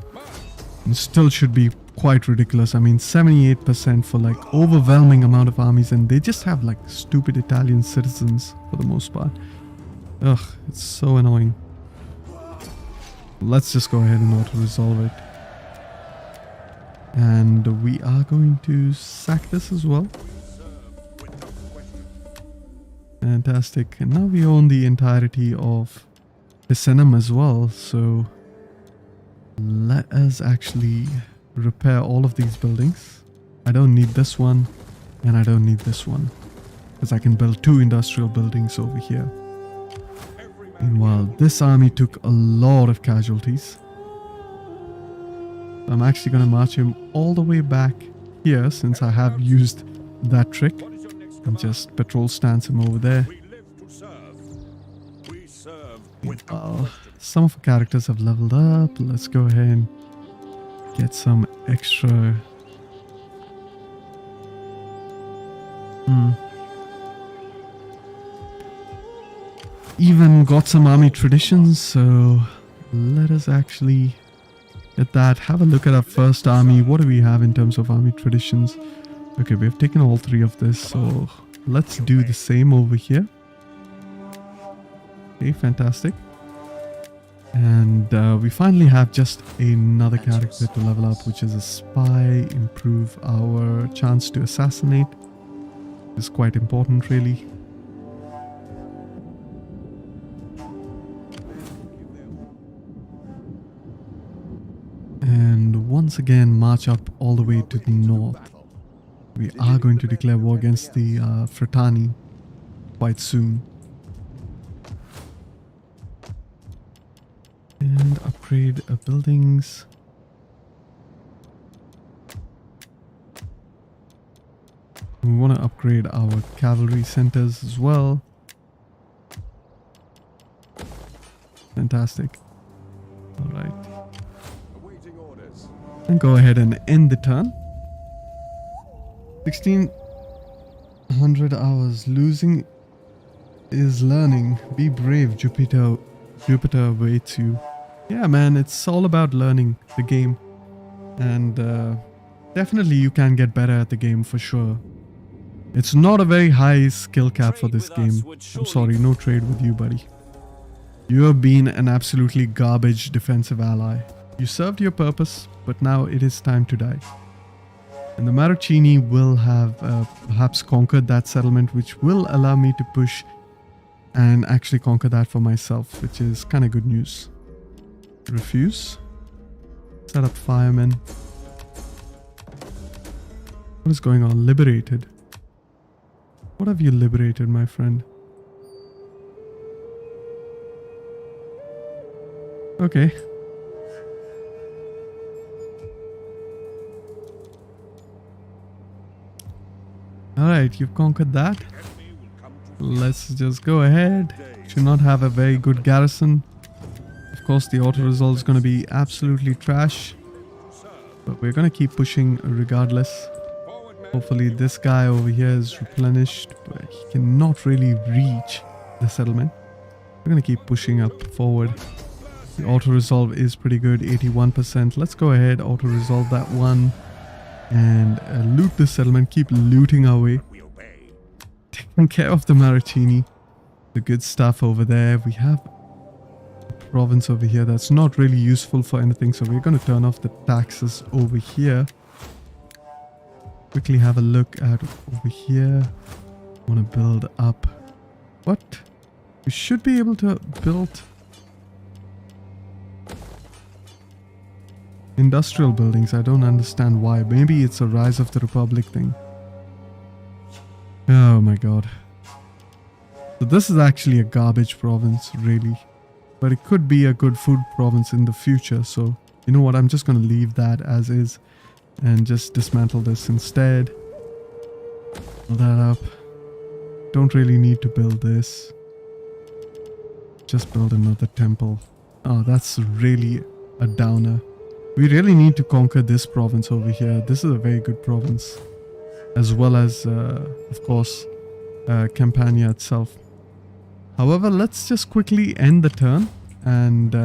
And still should be quite ridiculous. I mean, 78% for like overwhelming amount of armies. And they just have like stupid Italian citizens for the most part. Ugh, it's so annoying. Let's just go ahead and auto-resolve it. And we are going to sack this as well. Fantastic. And now we own the entirety of Picenum as well. So let us actually repair all of these buildings. I don't need this one. And I don't need this one. Because I can build 2 industrial buildings over here. Meanwhile, this army took a lot of casualties. I'm actually going to march him all the way back here since I have used that trick. And just patrol stance him over there. Some of the characters have leveled up. Let's go ahead and get some extra... Even got some army traditions, so let us actually get that. Have a look at our first army. What do we have in terms of army traditions? Okay, we have taken all 3 of this, so let's do the same over here. Okay, fantastic. And we finally have just another character to level up, which is a spy. Improve our chance to assassinate. Is quite important, really. And once again, march up all the way to the north. We are going to declare war against the Fratani quite soon. And upgrade buildings. We want to upgrade our cavalry centers as well. Fantastic. Alright. And go ahead and end the turn. 1600 hours. Losing is learning. Be brave, Jupiter. Jupiter waits you. Yeah, man, it's all about learning the game. And definitely you can get better at the game for sure. It's not a very high skill cap for this game. I'm sorry, no trade with you, buddy. You have been an absolutely garbage defensive ally. You served your purpose, but now it is time to die. And the Marrucini will have perhaps conquered that settlement, which will allow me to push and actually conquer that for myself, which is kind of good news. Refuse. Set up firemen. What is going on? Liberated. What have you liberated, my friend? Okay. Alright, you've conquered that. Let's just go ahead. Should not have a very good garrison. Of course, the auto resolve is going to be absolutely trash. But we're going to keep pushing regardless. Hopefully this guy over here is replenished, but he cannot really reach the settlement. We're going to keep pushing up forward. The auto resolve is pretty good, 81%. Let's go ahead, auto resolve that one. And loot the settlement, keep looting our way. Taking care of the Marrucini. The good stuff over there. We have a province over here that's not really useful for anything, so we're going to turn off the taxes over here. Quickly have a look at over here. Want to build up. What? We should be able to build industrial buildings. I don't understand why. Maybe it's a Rise of the Republic thing. Oh my god. So this is actually a garbage province, really. But it could be a good food province in the future. So, you know what? I'm just going to leave that as is. And just dismantle this instead. Build that up. Don't really need to build this. Just build another temple. Oh, that's really a downer. We really need to conquer this province over here. This is a very good province. As well as, of course, Campania itself. However, let's just quickly end the turn. And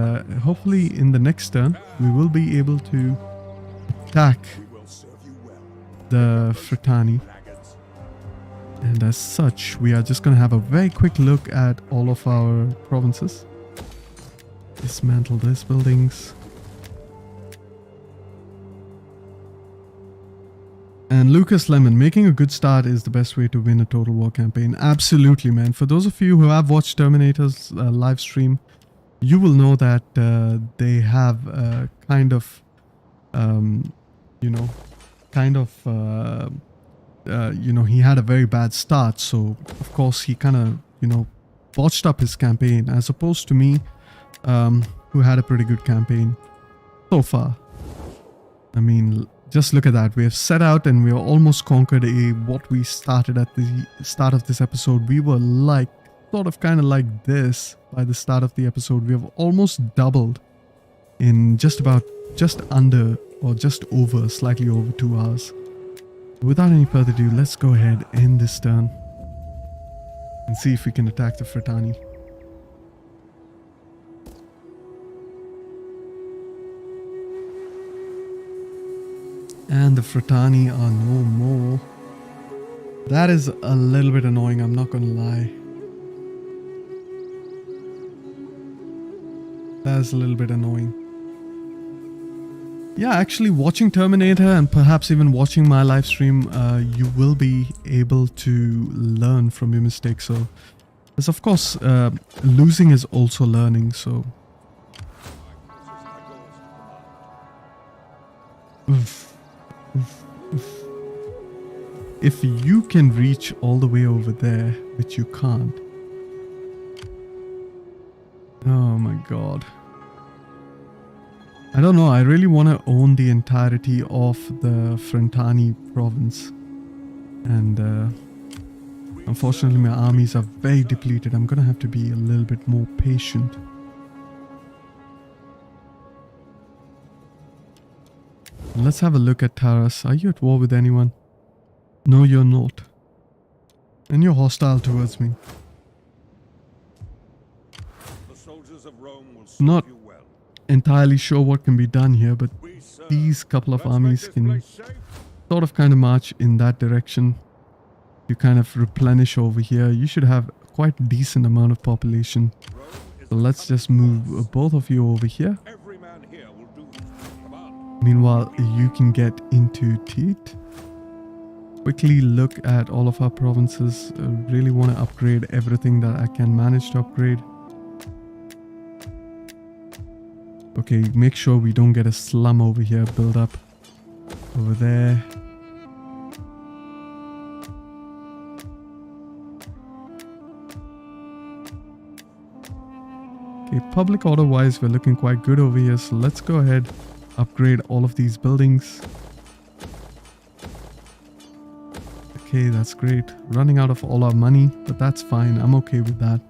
hopefully in the next turn, we will be able to attack the Fratani. And as such, we are just going to have a very quick look at all of our provinces. Dismantle these buildings. And Lucas Lemon, making a good start is the best way to win a Total War campaign. Absolutely, man. For those of you who have watched Terminator's live stream, you will know that they have kind of, you know, he had a very bad start. So, of course, he kind of, you know, botched up his campaign as opposed to me, who had a pretty good campaign so far. I mean, just look at that. We have set out and we have almost conquered what we started at the start of this episode. We were like, sort of kind of like this by the start of the episode. We have almost doubled in just under or just over, slightly over 2 hours. Without any further ado, let's go ahead end this turn and see if we can attack the Fratani. And the Fratani are no more. That is a little bit annoying, I'm not gonna lie. That's a little bit annoying. Yeah, actually watching Terminator and perhaps even watching my live stream, you will be able to learn from your mistakes. So, as of course, losing is also learning. So, oof, oof, oof. If you can reach all the way over there, which you can't. Oh my god. I don't know, I really want to own the entirety of the Frentani province. And unfortunately my armies are very depleted. I'm gonna have to be a little bit more patient. Let's have a look at Taras. Are you at war with anyone? No, you're not. And you're hostile towards me. The soldiers of Rome will Not serve you well. entirely sure what can be done here, but We serve. these couple of Let's make armies this can place safe. sort of kind of march in that direction. You kind of replenish over here. You should have quite a decent amount of population. Rome is So the let's just move both of you over here. Every man here will do as you command. Meanwhile, you can get into Teat. Quickly look at all of our provinces. Really want to upgrade everything that I can manage to upgrade. Okay, make sure we don't get a slum over here build up over there. Okay, public order wise, we're looking quite good over here. So let's go ahead, upgrade all of these buildings. Okay, that's great. Running out of all our money, but that's fine. I'm okay with that.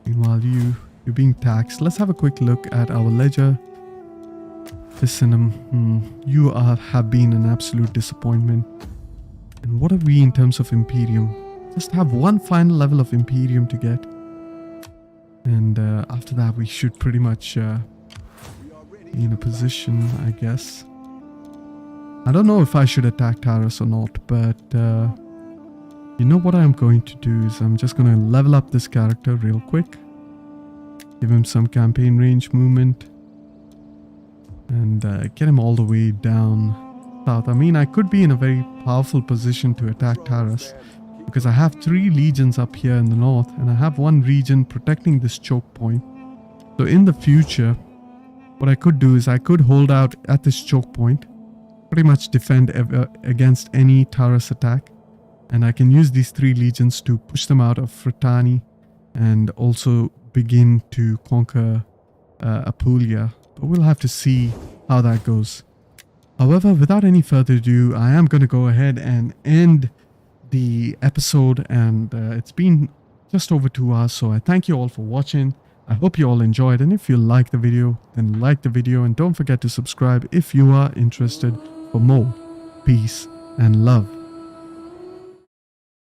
Meanwhile, you're being taxed. Let's have a quick look at our ledger. Listen, you have been an absolute disappointment. And what are we in terms of Imperium? Just have one final level of Imperium to get. And after that, we should pretty much be in a position, I guess. I don't know if I should attack Taras or not, but you know what I'm going to do is I'm just going to level up this character real quick. Give him some campaign range movement. And get him all the way down south. I mean, I could be in a very powerful position to attack Taras. Because I have 3 legions up here in the north. And I have 1 region protecting this choke point. So in the future, what I could do is I could hold out at this choke point. Pretty much defend against any Taras attack. And I can use these 3 legions to push them out of Frentani. And also begin to conquer Apulia. But we'll have to see how that goes. However, without any further ado, I am going to go ahead and end the episode. And it's been just over 2 hours. So I thank you all for watching. I hope you all enjoyed. And if you like the video, then like the video. And don't forget to subscribe if you are interested for more peace and love.